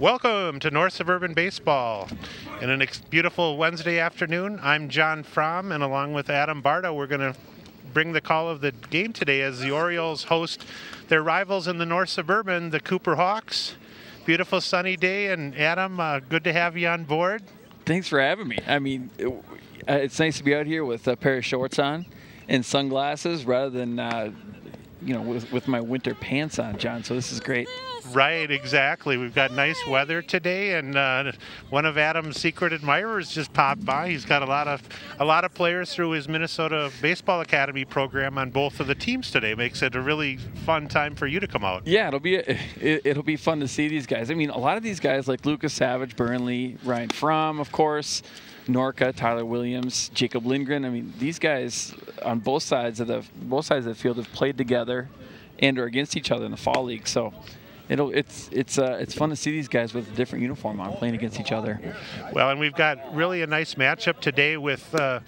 Welcome to North Suburban Baseball. In a beautiful Wednesday afternoon, I'm John Fromm, and along with Adam Barta, we're going to bring the call of the game today as the Orioles host their rivals in the North Suburban, the Cooper Hawks. Beautiful sunny day, and Adam, good to have you on board. Thanks for having me. I mean, it's nice to be out here with a pair of shorts on and sunglasses rather than, with my winter pants on, John. So this is great. Right, exactly. We've got nice weather today, and one of Adam's secret admirers just popped by. He's got a lot of players through his Minnesota Baseball Academy program on both of the teams today. Makes it a really fun time for you to come out. Yeah, it'll be fun to see these guys. I mean, a lot of these guys like Lucas Savage, Burnley, Ryan Fromm, of course, Norca, Tyler Williams, Jacob Lindgren. I mean, these guys on both sides of the field have played together and are against each other in the fall league. So it's fun to see these guys with a different uniform on playing against each other. Well, and we've got really a nice matchup today with the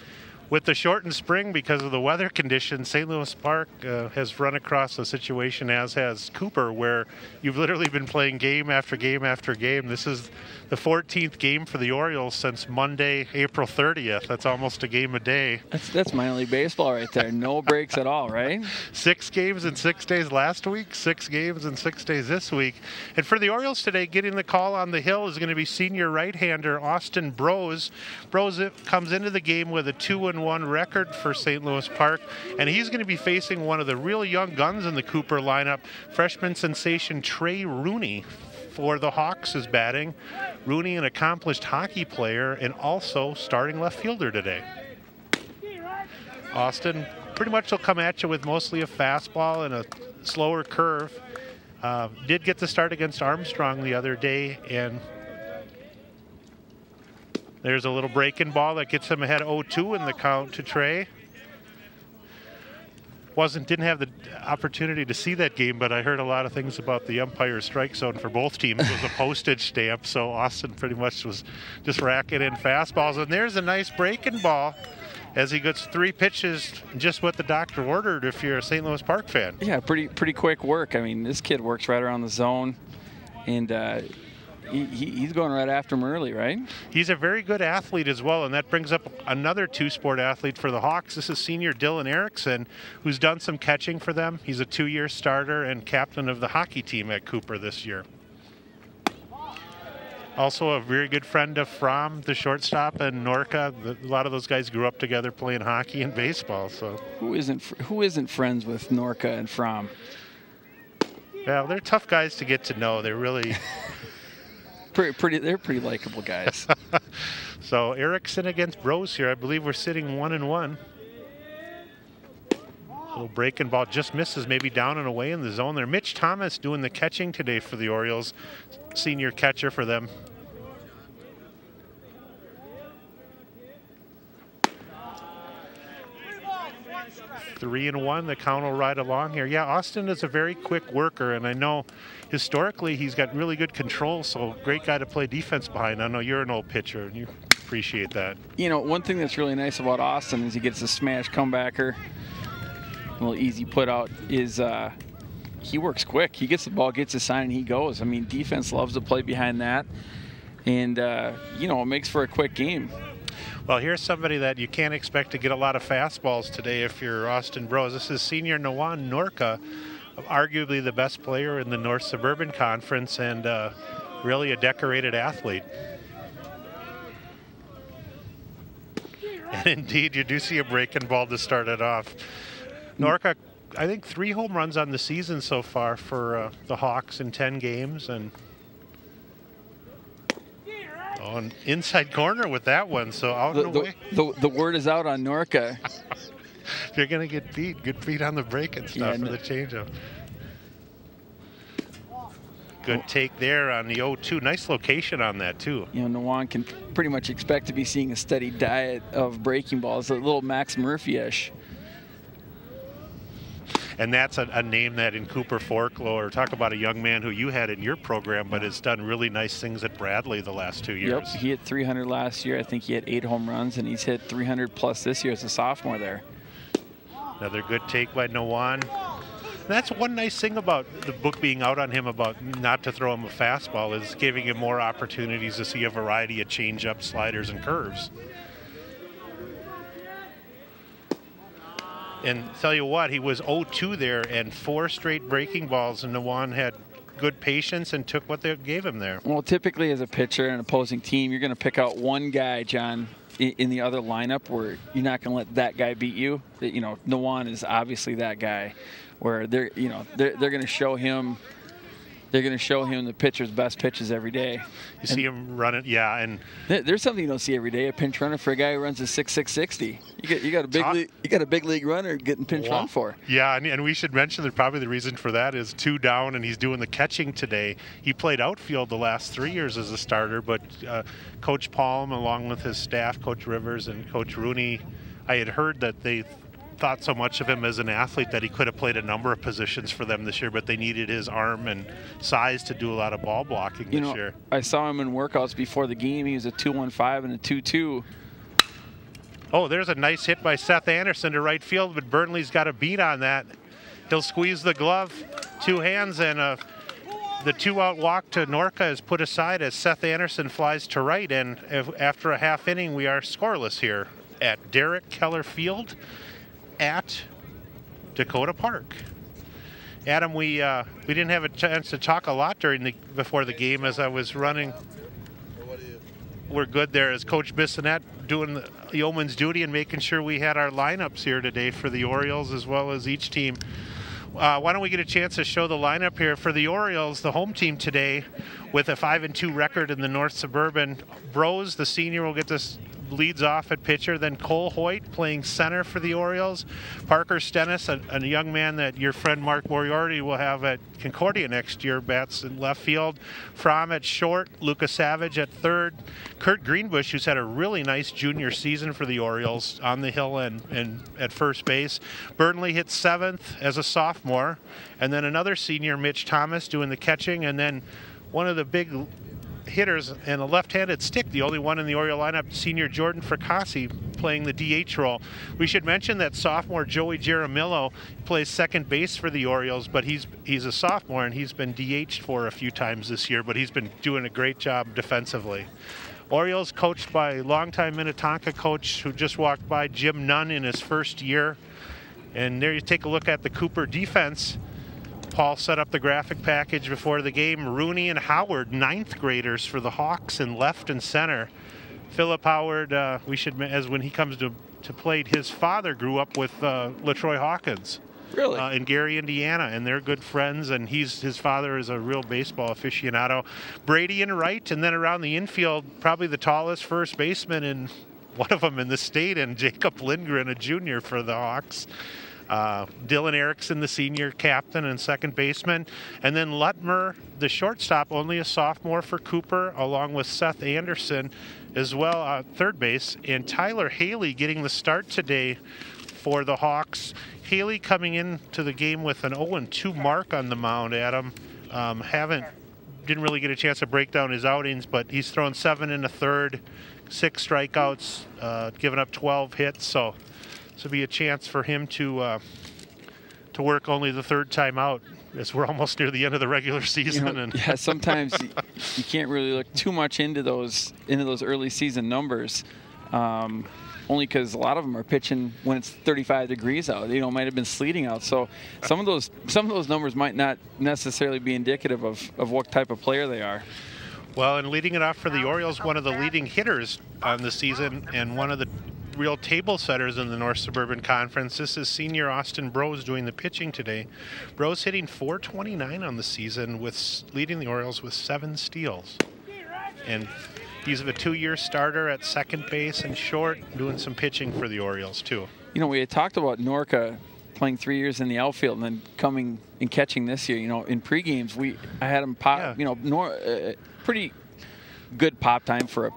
shortened spring because of the weather conditions. St. Louis Park has run across a situation, as has Cooper, where you've literally been playing game after game after game. This is the 14th game for the Orioles since Monday, April 30th. That's almost a game a day. That's minor league baseball right there. No breaks at all, right? 6 games in 6 days last week, 6 games in 6 days this week. And for the Orioles today, getting the call on the hill is going to be senior right-hander Austin Brose. Brose comes into the game with a 2-1 record for St. Louis Park, and he's going to be facing one of the real young guns in the Cooper lineup. Freshman sensation Trey Rooney for the Hawks is batting. Rooney, an accomplished hockey player and also starting left fielder today. Austin pretty much will come at you with mostly a fastball and a slower curve. Did get the start against Armstrong the other day, and there's a little breaking ball that gets him ahead 0-2 in the count to Trey. Didn't have the opportunity to see that game, but I heard a lot of things about the umpire strike zone for both teams. It was a postage stamp, so Austin pretty much was just racking in fastballs. And there's a nice breaking ball as he gets 3 pitches, just what the doctor ordered if you're a St. Louis Park fan. Yeah, pretty quick work. I mean, this kid works right around the zone, and he's going right after him early, right? He's a very good athlete as well, and that brings up another two-sport athlete for the Hawks. This is senior Dylan Erickson, who's done some catching for them. He's a 2-year starter and captain of the hockey team at Cooper this year. Also a very good friend of Fromm, the shortstop, and Norca. A lot of those guys grew up together playing hockey and baseball. So who isn't friends with Norca and Fromm? Well, they're tough guys to get to know. They're really they're pretty likable guys. So Erickson against Brose here. I believe we're sitting 1-1. Little breaking ball just misses, maybe down and away in the zone there. Mitch Thomas doing the catching today for the Orioles, senior catcher for them. Three and 1, the count will ride along here. Yeah, Austin is a very quick worker, and I know historically he's got really good control, so great guy to play defense behind. I know you're an old pitcher, and you appreciate that. You know, one thing that's really nice about Austin is he gets a smash comebacker, a little easy put out, is he works quick. He gets the ball, gets his sign, and he goes. I mean, defense loves to play behind that, and, it makes for a quick game. Well, here's somebody that you can't expect to get a lot of fastballs today if you're Austin Brose. This is senior Nawan Norca, arguably the best player in the North Suburban Conference and really a decorated athlete. And indeed, you do see a breaking ball to start it off. Norca, I think 3 home runs on the season so far for the Hawks in 10 games. And an inside corner with that one, so out and away. The word is out on Norca. You're going to get beat. Good beat on the break and stuff for the changeup. Good take there on the 0-2. Nice location on that, too. You know, Nawan can pretty much expect to be seeing a steady diet of breaking balls, a little Max Murphy-ish. And that's a name that in Cooper folklore, talk about a young man who you had in your program, but has done really nice things at Bradley the last 2 years. Yep, he hit 300 last year. I think he had 8 home runs, and he's hit 300 plus this year as a sophomore there. Another good take by Nawan. That's one nice thing about the book being out on him about not to throw him a fastball is giving him more opportunities to see a variety of changeups, sliders, and curves. And tell you what, he was 0-2 there and 4 straight breaking balls, and Nawan had good patience and took what they gave him there. Well, typically as a pitcher and an opposing team, you're going to pick out one guy, John, in the other lineup where you're not going to let that guy beat you. You know, Nawan is obviously that guy where they're going to show him. They're going to show him the pitcher's best pitches every day. You see him run it, yeah. And there's something you don't see every day: a pinch runner for a guy who runs a 6.6 60. You got a big league runner getting pinch run for. Yeah, and we should mention that probably the reason for that is 2 down, and he's doing the catching today. He played outfield the last 3 years as a starter, but Coach Palm, along with his staff, Coach Rivers and Coach Rooney, I had heard that they thought so much of him as an athlete that he could have played a number of positions for them this year, but they needed his arm and size to do a lot of ball blocking this year. I saw him in workouts before the game. He was a 2.15 and a 2.2. Oh, there's a nice hit by Seth Anderson to right field, but Burnley's got a beat on that. He'll squeeze the glove, 2 hands, and the 2-out walk to Norca is put aside as Seth Anderson flies to right, and after a half inning, we are scoreless here at Derek Keller Field at Dakota Park. Adam, we didn't have a chance to talk a lot before the game as I was running. We're good there as Coach Bissonette doing the yeoman's duty and making sure we had our lineups here today for the Orioles as well as each team. Why don't we get a chance to show the lineup here for the Orioles, the home team today, with a 5-2 record in the North Suburban. Brose, the senior, will get this leads off at pitcher. Then Cole Hoyt playing center for the Orioles. Parker Stennis, a young man that your friend Mark Moriarty will have at Concordia next year, bats in left field. Fromm at short. Lucas Savage at third. Kurt Greenbush, who's had a really nice junior season for the Orioles, on the hill and at first base. Burnley hits 7th as a sophomore. And then another senior, Mitch Thomas, doing the catching. And then one of the big hitters and a left-handed stick, the only one in the Oriole lineup, senior Jordan Fracassi, playing the DH role. We should mention that sophomore Joey Jaramillo plays second base for the Orioles, but he's a sophomore and he's been DH'd for a few times this year, but he's been doing a great job defensively. Orioles coached by longtime Minnetonka coach who just walked by, Jim Nunn, in his first year. And there you take a look at the Cooper defense. Paul set up the graphic package before the game. Rooney and Howard, 9th graders for the Hawks in left and center. Philip Howard, we should, as when he comes to play, his father grew up with LaTroy Hawkins. Really? In Gary, Indiana, and they're good friends, and his father is a real baseball aficionado. Brady in right, and then around the infield, probably the tallest first baseman in one of them in the state, and Jacob Lindgren, a junior for the Hawks. Dylan Erickson, the senior captain and second baseman. And then Lutmer, the shortstop, only a sophomore for Cooper, along with Seth Anderson as well, third base. And Tyler Haley getting the start today for the Hawks. Haley coming into the game with an 0-2 mark on the mound, Adam. Didn't really get a chance to break down his outings, but he's thrown 7 1/3, 6 strikeouts, given up 12 hits. So this will be a chance for him to work only the 3rd time out, as we're almost near the end of the regular season. Yeah, sometimes you can't really look too much into those early season numbers, only because a lot of them are pitching when it's 35 degrees out. Might have been sleeting out. So some of those numbers might not necessarily be indicative of what type of player they are. Well, and leading it off for the Orioles, one of the leading hitters on the season and one of the real table setters in the North Suburban Conference. This is senior Austin Brose doing the pitching today. Brose hitting .429 on the season, leading the Orioles with 7 steals. And he's a 2-year starter at second base and short, doing some pitching for the Orioles too. We had talked about Norca playing 3 years in the outfield and then coming and catching this year. In pre-games, I had him pop. Yeah. Pretty good pop time for a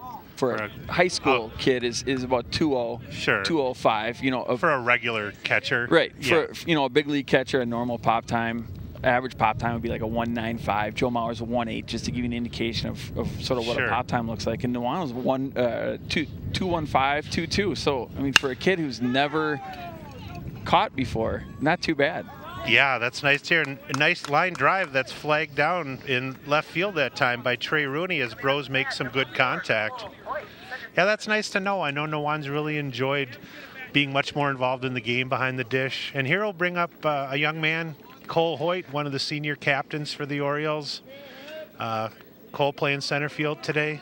high school kid is about 2.0, sure, 2.05. For a regular catcher, right? Yeah. For a big league catcher, a normal pop time, average pop time would be like a 1.95. Joe Mauer's a 1.8, just to give you an indication of sort of what a pop time looks like. And Nuano's 2.15, 2.2. So for a kid who's never caught before, not too bad. Yeah, that's nice to hear. A nice line drive that's flagged down in left field that time by Trey Rooney as Bros makes some good contact. Yeah, that's nice to know. I know Nawan's really enjoyed being much more involved in the game behind the dish. And here we'll bring up a young man, Cole Hoyt, one of the senior captains for the Orioles. Cole playing center field today.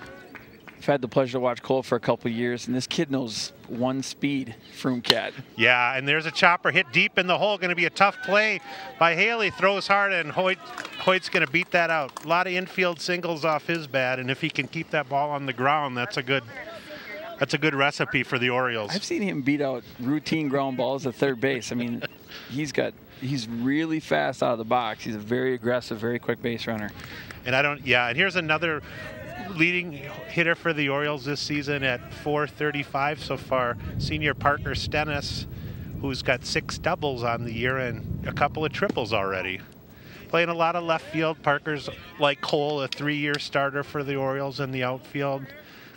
I've had the pleasure to watch Cole for a couple of years, and this kid knows one speed, Froome Cat. Yeah, and there's a chopper hit deep in the hole. Going to be a tough play by Haley. Throws hard, and Hoyt's going to beat that out. A lot of infield singles off his bat, and if he can keep that ball on the ground, that's a good recipe for the Orioles. I've seen him beat out routine ground balls at third base. I mean, he's really fast out of the box. He's a very aggressive, very quick base runner. And and here's another leading hitter for the Orioles this season at .435 so far, senior Parker Stennis, who's got 6 doubles on the year and a couple of triples already. Playing a lot of left field. Parker's, like Cole, a 3-year starter for the Orioles in the outfield,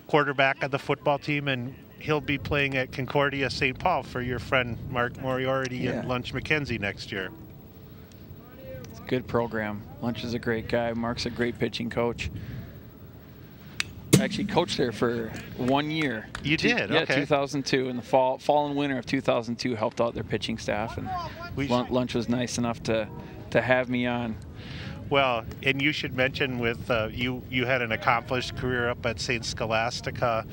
quarterback of the football team, and he'll be playing at Concordia St. Paul for your friend Mark Moriarty and Lunch McKenzie next year. It's a good program. Lunch is a great guy. Mark's a great pitching coach. I actually coached there for 1 year. You did? Yeah, okay. 2002. In the fall and winter of 2002, helped out their pitching staff, and Lunch was nice enough to have me on. Well, and you should mention with you had an accomplished career up at St. Scholastica,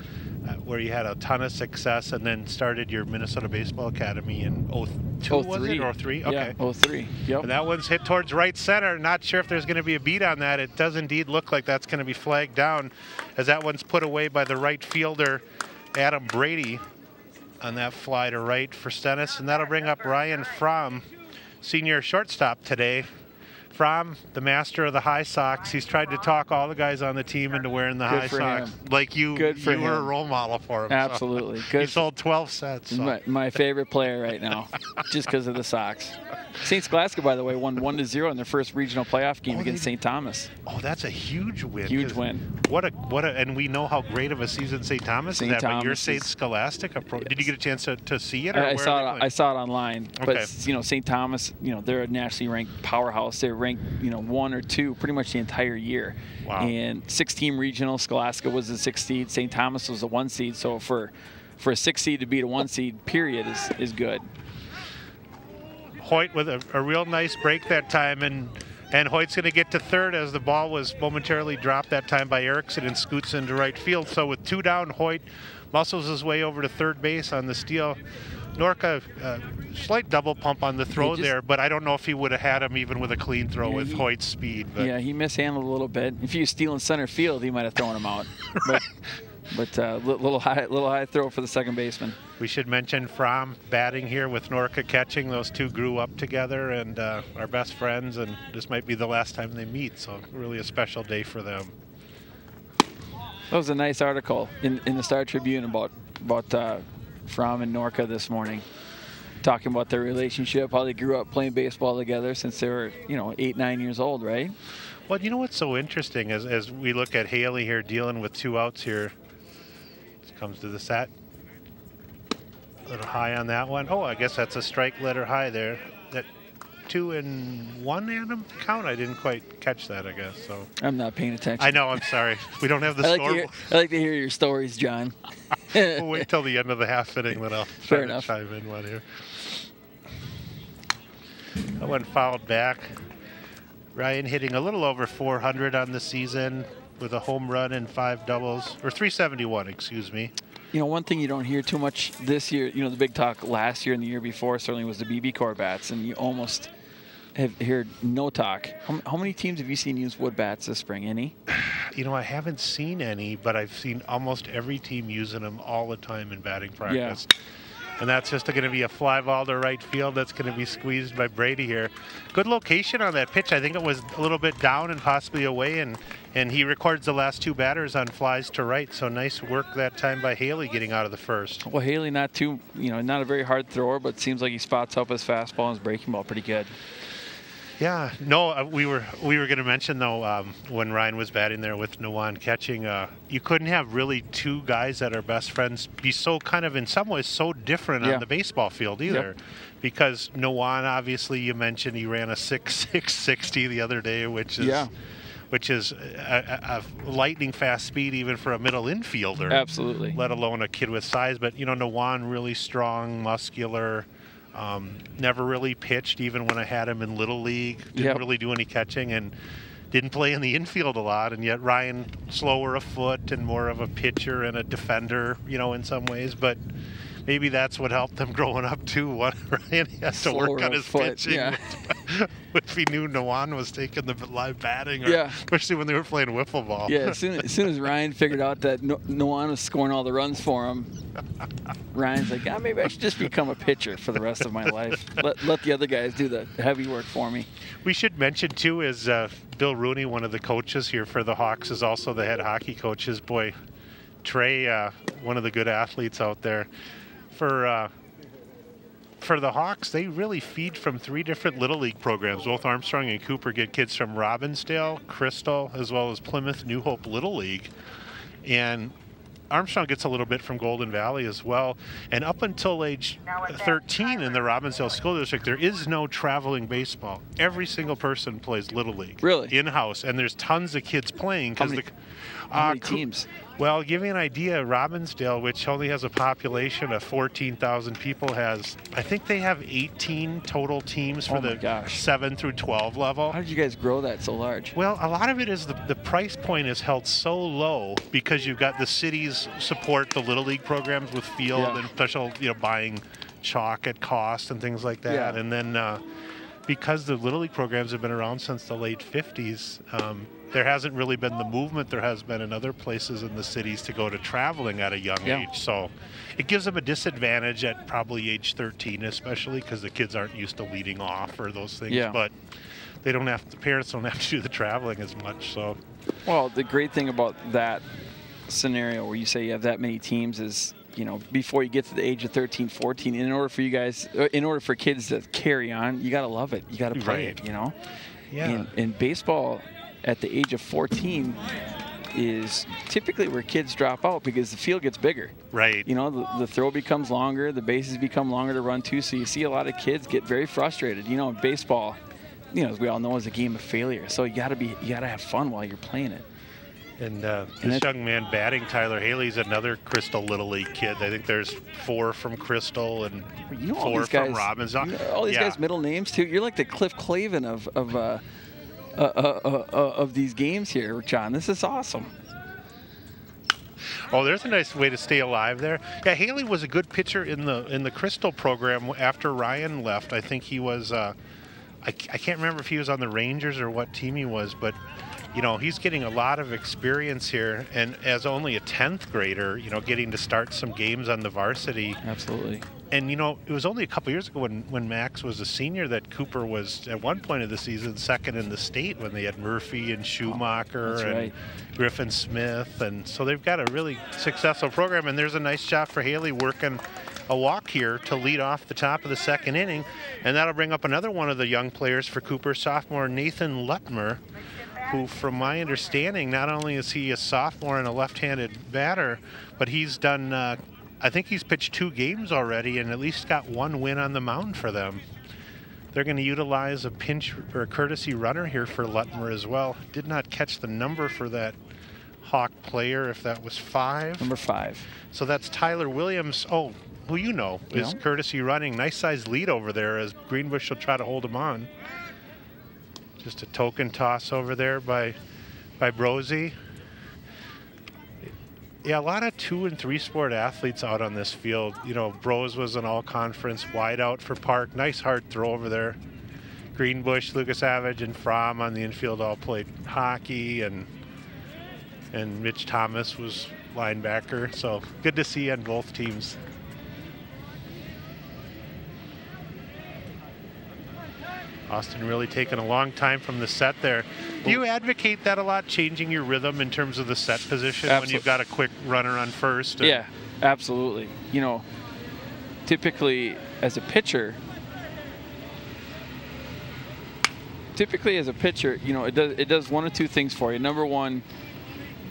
where you had a ton of success, and then started your Minnesota Baseball Academy in 02, was it? Or 03? Okay. Yeah, 03. Yep. And that one's hit towards right center. Not sure if there's going to be a beat on that. It does indeed look like that's going to be flagged down, as that one's put away by the right fielder, Adam Brady, on that fly to right for Stennis. And that'll bring up Ryan Fromm, senior shortstop today. Fromm, the master of the high socks. He's tried to talk all the guys on the team into wearing the high socks. Like you were a role model for him. Absolutely. So. He sold 12 sets. So. My favorite player right now, just because of the socks. St. Scholastica, by the way, won 1-0 in their first regional playoff game against St. Thomas. Oh, that's a huge win. Huge win. And we know how great of a season St. Thomas is. But you're St. Scholastica pro. Did you get a chance to see it? Or I saw it online. Okay. But St. Thomas, they're a nationally ranked powerhouse. They're ranked, 1 or 2 pretty much the entire year. Wow. And 6-team regional. Scholastica was the 6th seed. St. Thomas was the 1 seed. So for a 6 seed to beat a 1 seed, period, is good. Hoyt with a real nice break that time, and Hoyt's going to get to third as the ball was momentarily dropped that time by Erickson and scoots into right field. So with 2 down, Hoyt muscles his way over to third base on the steal. Norca, slight double pump on the throw there, but I don't know if he would have had him even with a clean throw with Hoyt's speed. But. Yeah, he mishandled a little bit. If he was stealing center field, he might have thrown him out. But little high throw for the second baseman. We should mention Fromm batting here with Norca catching. Those two grew up together and are best friends, and this might be the last time they meet, so really a special day for them. That was a nice article in the Star Tribune about Fromm and Norca this morning, talking about their relationship, how they grew up playing baseball together since they were 8, 9 years old, right? Well, you know what's so interesting as we look at Haley here dealing with 2 outs here. Comes to the set. A little high on that one. Oh, I guess that's a strike letter high there. That 2-1, Adam, count? I didn't quite catch that, I guess. So I'm not paying attention. I know, I'm sorry. We don't have the score. I like to hear your stories, John. We'll wait till the end of the half inning, then I'll try to chime in one here. That one fouled back. Ryan hitting a little over 400 on the season, with a home run and 5 doubles, or 371, excuse me. One thing you don't hear too much this year, the big talk last year and the year before certainly was the BB Core bats, and you almost have heard no talk. How many teams have you seen use wood bats this spring? Any? I haven't seen any, but I've seen almost every team using them all the time in batting practice. Yeah. And that's just going to be a fly ball to right field that's going to be squeezed by Brady here. Good location on that pitch. I think it was a little bit down and possibly away, and he records the last 2 batters on flies to right. So nice work that time by Haley getting out of the first. Well, Haley not a very hard thrower, but seems like he spots up his fastball and his breaking ball pretty good. Yeah, no, we were going to mention though when Ryan was batting there with Nawan catching, you couldn't have really 2 guys that are best friends be so kind of in some ways so different on the baseball field either, because Nowan, obviously, you mentioned he ran a 6.60 the other day, which is a lightning fast speed even for a middle infielder. Absolutely. Let alone a kid with size. But, Nowan really strong, muscular, never really pitched even when I had him in Little League. Didn't really do any catching and didn't play in the infield a lot. And yet Ryan, slower of foot and more of a pitcher and a defender, in some ways. But maybe that's what helped them growing up, too. Ryan has to work on his pitching. Yeah. If he knew Nowan was taking the live batting, especially when they were playing wiffle ball. Yeah, as soon as Ryan figured out that Nowan was scoring all the runs for him, Ryan's like, maybe I should just become a pitcher for the rest of my life. Let the other guys do the heavy work for me. We should mention, too, is Bill Rooney, one of the coaches here for the Hawks, is also the head hockey coach. His boy, Trey, one of the good athletes out there. For the Hawks, they really feed from 3 different Little League programs. Both Armstrong and Cooper get kids from Robbinsdale, Crystal, as well as Plymouth New Hope Little League. And Armstrong gets a little bit from Golden Valley as well. And up until age 13 in the Robbinsdale School District, there is no traveling baseball. Every single person plays Little League. Really? In-house. And there's tons of kids playing. How many teams? Well, give you an idea, Robbinsdale, which only has a population of 14,000 people, I think they have 18 total teams for the 7 through 12 level. How did you guys grow that so large? Well, a lot of it is the price point is held so low because you've got the cities support the Little League programs with field and special, buying chalk at cost and things like that. Yeah. And then because the Little League programs have been around since the late 50s, there hasn't really been the movement there has been in other places in the cities to go to traveling at a young age. So it gives them a disadvantage at probably age 13, especially because the kids aren't used to leading off or those things. Yeah. But the parents don't have to do the traveling as much. So, well, the great thing about that scenario where you say you have that many teams is, before you get to the age of 13, 14, in order for kids to carry on, you got to love it. You got to play it, Yeah. And baseball at the age of 14 is typically where kids drop out because the field gets bigger. Right. The throw becomes longer, the bases become longer to run too, so you see a lot of kids get very frustrated. Baseball, as we all know, is a game of failure. So you got to have fun while you're playing it. And this young man batting, Tyler Haley's another Crystal Little League kid. I think there's 4 from Crystal and 4 from Robbins. All these guys' middle names too. You're like the Cliff Clavin of these games here, John. This is awesome. Oh, there's a nice way to stay alive there. Yeah, Haley was a good pitcher in the Crystal program after Ryan left. I think he was. I can't remember if he was on the Rangers or what team he was, but. He's getting a lot of experience here, and as only a 10th grader, getting to start some games on the varsity. Absolutely. And, it was only a couple years ago when Max was a senior that Cooper was, at one point of the season, second in the state when they had Murphy and Schumacher and Griffin Smith. And so they've got a really successful program, and there's a nice job for Haley working a walk here to lead off the top of the second inning. And that'll bring up another one of the young players for Cooper, sophomore Nathan Lutmer, who, from my understanding, not only is he a sophomore and a left-handed batter, but he's done, I think he's pitched 2 games already and at least got 1 win on the mound for them. They're going to utilize a pinch or a courtesy runner here for Lutmer as well. Did not catch the number for that Hawk player, if that was 5. Number 5. So that's Tyler Williams, who is courtesy running. Nice size lead over there as Greenbush will try to hold him on. Just a token toss over there by Brosey. Yeah, a lot of 2- and 3-sport athletes out on this field. Brose was an all-conference wideout for Park. Nice hard throw over there. Greenbush, Lucas Savage, and Fromm on the infield all played hockey, and Mitch Thomas was linebacker. So good to see on both teams. Austin really taking a long time from the set there. Do you advocate that a lot, changing your rhythm in terms of the set position when you've got a quick runner on first? Yeah, absolutely. Typically as a pitcher, it does one of 2 things for you. Number one,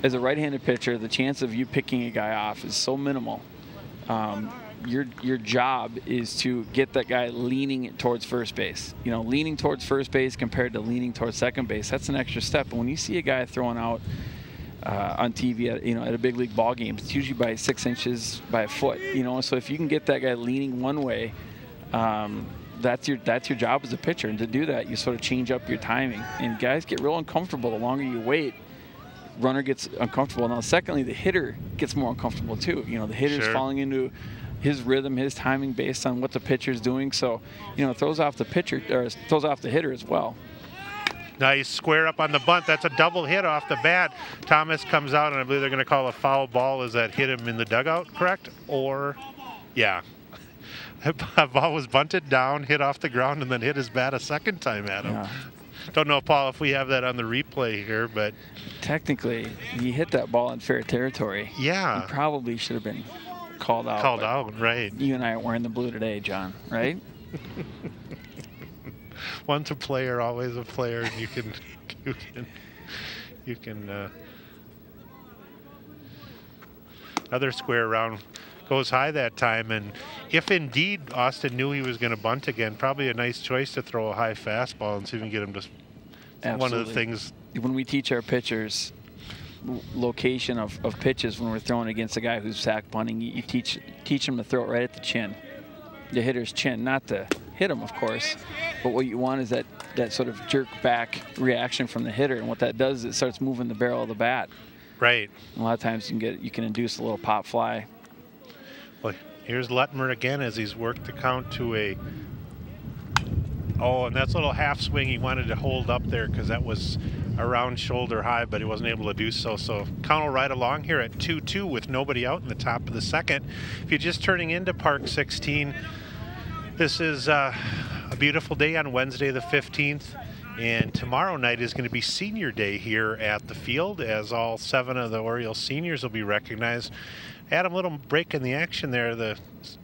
as a right-handed pitcher, the chance of you picking a guy off is so minimal. your job is to get that guy leaning towards first base. You know, leaning towards first base compared to leaning towards second base. That's an extra step. And when you see a guy throwing out on TV at a big league ball game, it's usually by 6 inches by a foot. You know, so if you can get that guy leaning one way, that's your job as a pitcher. And to do that, you sort of change up your timing. And guys get real uncomfortable the longer you wait. Runner gets uncomfortable. Now, secondly, the hitter gets more uncomfortable too. You know, the hitter's falling into his rhythm, his timing based on what the pitcher's doing. So, you know, it throws off the pitcher, or throws off the hitter as well. Nice square up on the bunt. That's a double hit off the bat. Thomas comes out, and I believe they're going to call a foul ball. Is that hit him in the dugout, correct? Or, yeah. The ball was bunted down, hit off the ground, and then hit his bat a second time at him. Yeah. Don't know, Paul, if we have that on the replay here, but technically, he hit that ball in fair territory. Yeah. He probably should have been called out. Called out, right. You and I aren't wearing the blue today, John, right? Once a player, always a player, and you can other square round goes high that time, and if indeed Austin knew he was going to bunt again, probably a nice choice to throw a high fastball and see if we can get him to. Absolutely. One of the things when we teach our pitchers location of pitches when we're throwing against a guy who's sack bunting, you teach him to throw it right at the chin, the hitter's chin, not to hit him, of course, but what you want is that sort of jerk back reaction from the hitter, and what that does is it starts moving the barrel of the bat. Right. And a lot of times you can induce a little pop fly. Well, here's Lutmer again as he's worked the count to a. Oh, and that's a little half swing he wanted to hold up there because that was around shoulder high, but he wasn't able to do so. So count will ride along here at 2-2 with nobody out in the top of the second. If you're just turning into Park 16, this is a beautiful day on Wednesday the 15th. And tomorrow night is going to be senior day here at the field, as all 7 of the Orioles seniors will be recognized. Adam, little break in the action there. The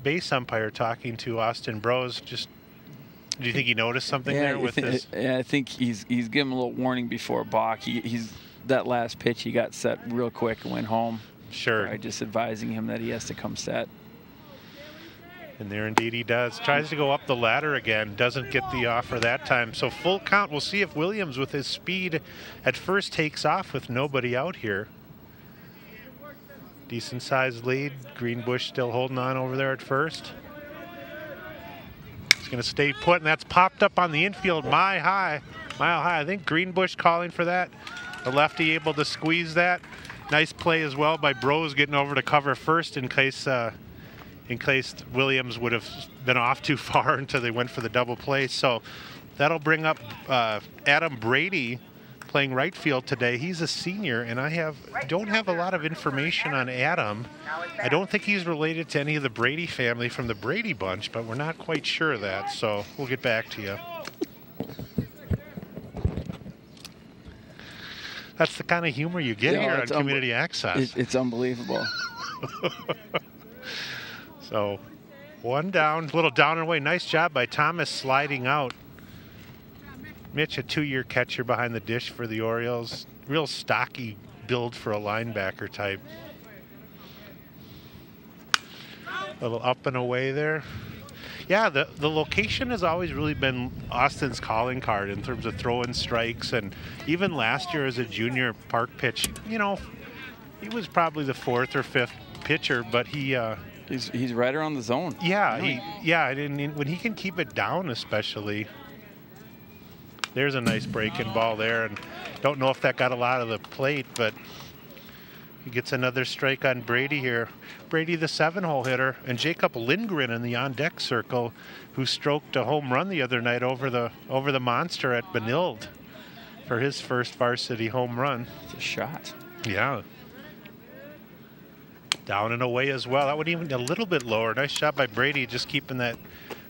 base umpire talking to Austin Bros. Do you think he noticed something there with this? Yeah, I think he's giving him a little warning before balk. He's that last pitch he got set real quick and went home. Sure. Probably just advising him that he has to come set. And there indeed he does. Tries to go up the ladder again. Doesn't get the offer that time. So full count. We'll see if Williams with his speed at first takes off with nobody out here. Decent sized lead. Greenbush still holding on over there at first. He's going to stay put, and that's popped up on the infield mile high. I think Greenbush calling for that. The lefty able to squeeze that. Nice play as well by Bros getting over to cover first in case Williams would have been off too far until they went for the double play. So that'll bring up Adam Brady playing right field today. He's a senior, and I don't have a lot of information on Adam. I don't think he's related to any of the Brady family from the Brady bunch, but we're not quite sure of that, so we'll get back to you. That's the kind of humor you get here on Community Access. It's unbelievable. So, one down, a little down and away. Nice job by Thomas sliding out. Mitch, a 2-year catcher behind the dish for the Orioles. Real stocky build for a linebacker type. A little up and away there. Yeah, the location has always really been Austin's calling card in terms of throwing strikes. And even last year as a junior, Park pitched, he was probably the 4th or 5th pitcher, but he's right around the zone. Yeah, when he can keep it down especially. There's a nice breaking ball there, and don't know if that got a lot of the plate, but he gets another strike on Brady here. Brady, the 7-hole hitter, and Jacob Lindgren in the on-deck circle, who stroked a home run the other night over the monster at Benilde for his first varsity home run. It's a shot. Yeah. Down and away as well. That would even a little bit lower. Nice shot by Brady, just keeping that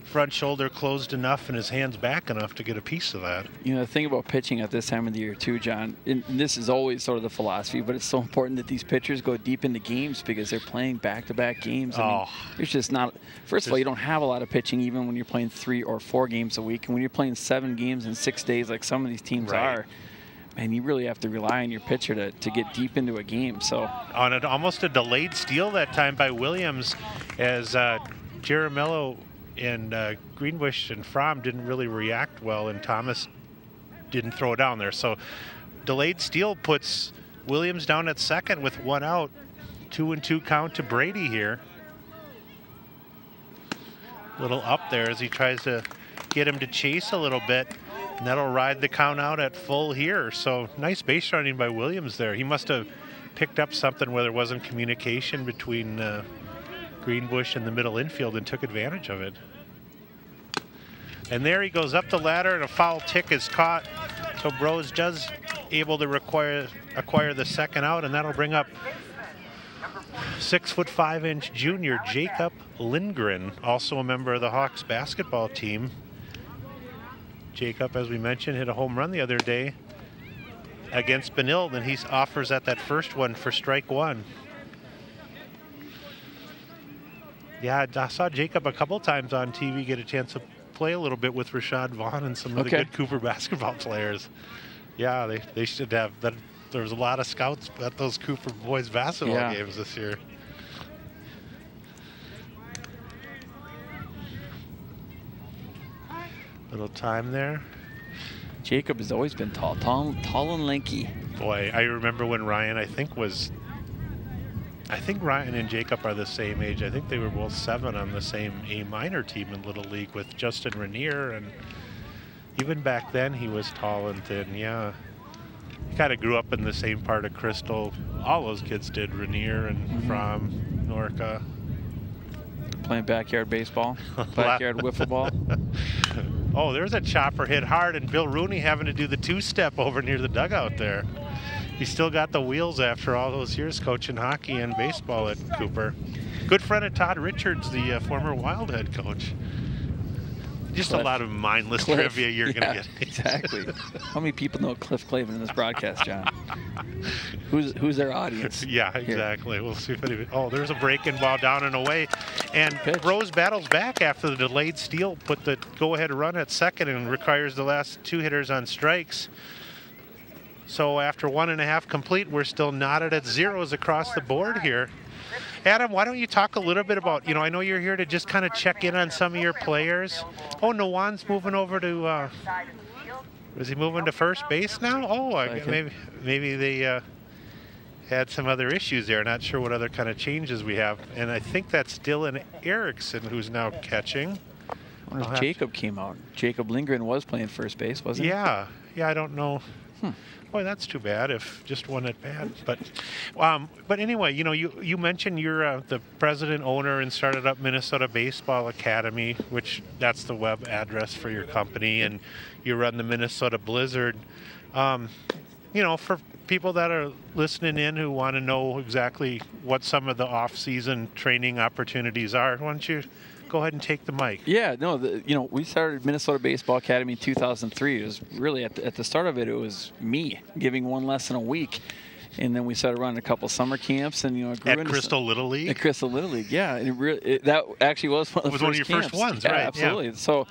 front shoulder closed enough and his hands back enough to get a piece of that. The thing about pitching at this time of the year too, John, and this is always sort of the philosophy, but it's so important that these pitchers go deep into games because they're playing back-to-back games. I mean, there's just not, first of all, you don't have a lot of pitching even when you're playing 3 or 4 games a week. And when you're playing 7 games in 6 days like some of these teams are, man, you really have to rely on your pitcher to get deep into a game. So on almost a delayed steal that time by Williams as Jaramello and Greenbush and Fromm didn't really react well, and Thomas didn't throw down there. So delayed steal puts Williams down at second with 1 out. 2-2 count to Brady here. Little up there as he tries to get him to chase a little bit, and that'll ride the count out at full here. So nice base running by Williams there. He must have picked up something where there wasn't communication between Greenbush and the middle infield and took advantage of it. And there he goes up the ladder, and a foul tick is caught. So Bros does able to acquire the second out, and that'll bring up 6'5" junior Jacob Lindgren, also a member of the Hawks basketball team. Jacob, as we mentioned, hit a home run the other day against Benilde, and he offers at that first one for strike one. Yeah, I saw Jacob a couple times on TV get a chance to play a little bit with Rashad Vaughn and some of the good Cooper basketball players. Yeah, they should have that. There was a lot of scouts at those Cooper boys basketball games this year. Little time there. Jacob has always been tall and lanky. Boy, I remember when Ryan, I think Ryan and Jacob are the same age. I think they were both 7 on the same A minor team in Little League with Justin Rainier, and even back then he was tall and thin. Yeah. He kind of grew up in the same part of Crystal. All those kids did, Rainier and Fromm, Norca. Playing backyard baseball, backyard wiffle ball. Oh, there's a chopper hit hard, and Bill Rooney having to do the 2-step over near the dugout there. He's still got the wheels after all those years coaching hockey and baseball at Cooper. Good friend of Todd Richards, the former Wild head coach. Just Cliff. A lot of mindless trivia you're going to get. Exactly. How many people know Cliff Clavin in this broadcast, John? Who's their audience? Yeah, exactly. We'll see if anybody. Oh, there's a breaking ball down and away. And Rose battles back after the delayed steal, put the go-ahead run at second, and requires the last 2 hitters on strikes. So after 1.5 complete, we're still knotted at zeros across the board here. Adam, why don't you talk a little bit about, I know you're here to just kind of check in on some of your players. Oh, Nawan's moving over to, is he moving to first base now? Oh, maybe they had some other issues there. Not sure what other kind of changes we have. And I think that's Dylan Erickson who's now catching. I wonder if Jacob came out. Jacob Lindgren was playing first base, wasn't he? Yeah, I don't know. Boy, that's too bad if just one at bat. But anyway, you mentioned you're the president, owner, and started up Minnesota Baseball Academy, which that's the web address for your company, and you run the Minnesota Blizzard. For people that are listening in who want to know exactly what some of the off-season training opportunities are, why don't you go ahead and take the mic? Yeah, no, we started Minnesota Baseball Academy in 2003. It was really at the start of it, it was me giving 1 lesson a week. And then we started running a couple summer camps, and it grew at Crystal Little League. At Crystal Little League, yeah. And that actually was one of the first one of your camps. first ones, yeah, right? Absolutely. Yeah. So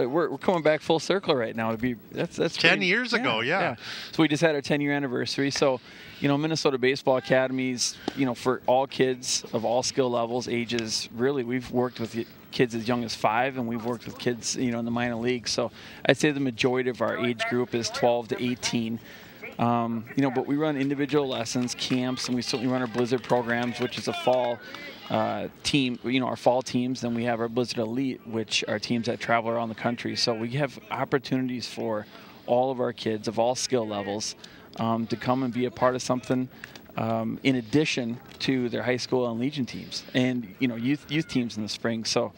we're coming back full circle right now. That's 10 years ago, yeah. So we just had our 10-year anniversary. So, Minnesota Baseball Academies, for all kids of all skill levels, ages. Really, we've worked with kids as young as 5, and we've worked with kids, in the minor leagues. So I'd say the majority of our age group is 12 to 18. But we run individual lessons, camps, and we certainly run our Blizzard programs, which is a fall team, our fall teams. Then we have our Blizzard Elite, which are teams that travel around the country. So we have opportunities for all of our kids of all skill levels to come and be a part of something in addition to their high school and Legion teams and, youth teams in the spring. So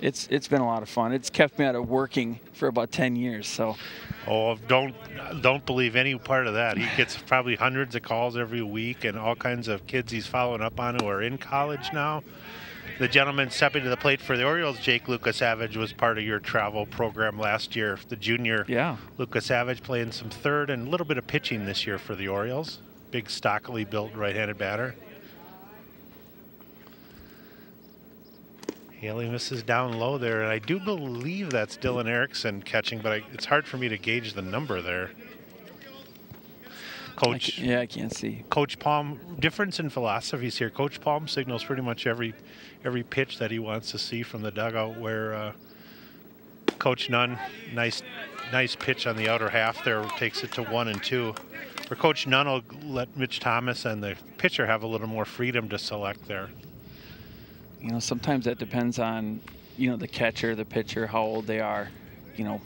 it's been a lot of fun. It's kept me out of working for about 10 years. So. Oh, don't believe any part of that. He gets probably hundreds of calls every week and all kinds of kids he's following up on who are in college now. The gentleman stepping to the plate for the Orioles, Jake Lucasavage, was part of your travel program last year. The junior Lucasavage playing some third and a little bit of pitching this year for the Orioles. Big, stockily built right-handed batter. Haley misses down low there, and I do believe that's Dylan Erickson catching, but it's hard for me to gauge the number there. Coach. I can't see. Coach Palm, difference in philosophies here. Coach Palm signals pretty much every pitch that he wants to see from the dugout, where Coach Nunn, nice pitch on the outer half there, takes it to 1-2. Where Coach Nunn will let Mitch Thomas and the pitcher have a little more freedom to select there. You know, sometimes that depends on, you know, the catcher, the pitcher, how old they are. You know,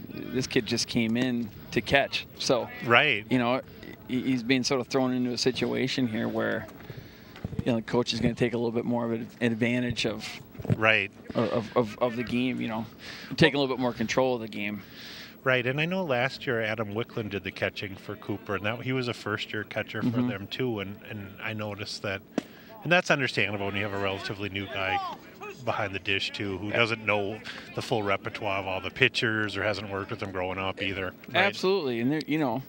this kid just came in to catch. So, right. You know, he's being sort of thrown into a situation here where, you know, the coach is going to take a little bit more of an advantage of the game, you know, take a little bit more control of the game. Right, and I know last year Adam Wicklund did the catching for Cooper, and he was a first-year catcher for them too, and I noticed that, and that's understandable when you have a relatively new guy behind the dish too, who doesn't know the full repertoire of all the pitchers or hasn't worked with them growing up either. Right? Absolutely, and there, you know,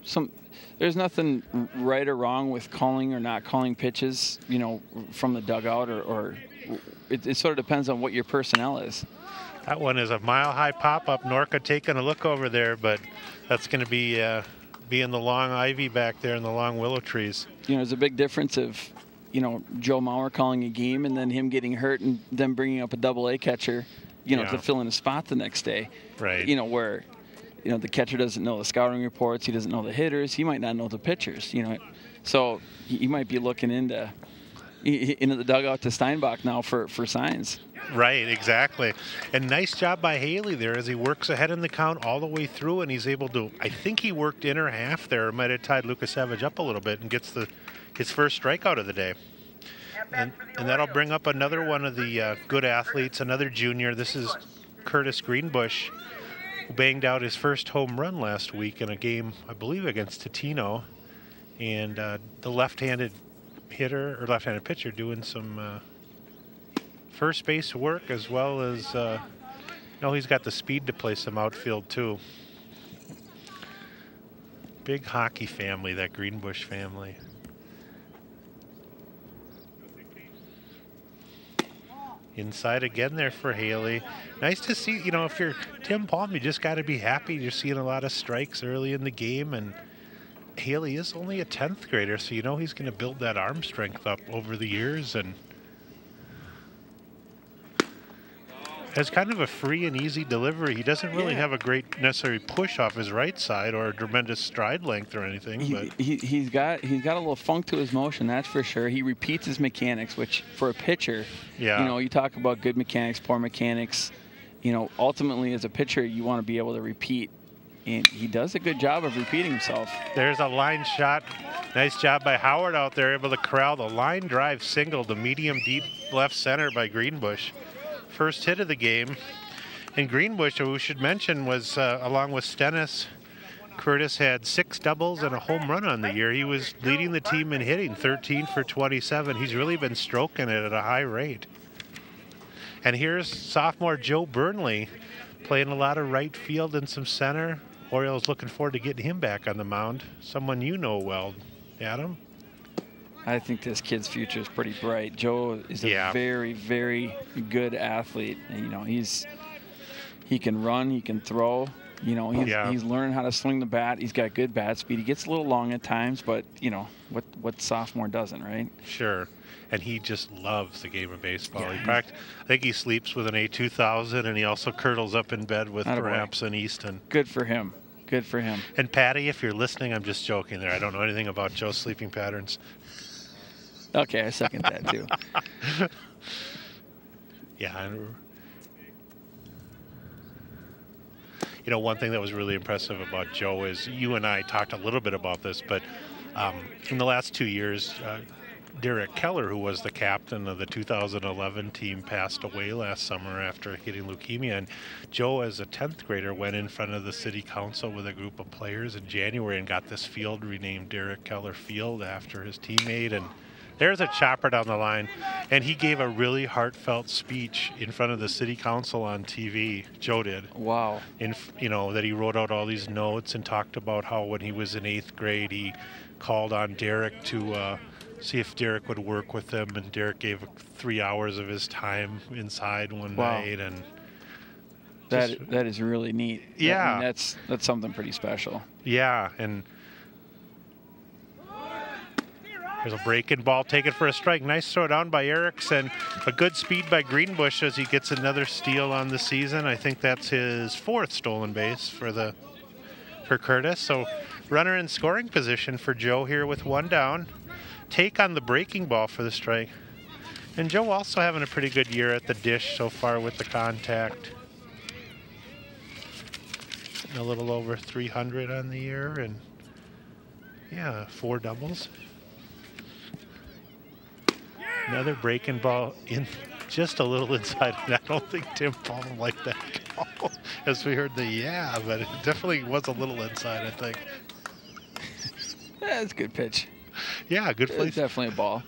there's nothing right or wrong with calling or not calling pitches, you know, from the dugout, or it sort of depends on what your personnel is. That one is a mile-high pop-up. Norca taking a look over there, but that's going to be in the long ivy back there and the long willow trees. You know, there's a big difference of, you know, Joe Mauer calling a game and then him getting hurt and then bringing up a Double-A catcher, you know, to fill in a spot the next day. Right. You know, where, you know, the catcher doesn't know the scouting reports, he doesn't know the hitters, he might not know the pitchers, you know. So he might be looking into the dugout to Steinbach now for signs. Right, exactly. And nice job by Haley there as he works ahead in the count all the way through, and he's able to, I think he worked inner half there, might have tied Lucas Savage up a little bit and gets his first strikeout of the day. And that'll bring up another one of the good athletes, another junior. This is Curtis Greenbush, who banged out his first home run last week in a game, I believe, against Totino. And the left-handed hitter or left-handed pitcher doing some first base work, as well as he's got the speed to play some outfield too. Big hockey family, that Greenbush family. Inside again there for Haley. Nice to see, you know, if you're Tim Palm, you just got to be happy. You're seeing a lot of strikes early in the game, and Haley is only a 10th grader, so you know he's going to build that arm strength up over the years, and has kind of a free and easy delivery. He doesn't really have a great necessary push off his right side or a tremendous stride length or anything. He's got a little funk to his motion, that's for sure. He repeats his mechanics, which for a pitcher, you know, you talk about good mechanics, poor mechanics. You know, ultimately as a pitcher, you want to be able to repeat, and he does a good job of repeating himself. There's a line shot. Nice job by Howard out there, able to corral the line drive single to medium deep left center by Greenbush. First hit of the game. And Greenbush, who we should mention, was along with Stennis, Curtis had 6 doubles and a home run on the year. He was leading the team in hitting, 13 for 27. He's really been stroking it at a high rate. And here's sophomore Joe Burnley playing a lot of right field and some center. Orioles looking forward to getting him back on the mound. Someone you know well, Adam. I think this kid's future is pretty bright. Joe is a very, very good athlete. And, you know, he can run, he can throw. You know, he's learning how to swing the bat. He's got good bat speed. He gets a little long at times, but, you know, what sophomore doesn't, right? Sure. And he just loves the game of baseball. I think he sleeps with an A2000, and he also curdles up in bed with perhaps an Easton. Good for him. Good for him. And Patty, if you're listening, I'm just joking there. I don't know anything about Joe's sleeping patterns. Okay, I second that too. Yeah. You know, one thing that was really impressive about Joe is you and I talked a little bit about this, but in the last 2 years, Derek Keller, who was the captain of the 2011 team, passed away last summer after getting leukemia. And Joe, as a 10th grader, went in front of the city council with a group of players in January and got this field renamed Derek Keller Field after his teammate. And there's a chopper down the line, and he gave a really heartfelt speech in front of the city council on TV. Joe did. Wow. You know, that he wrote out all these notes and talked about how when he was in 8th grade, he called on Derek to see if Derek would work with him, and Derek gave 3 hours of his time inside one night. And that is really neat. Yeah. I mean, that's something pretty special. Yeah, and There's a breaking ball taken for a strike. Nice throw down by Erickson. A good speed by Greenbush as he gets another steal on the season. I think that's his 4th stolen base for Curtis. So runner in scoring position for Joe here with 1 down. Take on the breaking ball for the strike. And Joe also having a pretty good year at the dish so far with the contact. A little over 300 on the year, and yeah, 4 doubles. Another breaking ball in just a little inside. I don't think Tim Paul liked that call, as we heard but it definitely was a little inside, I think. That's a good pitch. Yeah, good place. It's definitely a ball.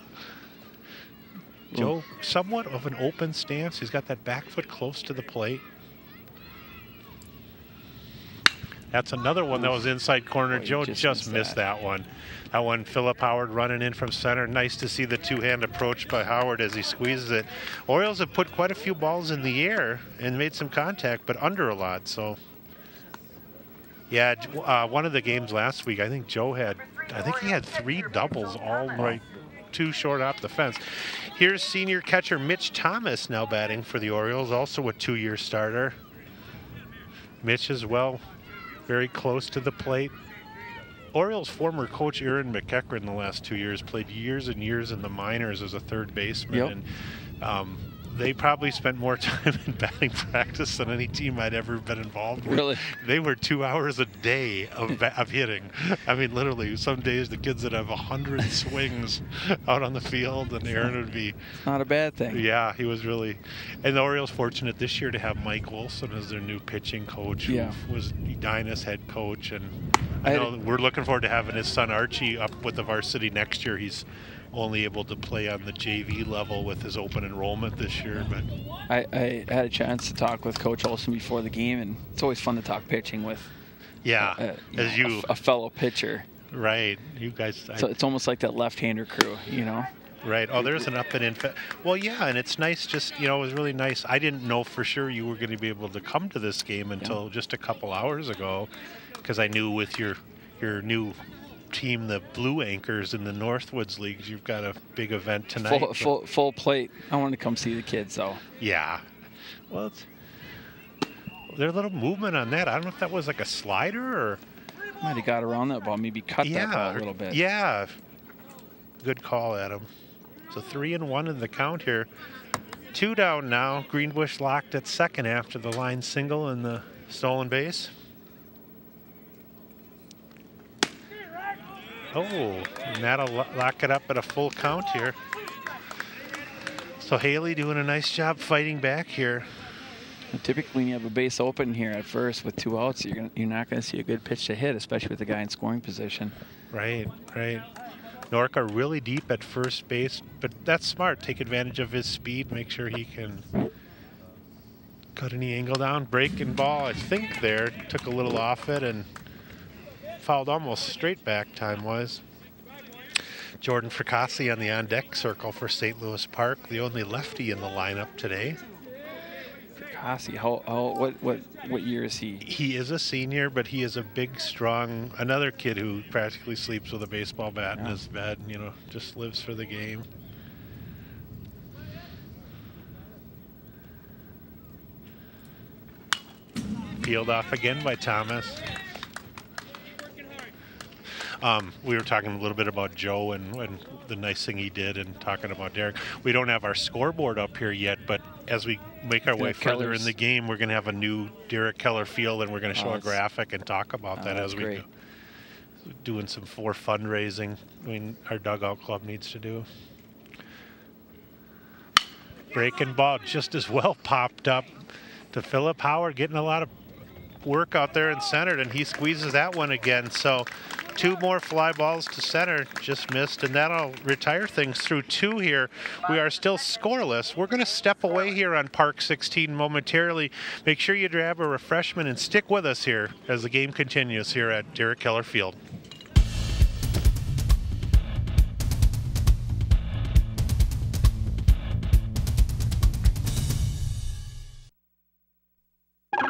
Joe, somewhat of an open stance. He's got that back foot close to the plate. That's another one that was inside corner. Joe just missed that one. That one, Philip Howard running in from center. Nice to see the 2-hand approach by Howard as he squeezes it. Orioles have put quite a few balls in the air and made some contact, but under a lot. So, yeah, one of the games last week, I think he had 3 doubles, all right, 2 short off the fence. Here's senior catcher Mitch Thomas now batting for the Orioles, also a 2-year starter. Mitch as well, very close to the plate. Orioles former coach Aaron McEachran the last 2 years played years and years in the minors as a third baseman. And they probably spent more time in batting practice than any team I'd ever been involved with. Really? They were 2 hours a day of hitting. I mean, literally, some days the kids would have 100 swings out on the field, and Aaron would be... It's not a bad thing. Yeah, he was really... And the Orioles fortunate this year to have Mike Wilson as their new pitching coach, who was Edina's head coach. And I know we're looking forward to having his son Archie up with the varsity next year. He's only able to play on the JV level with his open enrollment this year. But I had a chance to talk with Coach Olson before the game, and it's always fun to talk pitching with a fellow pitcher. Right. You guys. So it's almost like that left-hander crew, you know? Right. Oh, there's an up and in. Well, yeah, and it's nice. Just, it was really nice. I didn't know for sure you were going to be able to come to this game until just a couple hours ago, because I knew with your new team, the Blue Anchors in the Northwoods Leagues, you've got a big event tonight. Full plate. I wanted to come see the kids, though. Yeah. Well, there's a little movement on that. I don't know if that was like a slider or... Might have got around that ball, maybe cut that ball a little bit. Yeah. Good call, Adam. So 3-1 in the count here. 2 down now. Greenbush locked at second after the line single and the stolen base. Oh, and that'll lock it up at a full count here. So Haley doing a nice job fighting back here. Typically, when you have a base open here at first with 2 outs, you're not going to see a good pitch to hit, especially with the guy in scoring position. Right, right. Norca really deep at first base, but that's smart. Take advantage of his speed, make sure he can cut any angle down. Breaking ball, I think there, took a little off it and fouled almost straight back time-wise. Jordan Fricassi on the on-deck circle for St. Louis Park, the only lefty in the lineup today. Fricassi, what year is he? He is a senior, but he is a big, strong, another kid who practically sleeps with a baseball bat in his bed, and, just lives for the game. Peeled off again by Thomas. We were talking a little bit about Joe and the nice thing he did and talking about Derek. We don't have our scoreboard up here yet, but as we make our way further in the game, we're going to have a new Derek Keller field, and we're going to show a graphic and talk about that as we go. Doing some fundraising our dugout club needs to do. Breaking ball just as well popped up to Philip Howard, getting a lot of work out there in center, and he squeezes that one again. So 2 more fly balls to center, just missed, and that'll retire things through 2 here. We are still scoreless. We're going to step away here on Park 16 momentarily. Make sure you grab a refreshment and stick with us here as the game continues here at Derek Keller Field.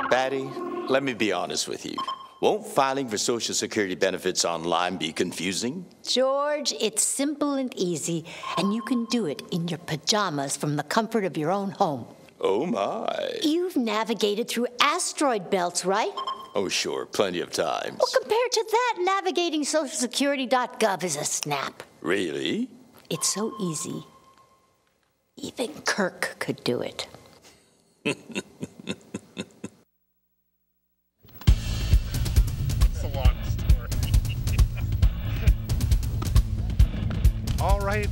Batty, let me be honest with you. Won't filing for Social Security benefits online be confusing? George, it's simple and easy, and you can do it in your pajamas from the comfort of your own home. Oh, my. You've navigated through asteroid belts, right? Oh, sure, plenty of times. Well, compared to that, navigating socialsecurity.gov is a snap. Really? It's so easy. Even Kirk could do it. It's a long story. All right.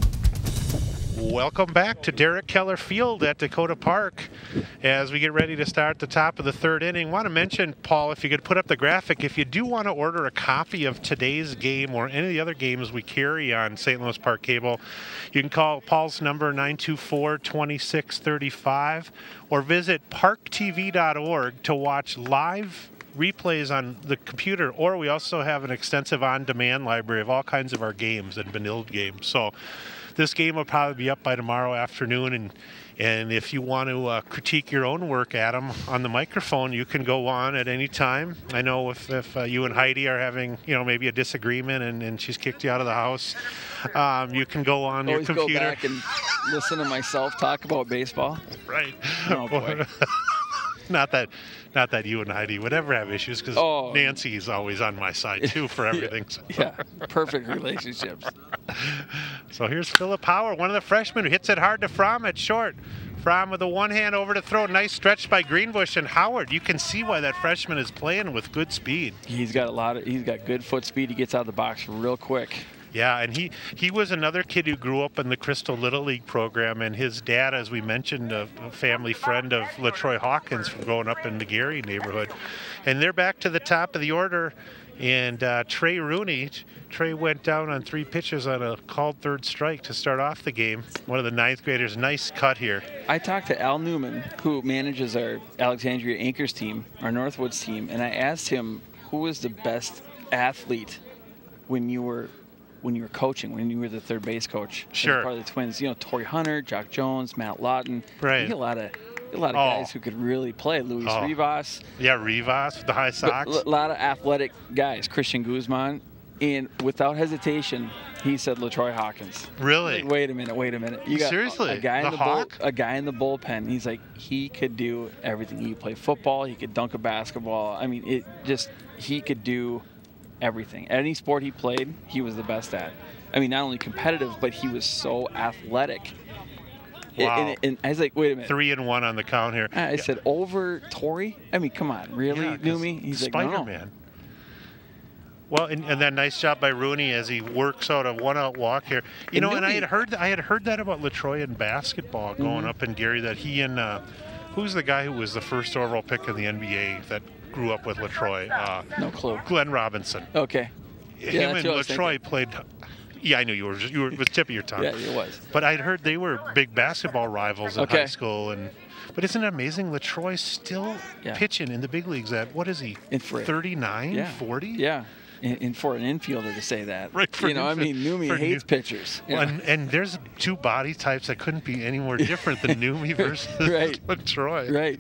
Welcome back to Derek Keller Field at Dakota Park as we get ready to start the top of the third inning. Want to mention, Paul, if you could put up the graphic, if you do want to order a copy of today's game or any of the other games we carry on St. Louis Park Cable, you can call Paul's number 924-2635 or visit parktv.org to watch live replays on the computer, or we also have an extensive on-demand library of all kinds of our games and Benilde games. So this game will probably be up by tomorrow afternoon, and if you want to critique your own work, Adam, on the microphone, you can go on at any time. I know if you and Heidi are having, maybe a disagreement and she's kicked you out of the house, you can go on your computer. Always go back and listen to myself talk about baseball. Right. Oh, boy. Not that you and Heidi would ever have issues, because Nancy's always on my side, too, for everything. Yeah, perfect relationships. So here's Philip Howard, one of the freshmen, who hits it hard to Fromm at short. Fromm with a one hand over to throw. Nice stretch by Greenbush, and Howard. You can see why that freshman is playing with good speed. He's got good foot speed. He gets out of the box real quick. Yeah, and he was another kid who grew up in the Crystal Little League program, and his dad, as we mentioned, a family friend of LaTroy Hawkins from growing up in the Gary neighborhood. And they're back to the top of the order, and Trey Rooney. Trey went down on 3 pitches on a called third strike to start off the game. One of the 9th graders. Nice cut here. I talked to Al Newman, who manages our Alexandria Anchors team, our Northwoods team, and I asked him who was the best athlete when you were coaching, when you were the third base coach. Sure. Part of the Twins, Torrey Hunter, Jock Jones, Matt Lawton. Right. A lot of guys who could really play. Luis Rivas. Yeah, Rivas with the high socks. A lot of athletic guys. Christian Guzman. And without hesitation, he said LaTroy Hawkins. Really? Like, wait a minute. You got Seriously? a guy a guy in the bullpen. He's like, he could do everything. He could play football. He could dunk a basketball. I mean, he could do everything. Any sport he played, he was the best at. I mean, not only competitive, but he was so athletic. Wow. And I was like, wait a minute. 3-1 on the count here. I said, over Torrey? I mean, come on, really, Newmy? He's like, no. Spider-Man. Well, and then nice job by Rooney as he works out a one-out walk here. And I had heard that about LaTroy in basketball going up in Gary, that he and who's the guy who was the first overall pick in the NBA that grew up with LaTroy? No clue. Glenn Robinson. Okay. Him and LaTroy played. Yeah, I knew you were with the tip of your tongue. Yeah, it was. But I'd heard they were big basketball rivals in high school, but isn't it amazing? LaTroy's still pitching in the big leagues at, what is he? 39, 40? Yeah. And for an infielder to say that, right? Newmy hates pitchers. Well, and there's 2 body types that couldn't be any more different than Newmy versus LaTroy. Right.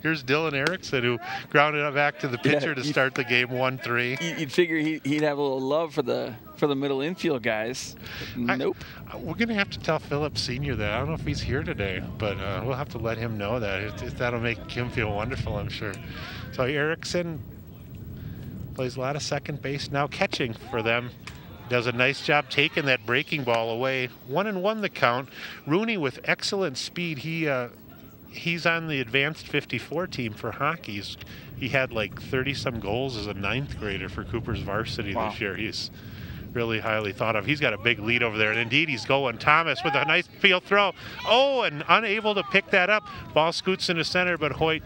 Here's Dylan Erickson, who grounded it back to the pitcher to start the game 1-3. You'd figure he'd have a little love for the middle infield guys. Nope. We're gonna have to tell Philip Sr. that. I don't know if he's here today, but we'll have to let him know that. That'll make him feel wonderful, I'm sure. So Erickson plays a lot of second base, now catching for them. Does a nice job taking that breaking ball away. 1-1 the count. Rooney with excellent speed. He's on the advanced 54 team for hockey. He had like 30-some goals as a 9th grader for Cooper's varsity this year. He's really highly thought of. He's got a big lead over there, and indeed he's going. Thomas with a nice field throw. Oh, and unable to pick that up. Ball scoots into center, but Hoyt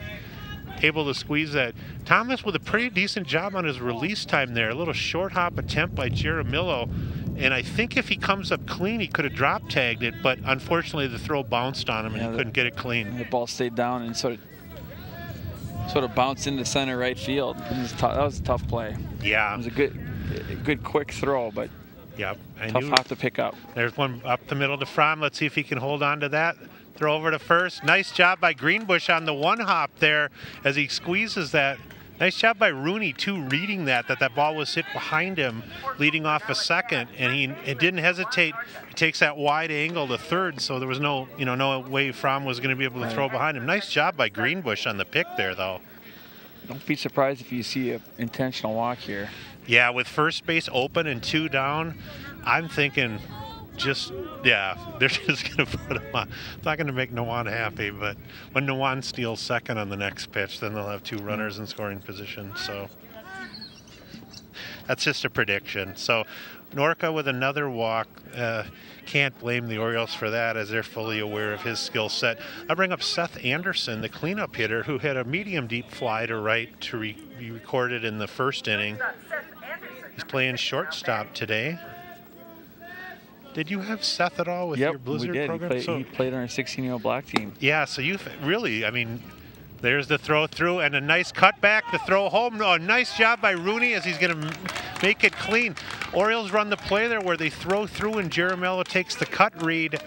able to squeeze that. Thomas with a pretty decent job on his release time there. A little short hop attempt by Jaramillo, and I think if he comes up clean, he could have drop tagged it, but unfortunately the throw bounced on him and he couldn't get it clean. The ball stayed down and sort of bounced into center right field. That was a tough play. Yeah. It was a good quick throw, but tough hop to pick up. There's one up the middle to Fromm. Let's see if he can hold on to that. Throw over to first. Nice job by Greenbush on the one hop there as he squeezes that Nice job by Rooney, too, reading that ball was hit behind him, leading off a second, and he didn't hesitate. He takes that wide angle to third, so there was no way Fromm was going to be able to throw behind him. Nice job by Greenbush on the pick there, though. Don't be surprised if you see an intentional walk here. Yeah, with first base open and 2 down, I'm thinking they're just going to put him on. It's not going to make Nawan happy, but when Nawan steals second on the next pitch, then they'll have 2 runners in scoring position. So that's just a prediction. So Norca with another walk. Can't blame the Orioles for that, as they're fully aware of his skill set. I bring up Seth Anderson, the cleanup hitter, who had a medium deep fly to right to be recorded in the first inning. He's playing shortstop today. Did you have Seth at all with your Blizzard program? He played on our 16-year-old black team. Yeah, so you've really, there's the throw through and a nice cutback, the throw home. Oh, nice job by Rooney as he's going to make it clean. Orioles run the play there where they throw through and Jaramillo takes the cut read.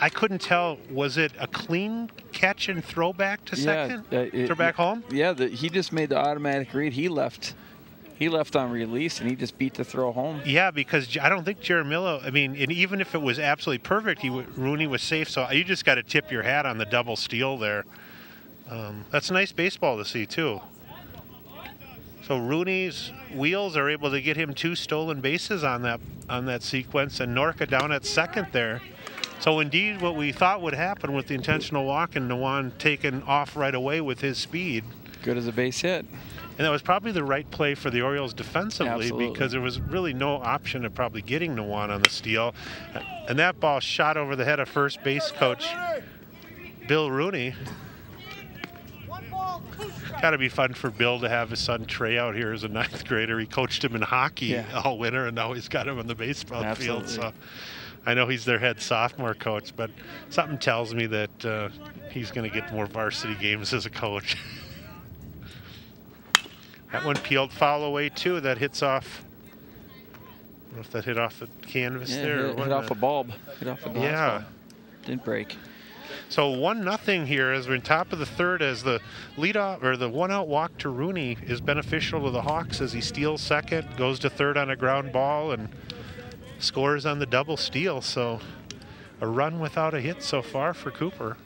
I couldn't tell, was it a clean catch and throw back to second? Throw back home? Yeah, he just made the automatic read. He left on release, and he just beat the throw home. Yeah, because I don't think Jaramillo, and even if it was absolutely perfect, Rooney was safe. So you just got to tip your hat on the double steal there. That's nice baseball to see, too. So Rooney's wheels are able to get him 2 stolen bases on that sequence, and Norca down at second there. So indeed, what we thought would happen with the intentional walk and Nawan taken off right away with his speed. Good as a base hit. And that was probably the right play for the Orioles defensively. Absolutely. Because there was really no option of probably getting Nawan on the steal. And that ball shot over the head of first base coach Bill Rooney. Got to be fun for Bill to have his son Trey out here as a 9th grader. He coached him in hockey all winter, and now he's got him on the baseball field. So I know he's their head sophomore coach, but something tells me that he's going to get more varsity games as a coach. That one peeled foul away, too. That hits off. I don't know if that hit off the canvas there. Hit off a bulb. Hit off a glass bulb. Didn't break. So 1-0 here as we're in top of the third, as the leadoff or the 1-out walk to Rooney is beneficial to the Hawks as he steals second, goes to third on a ground ball, and scores on the double steal. So a run without a hit so far for Cooper.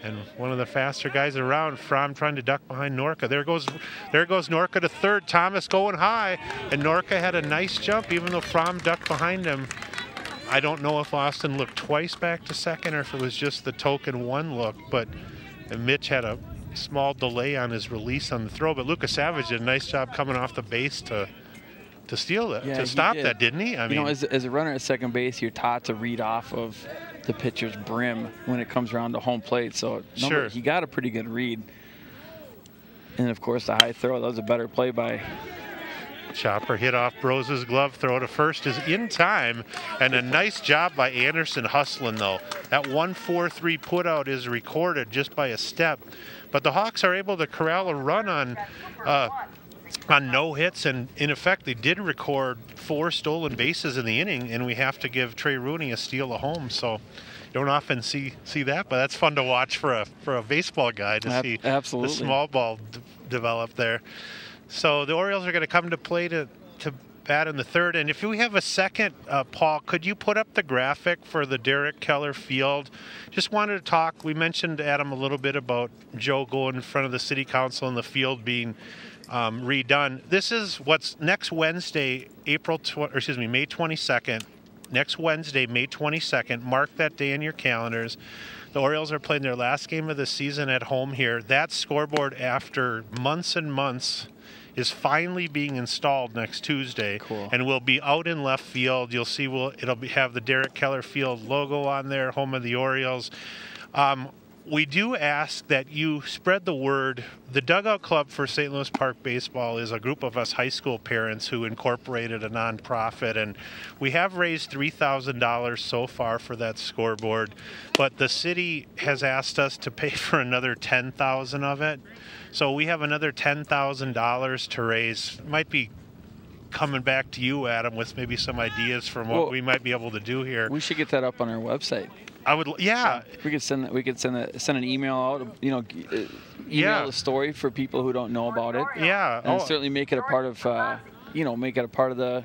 And one of the faster guys around, Fromm trying to duck behind Norca. There goes Norca to third. Thomas going high, and Norca had a nice jump, even though Fromm ducked behind him. I don't know if Austin looked twice back to second or if it was just the token 1 look, but Mitch had a small delay on his release on the throw. But Lucas Savage did a nice job coming off the base to steal that, to stop that, didn't he? As a runner at second base, you're taught to read off of the pitcher's brim when it comes around to home plate. So he got a pretty good read. And of course the high throw, that was a better play by Chopper. Hit off Brose's glove. Throw to first is in time, and a nice job by Anderson hustling, though. That 1-4-3 put out is recorded just by a step, but the Hawks are able to corral a run on no hits, and in effect they did record 4 stolen bases in the inning, and we have to give Trey Rooney a steal at home. So you don't often see that, but that's fun to watch for a baseball guy to see the small ball develop there. So the Orioles are going to come to play to bat in the third. And if we have a second, Paul, could you put up the graphic for the Derek Keller Field? Just wanted to talk. We mentioned, Adam, a little bit about Joe going in front of the city council and the field being redone. This is what's next Wednesday, May 22nd. Next Wednesday, May 22nd. Mark that day in your calendars. The Orioles are playing their last game of the season at home here. That scoreboard, after months and months, is finally being installed next Tuesday. Cool. And will be out in left field. You'll see have the Derek Keller Field logo on there, home of the Orioles. We do ask that you spread the word. The Dugout Club for St. Louis Park Baseball is a group of us high school parents who incorporated a nonprofit, and we have raised $3,000 so far for that scoreboard, but the city has asked us to pay for another $10,000 of it. So we have another $10,000 to raise. Might be coming back to you, Adam, with maybe some ideas from what we might be able to do here. We should get that up on our website. I would, yeah. We could send an email out. Email the story for people who don't know about it. Yeah. And certainly make it a part of, make it a part of the,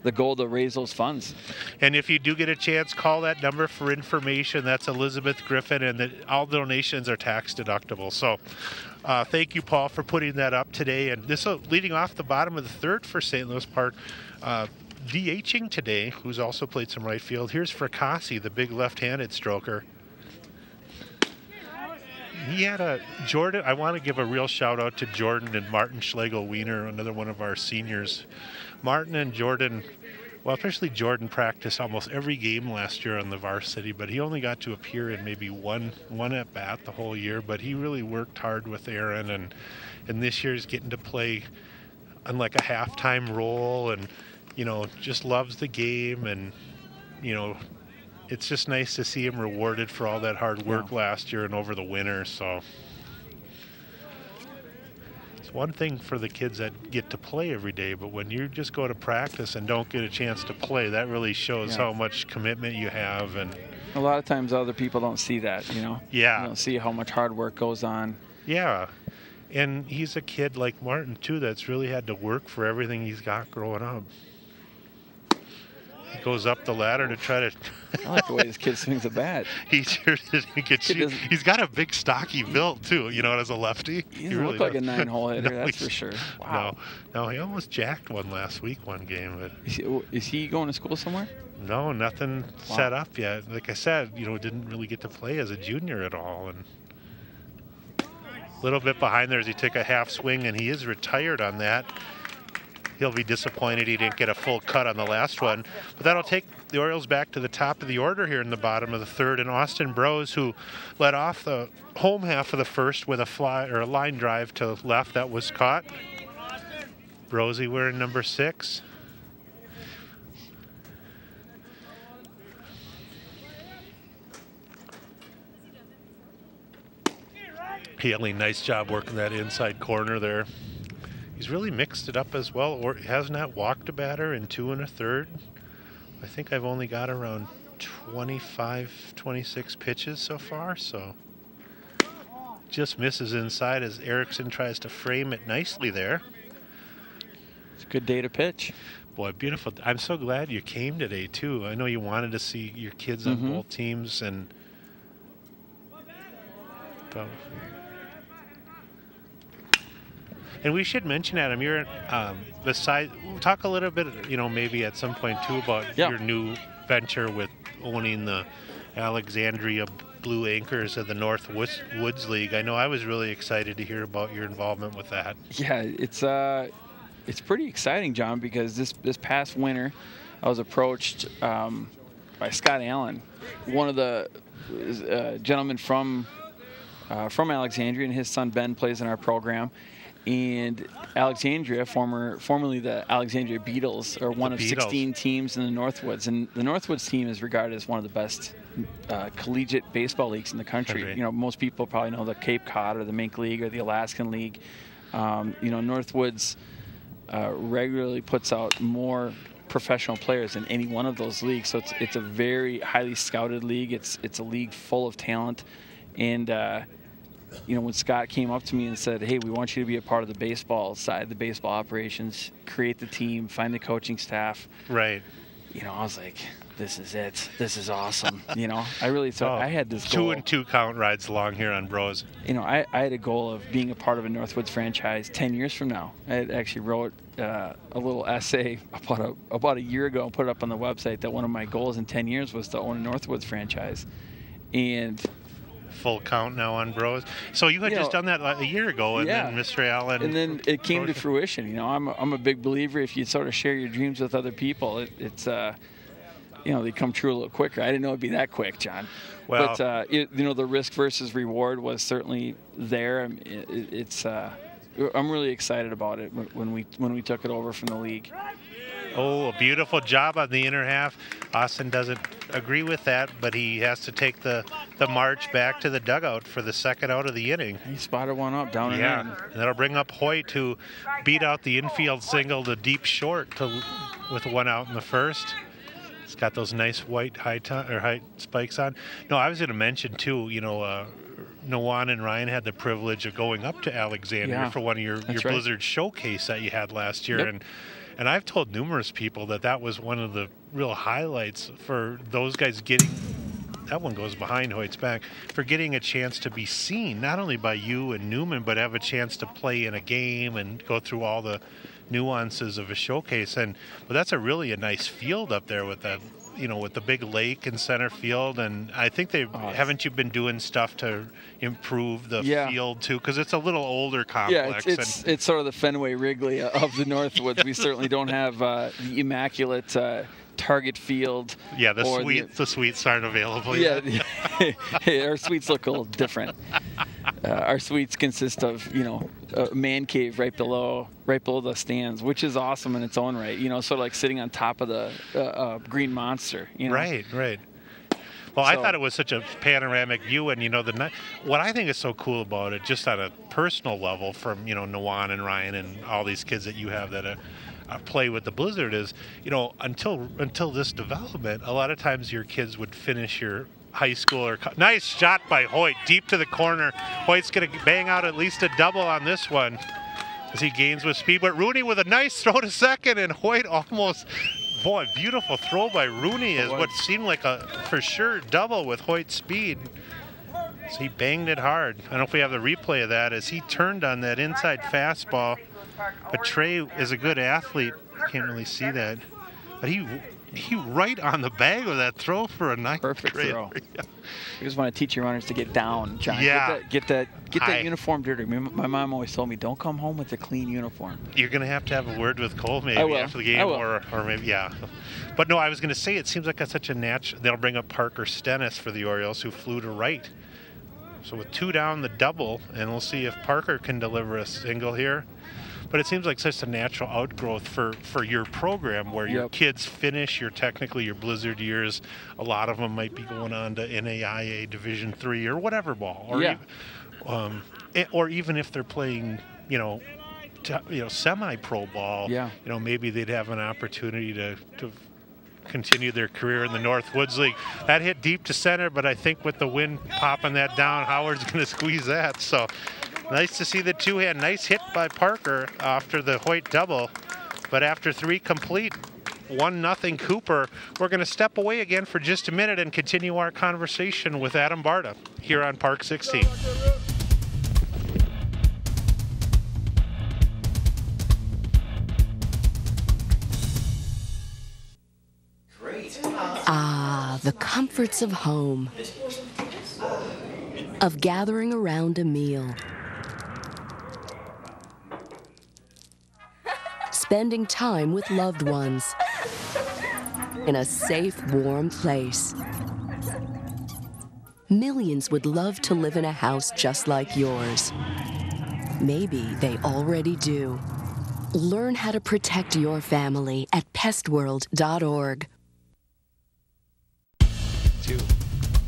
the goal to raise those funds. And if you do get a chance, call that number for information. That's Elizabeth Griffin, and all donations are tax deductible. So thank you, Paul, for putting that up today. And this leading off the bottom of the third for St. Louis Park. DHing today, who's also played some right field. Here's Fracassi, the big left-handed stroker. He had Jordan. I want to give a real shout out to Jordan and Martin Schlegel-Wiener, another one of our seniors. Martin and Jordan, well, especially Jordan, practiced almost every game last year on the varsity, but he only got to appear in maybe one at bat the whole year. But he really worked hard with Aaron, and this year he's getting to play on like a halftime role, and just loves the game, and it's just nice to see him rewarded for all that hard work last year and over the winter. So it's one thing for the kids that get to play every day, but when you just go to practice and don't get a chance to play, that really shows how much commitment you have. And a lot of times other people don't see that, Yeah. They don't see how much hard work goes on. Yeah. And he's a kid like Martin, too, that's really had to work for everything he's got growing up. He goes up the ladder to try to... I like the way this kid swings a bat. He sure didn't get shoot. He's got a big, stocky build, too, as a lefty. He doesn't look like a 9-hole hitter, that's for sure. Wow. No, he almost jacked one last week, one game. But is he going to school somewhere? No, nothing set up yet. Like I said, didn't really get to play as a junior at all. And a little bit behind there as he took a half swing, and he is retired on that. He'll be disappointed he didn't get a full cut on the last one. But that'll take the Orioles back to the top of the order here in the bottom of the third. And Austin Brose, who led off the home half of the first with a line drive to left that was caught. Brosey wearing number 6. Haley, nice job working that inside corner there. He's really mixed it up as well, or has not walked a batter in 2 1/3. I think I've only got around 25, 26 pitches so far, so just misses inside as Erickson tries to frame it nicely there. It's a good day to pitch. Boy, beautiful. I'm so glad you came today, too. I know you wanted to see your kids on both teams, and we should mention, Adam, you're we'll talk a little bit, maybe at some point too about your new venture with owning the Alexandria Blue Anchors of the North Woods League. I know I was really excited to hear about your involvement with that. Yeah, it's pretty exciting, John, because this past winter I was approached by Scott Allen, one of the gentlemen from Alexandria, and his son Ben plays in our program. And Alexandria, formerly the Alexandria Beatles, are one of 16 teams in the Northwoods. And the Northwoods team is regarded as one of the best collegiate baseball leagues in the country. Most people probably know the Cape Cod or the Mink League or the Alaskan League. Northwoods regularly puts out more professional players than any one of those leagues. So it's a very highly scouted league. It's a league full of talent. And when Scott came up to me and said, hey, we want you to be a part of the baseball side, the baseball operations, create the team, find the coaching staff. Right. I was like, this is it. This is awesome. I really thought I had this goal. 2 and 2 count rides along here on Brose. I had a goal of being a part of a Northwoods franchise 10 years from now. I had actually wrote a little essay about a year ago and put it up on the website that one of my goals in 10 years was to own a Northwoods franchise. And full count now on Brose. So you had just done that a year ago, and then Mr. Allen. And then it came to fruition. I'm a big believer if you sort of share your dreams with other people, it's they come true a little quicker. I didn't know it'd be that quick, John. Well, but the risk versus reward was certainly there. I'm really excited about it when we took it over from the league. Oh, a beautiful job on the inner half. Austin doesn't agree with that, but he has to take the march back to the dugout for the second out of the inning. He spotted one up down and in. And that'll bring up Hoyt, who beat out the infield single to deep short with 1 out in the first. He's got those nice white high spikes on. No, I was going to mention too. Nawan and Ryan had the privilege of going up to Alexandria for one of your Blizzard showcase that you had last year, and I've told numerous people that was one of the real highlights for those guys getting. That one goes behind Hoyt's back, for getting a chance to be seen not only by you and Newman, but have a chance to play in a game and go through all the nuances of a showcase. But that's a nice field up there with that, with the big lake in center field. And I think haven't you been doing stuff to improve the field too? Because it's a little older complex. Yeah, it's sort of the Fenway Wrigley of the Northwoods. We certainly don't have the immaculate Target Field. Yeah, the suites aren't available yet. Hey, our suites look a little different. Our suites consist of, a man cave right below the stands, which is awesome in its own right. Sort of like sitting on top of the Green Monster. Right. Well, I thought it was such a panoramic view, and what I think is so cool about it, just on a personal level, from Nawan and Ryan and all these kids that you have that play with the Blizzard, is until this development, a lot of times your kids would finish your high school or nice shot by Hoyt deep to the corner. Hoyt's going to bang out at least a double on this one as he gains with speed. But Rooney with a nice throw to second, and Hoyt almost. Boy, beautiful throw by Rooney is what seemed like a for sure double with Hoyt's speed. So he banged it hard. I don't know if we have the replay of that as he turned on that inside fastball. But Trey is a good athlete. Can't really see that. But he right on the bag with that throw for a nice perfect throw. Yeah. We just want to teach your runners to get down, John. Yeah. Get that uniform dirty. My mom always told me, don't come home with a clean uniform. You're going to have a word with Cole maybe after the game, or maybe, yeah. But no, I was going to say, it seems like it's such a natural. They'll bring up Parker Stennis for the Orioles, who flew to right. So with 2 down, the double, and we'll see if Parker can deliver a single here. But it seems like such a natural outgrowth for your program, where your kids finish your Blizzard years. A lot of them might be going on to NAIA Division III or whatever ball, or even if they're playing, semi-pro ball. Maybe they'd have an opportunity to continue their career in the North Woods League. That hit deep to center, but I think with the wind popping that down, Howard's going to squeeze that. So. Nice to see the two-hand. Nice hit by Parker after the Hoyt double. But after 3 complete, 1-0 Cooper, we're going to step away again for just a minute and continue our conversation with Adam Barta here on Park 16. Ah, the comforts of home, of gathering around a meal, spending time with loved ones in a safe, warm place. Millions would love to live in a house just like yours. Maybe they already do. Learn how to protect your family at pestworld.org.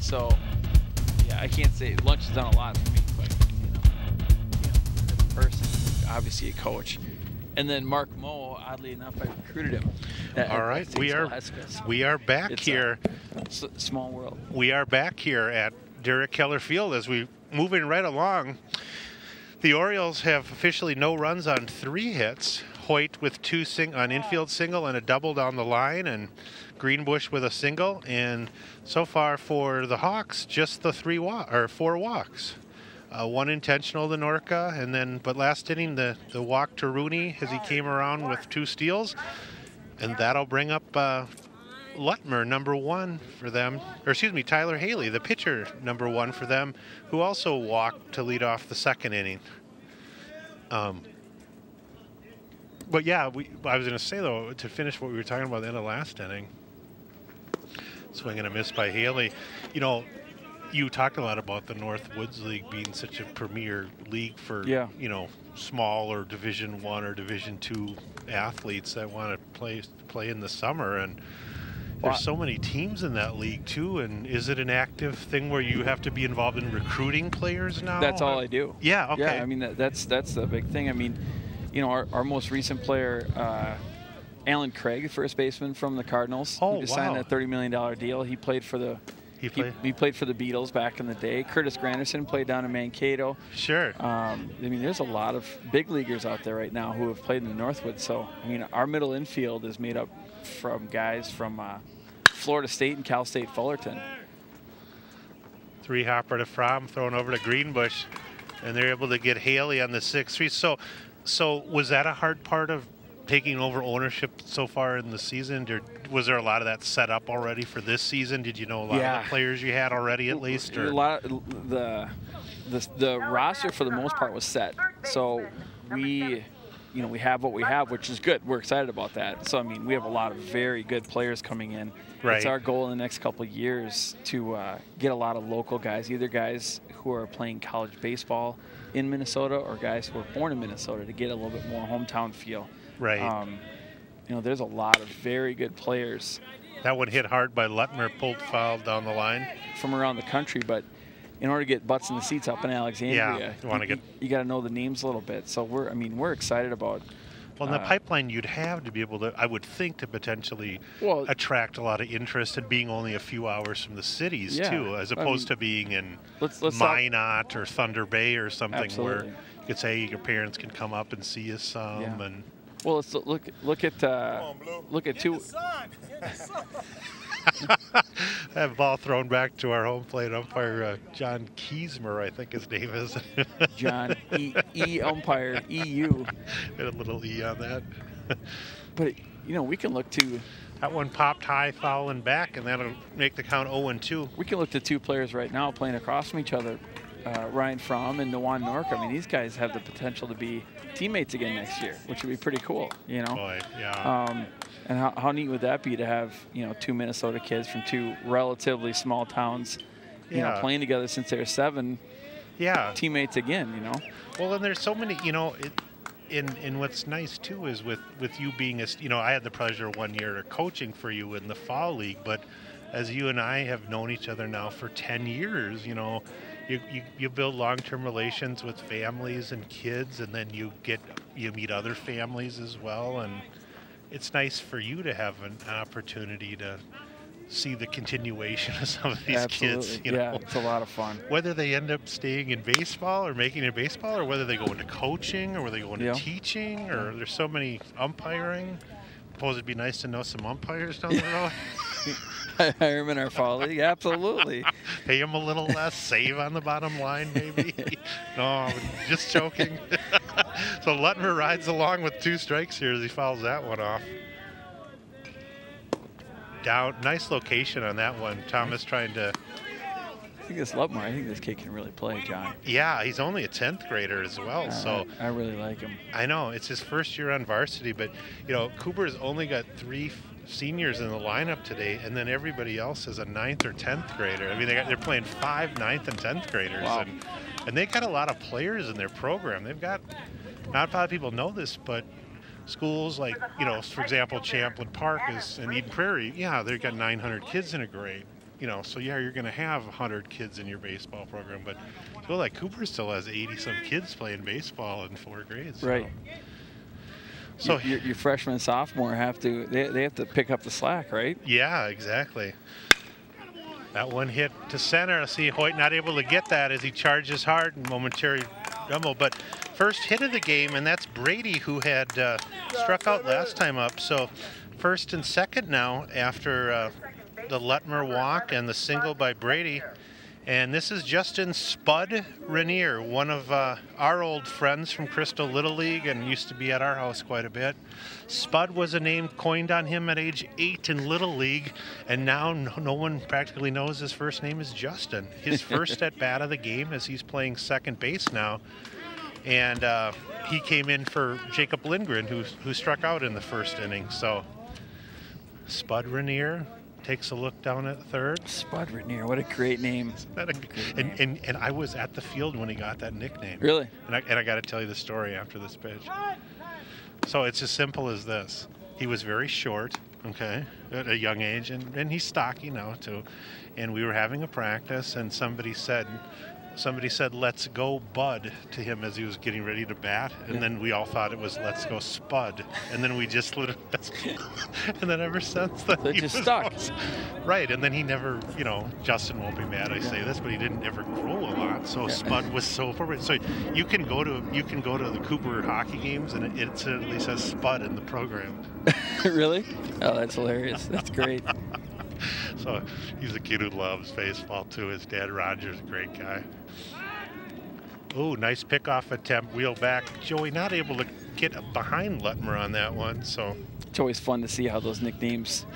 So, yeah, I can't say lunch has done a lot for me, but as a person, obviously a coach. And then Mark Moe, oddly enough, I recruited him. All right, we are back here. Small world. We are back here at Derek Keller Field as we moving right along. The Orioles have officially no runs on 3 hits. Hoyt with 2 on infield single and a double down the line, and Greenbush with a single. And so far for the Hawks, just the 4 walks. 1 intentional to Norca, but last inning the walk to Rooney as he came around with 2 steals, and that'll bring up Lutmer, number 1 for them, Tyler Haley, the pitcher, number 1 for them, who also walked to lead off the 2nd inning. But yeah, I was going to say though, to finish what we were talking about at the end of last inning, swing and a miss by Haley. You talked a lot about the North Woods League being such a premier league for small or Division I or Division II athletes that want to play in the summer, and there's so many teams in that league too. And is it an active thing where you have to be involved in recruiting players now? That's all I do. Yeah. Okay. Yeah. I mean that's the big thing. I mean, our most recent player Alan Craig, first baseman from the Cardinals. Oh, He just signed wow. a $30 million deal. He played for the he played for the Beatles back in the day. Curtis Granderson played down in Mankato. Sure. I mean, there's a lot of big leaguers out there right now who have played in the Northwood. So, I mean, our middle infield is made up from guys from Florida State and Cal State Fullerton. 3-hopper to Fromm, thrown over to Greenbush, and they're able to get Haley on the 6-3. So was that a hard part of taking over ownership so far in the season? Or was there a lot of that set up already for this season? Did you know a lot of the players you had already at least? Or? A lot of the roster for the most part was set. So we have what we have, which is good. We're excited about that. So, I mean, we have a lot of very good players coming in. Right. It's our goal in the next couple of years to get a lot of local guys, either guys who are playing college baseball in Minnesota or guys who are born in Minnesota, to get a little bit more hometown feel. Right. There's a lot of very good players. That one hit hard by Lutmer, pulled foul down the line. From around the country, but in order to get butts in the seats up in Alexandria, you got to know the names a little bit. So we're excited about. Well, in the pipeline you'd have to be able to, I would think, to potentially attract a lot of interest in being only a few hours from the cities too, as opposed to being in Minot or Thunder Bay or something where you could say your parents can come up and see you some. Yeah. And well, let's look at two. That ball thrown back to our home plate umpire, John Kiesmer, I think his name is. John E umpire EU. Had a little E on that. But we can look to. That one popped high, fouling back, and that'll make the count 0-2. We can look to two players right now playing across from each other, Ryan Fromm and Noan Nork. I mean, these guys have the potential to be teammates again next year, which would be pretty cool. Boy, yeah. And how neat would that be to have, two Minnesota kids from two relatively small towns, playing together since they were 7. Yeah. Teammates again, Well, and there's so many, and what's nice too is with you being I had the pleasure one year of coaching for you in the fall league, but as you and I have known each other now for 10 years, you build long-term relations with families and kids, and then you meet other families as well, and it's nice for you to have an opportunity to see the continuation of some of these kids. Yeah, it's a lot of fun. Whether they end up staying in baseball or making it baseball, or whether they go into coaching, or whether they go into teaching, or there's so many umpiring. I suppose it'd be nice to know some umpires down the road. Hire them in our fall league, absolutely. Pay them a little less, save on the bottom line, maybe. No, I'm just joking. So Lutmer rides along with 2 strikes here as he fouls that one off. Down, nice location on that one. Thomas trying to. I think this kid can really play, John. Yeah, he's only a 10th grader as well. So I really like him. I know it's his first year on varsity, but Cooper's only got 3 seniors in the lineup today, and then everybody else is a 9th or 10th grader. I mean, they're playing 5 9th and 10th graders, wow. and they got a lot of players in their program. They've got, not a lot of people know this, but schools like, for example, Champlin Park and Eden Prairie, they've got 900 kids in a grade. So you're going to have 100 kids in your baseball program, but a school like Cooper still has 80-some kids playing baseball in 4 grades. Right. So your freshman and sophomore have to pick up the slack, right? Yeah, exactly. That one hit to center. I see Hoyt not able to get that as he charges hard and momentary rumble. But first hit of the game, and that's Brady, who had struck out last time up. So first and second now after the Lutmer walk and the single by Brady. And this is Justin Spud Rainier, one of our old friends from Crystal Little League and used to be at our house quite a bit. Spud was a name coined on him at age 8 in Little League, and now no one practically knows his first name is Justin. His first at bat of the game as he's playing second base now. And he came in for Jacob Lindgren, who struck out in the first inning. So Spud Rainier takes a look down at third. Spud Rainier, what a great name. And I was at the field when he got that nickname. Really? And I got to tell you the story after this pitch. So it's as simple as this. He was very short, okay, at a young age, and he's stocky now too. And we were having a practice, and somebody said, somebody said, "Let's go, Bud," to him as he was getting ready to bat. And then we all thought it was, "Let's go, Spud." And then we just literally, and then ever since then, It just stuck. Right. And then he never, Justin won't be mad I say this, but he didn't ever grow a lot. So Spud was so appropriate. So you can go to the Cooper hockey games, and it certainly says Spud in the program. Really? Oh, that's hilarious. That's great. So he's a kid who loves baseball too. His dad Roger's a great guy. Oh, nice pickoff attempt, wheel back. Joey not able to get behind Lutmer on that one. So It's always fun to see how those nicknames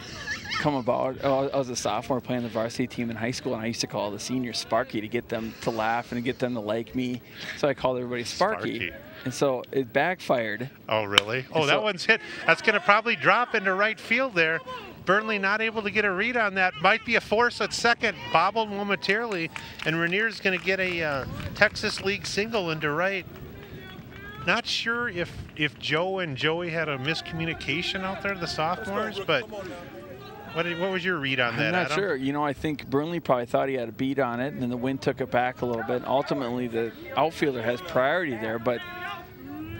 come about. I was a sophomore playing the varsity team in high school, and I used to call the seniors Sparky to get them to laugh and to get them to like me. So I called everybody Sparky. And so it backfired. Oh, really? Oh, that one's hit. That's going to probably drop into right field there. Burnley not able to get a read on that. Might be a force at second. Bobbled momentarily. And Rainier's going to get a Texas League single into right. Not sure if Joe and Joey had a miscommunication out there, the sophomores, but what was your read on that, I'm not Adam? sure. I think Burnley probably thought he had a beat on it, and then the wind took it back a little bit. Ultimately, the outfielder has priority there, but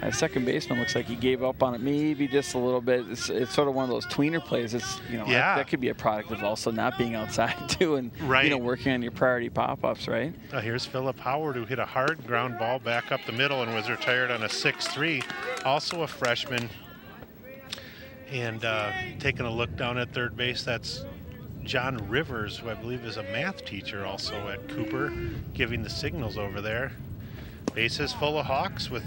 that second baseman looks like he gave up on it maybe just a little bit. It's sort of one of those tweener plays. It's that could be a product of also not being outside too, and working on your priority pop-ups, right? Here's Philip Howard, who hit a hard ground ball back up the middle and was retired on a 6-3. Also a freshman. And taking a look down at third base, that's John Rivers, who I believe is a math teacher also at Cooper, giving the signals over there. Bases full of Hawks with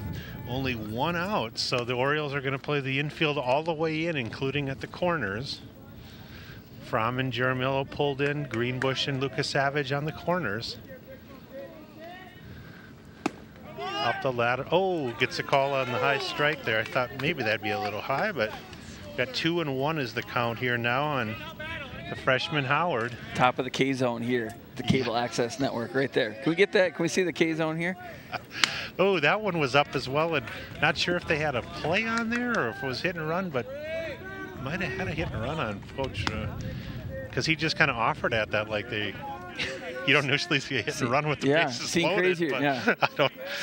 only one out, so the Orioles are going to play the infield all the way in, including at the corners. Fromm and Jaramillo pulled in, Greenbush and Lucas Savage on the corners. Up the ladder. Oh, gets a call on the high strike there. I thought maybe that'd be a little high, but got 2-1 is the count here now on the freshman Howard. Top of the K-zone here, the cable access network right there. Can we get that? Can we see the K-zone here? Oh, that one was up as well, and not sure if they had a play on there or if it was hit and run, but might have had a hit and run on Coach, because he just kind of offered at that like you don't usually see a hit and run with the bases loaded.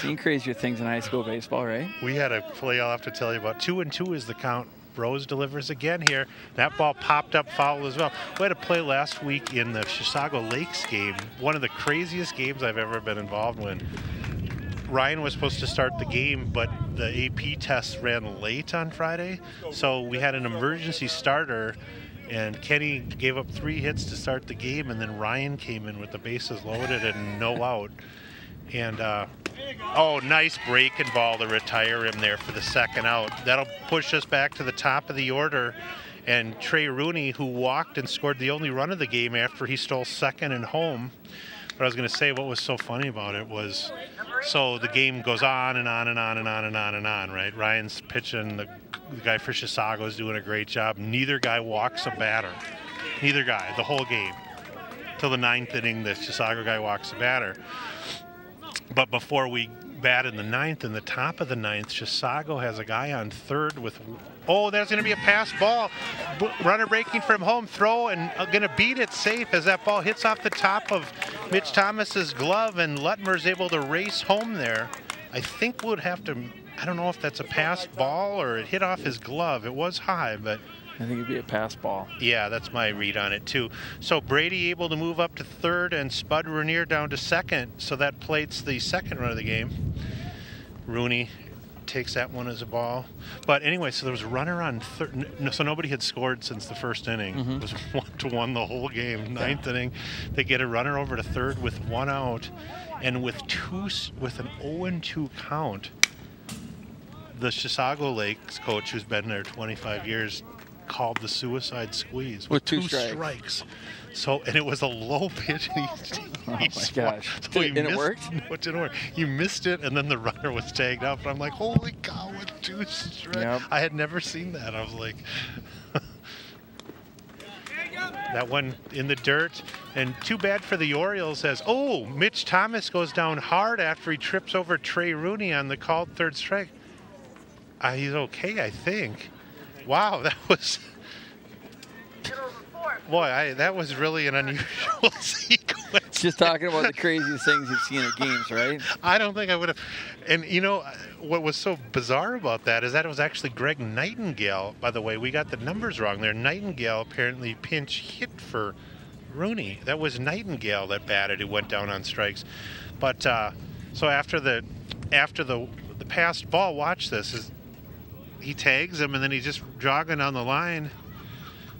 Seeing crazier things in high school baseball, right? We had a play I'll have to tell you about. 2-2 is the count. Rose delivers again here. That ball popped up foul as well. We had a play last week in the Chisago Lakes game, one of the craziest games I've ever been involved in. Ryan was supposed to start the game, but the AP test ran late on Friday, so we had an emergency starter, and Kenny gave up 3 hits to start the game, and then Ryan came in with the bases loaded and no out. And nice breaking ball to retire him there for the second out. That'll push us back to the top of the order. And Trey Rooney, who walked and scored the only run of the game after he stole second and home. But I was going to say, what was so funny about it was, so the game goes on and on and on and on and on and on, right? Ryan's pitching, the guy for Chisago is doing a great job. Neither guy walks a batter. Neither guy, the whole game. Till the 9th inning, the Chisago guy walks a batter. But before we bat in the 9th, in the top of the 9th, Chisago has a guy on third with, there's going to be a pass ball. Runner breaking from home, throw, and going to beat it safe as that ball hits off the top of Mitch Thomas's glove, and Lutmer's able to race home there. I think we'd have to, I don't know if that's a pass ball or it hit off his glove. It was high, but I think it'd be a pass ball. Yeah, that's my read on it too. So Brady able to move up to third and Spud Rainier down to second. So that plates the second run of the game. Rooney takes that one as a ball. But anyway, so there was a runner on third. So nobody had scored since the first inning. It was 1-1 the whole game. 9th inning, they get a runner over to third with 1 out. And with an 0-2 count, the Chisago Lakes coach, who's been there 25 years, called the suicide squeeze with 2 strikes. So, and it was a low pitch. Oh my gosh. So and it worked? No, it didn't work. He missed it, and then the runner was tagged up. And I'm like, holy cow, with 2 strikes. Yep. I had never seen that. I was like, that one in the dirt. And too bad for the Orioles as, Mitch Thomas goes down hard after he trips over Trey Rooney on the called third strike. He's okay, I think. Wow, that was, boy, that was really an unusual sequence. Just talking about the craziest things you've seen at games, right? I don't think I would have. And you know what was so bizarre about that is that it was actually Greg Nightingale. By the way, we got the numbers wrong there. Nightingale apparently pinch hit for Rooney. That was Nightingale that batted, who went down on strikes. But so after the passed ball, watch this. He tags him and then he's just jogging down the line.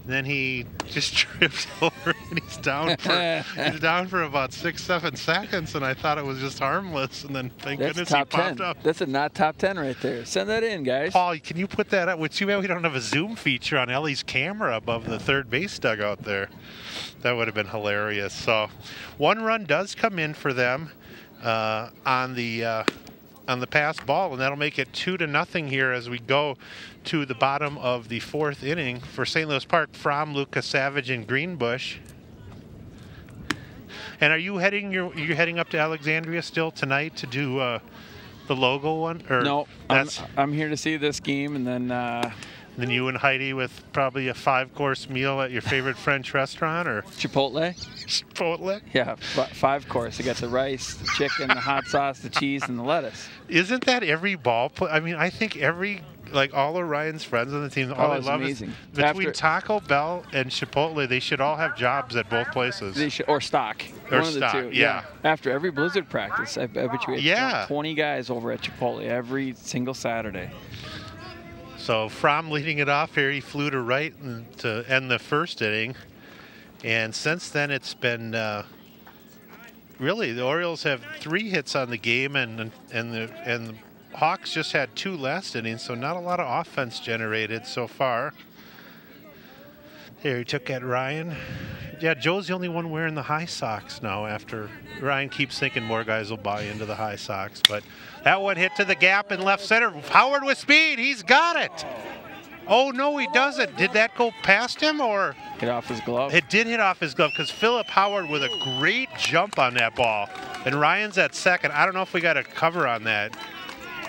And then he just trips over and he's down for about 6-7 seconds, and I thought it was just harmless, and then thank goodness he popped up. That's a not top 10 right there. Send that in, guys. Paul, can you put that up? With you, we don't have a zoom feature on Ellie's camera above the third base dugout there. That would have been hilarious. So, 1 run does come in for them on the pass ball, and that'll make it 2-0 here as we go to the bottom of the 4th inning for St. Louis Park. From Lucas Savage and Greenbush. And are you heading up to Alexandria still tonight to do the logo one? Or no, I'm here to see this game, and then you and Heidi with probably a 5-course meal at your favorite French restaurant, or Chipotle. Chipotle? Yeah, 5-course. You got the rice, the chicken, the hot sauce, the cheese, and the lettuce. Isn't that every ball? I mean, I think all of Ryan's friends on the team, all I love amazing. Is between Taco Bell and Chipotle, they should all have jobs at both places. They should, or stock. Or one stock, of the two. yeah. After every Blizzard practice, I bet you we had 20 guys over at Chipotle every single Saturday. So Fromm leading it off here. He flew to right to end the 1st inning. And since then, it's been really the Orioles have 3 hits on the game, and the Hawks just had 2 last innings, so not a lot of offense generated so far. Here he took at Ryan. Yeah, Joe's the only one wearing the high socks now, after Ryan keeps thinking more guys will buy into the high socks. But that one hit to the gap in left center. Howard with speed. He's got it. Oh, no, he doesn't. Did that go past him, or? Hit off his glove. It did hit off his glove, because Philip Howard with a great jump on that ball. And Ryan's at second. I don't know if we got a cover on that.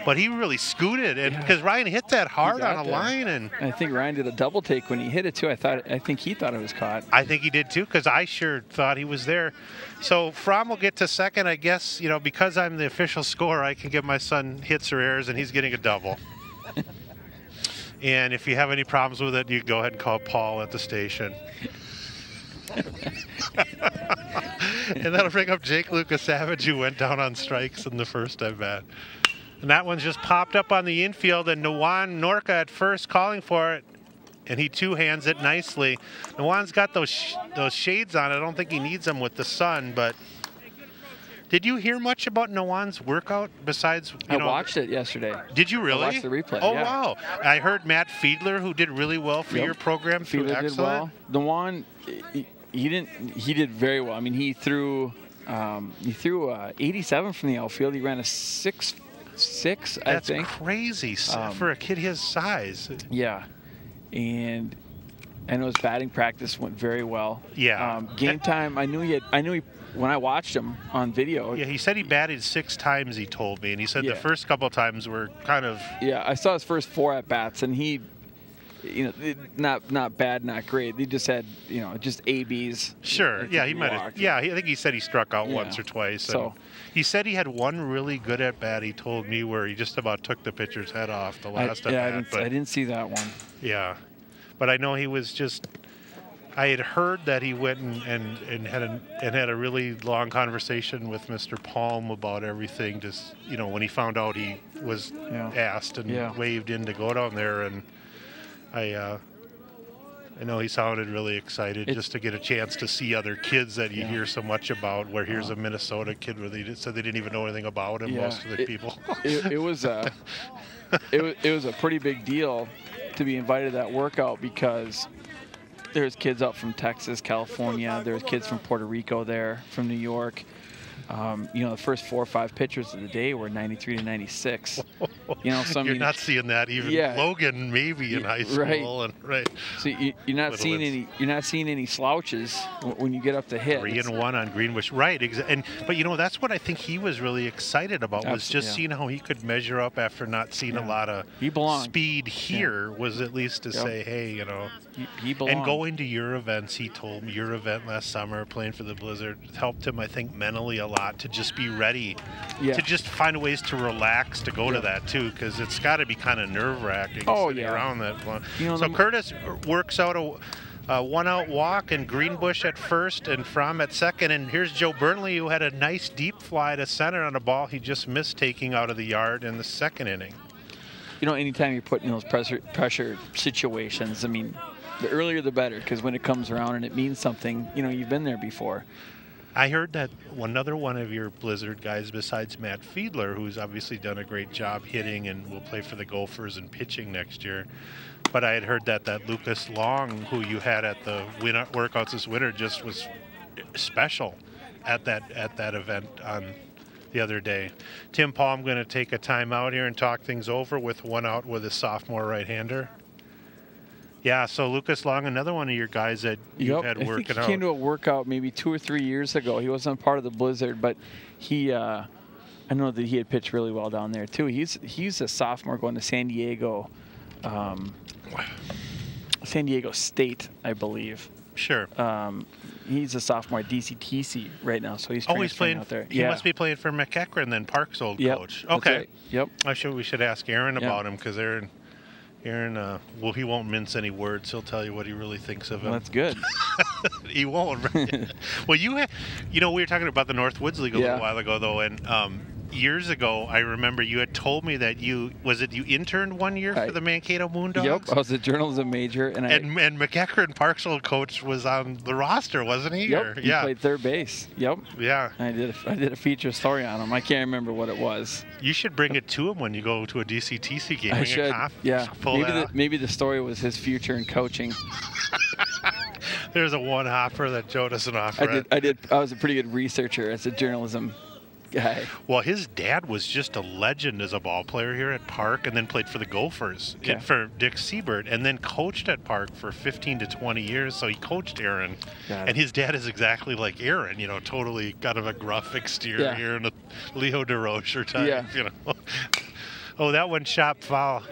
But he really scooted, and because Ryan hit that hard on a line, and I think Ryan did a double take when he hit it too. I think he thought it was caught. I think he did too, because I sure thought he was there. So Fromm will get to second, I guess. You know, because I'm the official scorer, I can give my son hits or errors, and he's getting a double. And if you have any problems with it, you go ahead and call Paul at the station. And that'll bring up Jake Lucas Savage, who went down on strikes in the 1st at bat. And that one's just popped up on the infield, and Nawan Norca at first calling for it, and he 2-hands it nicely. Nawan's got those shades on. I don't think he needs them with the sun, but did you hear much about Nawan's workout besides, I watched it yesterday. Did you really? I watched the replay. Oh, yeah. Wow. I heard Matt Fiedler, who did really well for your program, threw excellent. Did well. Nawan, he did very well. I mean, he threw 87 from the outfield. He ran a 6'6", I think. That's crazy for a kid his size. Yeah, and his batting practice went very well. Yeah. Game time, I knew he when I watched him on video. Yeah, he said he batted 6 times, he told me, and he said the first couple of times were kind of. Yeah, I saw his first 4 at bats, and he, not bad, not great. They just had, just ABs. Sure. Yeah, he might have. Yeah, I think he said he struck out once or twice. So he said he had one really good at bat. He told me where he just about took the pitcher's head off the last at bat. I didn't see that one. Yeah, but I know he was just. I had heard that he went and had a really long conversation with Mr. Palm about everything. Just when he found out he was asked and waved in to go down there, and I know he sounded really excited just to get a chance to see other kids that you hear so much about. Where here's a Minnesota kid where they said they didn't even know anything about him. Most of the people. It was a pretty big deal to be invited to that workout because. There's kids up from Texas, California. There's kids from Puerto Rico there, from New York. The first 4 or 5 pitchers of the day were 93 to 96. You know, so You're not seeing that even Logan maybe in high school, and So you're not seeing any slouches when you get up to hit. 3-1 on Greenbush, right? But you know, that's what I think he was really excited about, was just seeing how he could measure up after not seeing a lot of speed here. Was at least to say, hey, you know, he belonged. And going to your events, he told me your event last summer playing for the Blizzard helped him, I think, mentally a lot to just be ready, to just find ways to relax to go to that too, because it's got to be kind of nerve-wracking sitting around that long. You know, so Curtis works out a one-out walk, and Greenbush at first and Fromm at second, and here's Joe Burnley, who had a nice deep fly to center on a ball he just missed taking out of the yard in the second inning. You know, anytime you're put in those pressure situations, I mean, the earlier the better, because when it comes around and it means something, you know, you've been there before. I heard that another one of your Blizzard guys besides Matt Fiedler, who's obviously done a great job hitting and will play for the Gophers and pitching next year, but I had heard that Lucas Long, who you had at the workouts this winter, just was special at that event on the other day. Tim Paul, I'm going to take a timeout here and talk things over with one out with a sophomore right-hander. Yeah, so Lucas Long, another one of your guys that you had working out. I think he came to a workout maybe 2 or 3 years ago. He wasn't part of the Blizzard, but he, I know that he had pitched really well down there too. He's a sophomore going to San Diego State, I believe. Sure. He's a sophomore at DCTC right now, so he's playing out there. He must be playing for McEachran then, Park's old coach. Okay. Right. Yep. We should ask Aaron about him, because Aaron, well, he won't mince any words. He'll tell you what he really thinks of him. Well, that's good. He won't. Well, you know, we were talking about the North Woods League a little while ago, though, and years ago, I remember you had told me that you interned 1 year for the Mankato Moondogs? Yep, I was a journalism major. And McEachran, Park's old coach, was on the roster, wasn't he? Yep, he played third base. Yep. Yeah. I did a feature story on him. I can't remember what it was. You should bring it to him when you go to a DCTC game. I should, maybe the story was his future in coaching. There's a one-hopper that Joe doesn't offer. I was a pretty good researcher as a journalism guy. Well, his dad was just a legend as a ball player here at Park, and then played for the Gophers for Dick Siebert, and then coached at Park for 15 to 20 years. So he coached Aaron, and his dad is exactly like Aaron, you know, totally kind of a gruff exterior here and a Leo DeRocher type, you know. Oh, that one shot foul.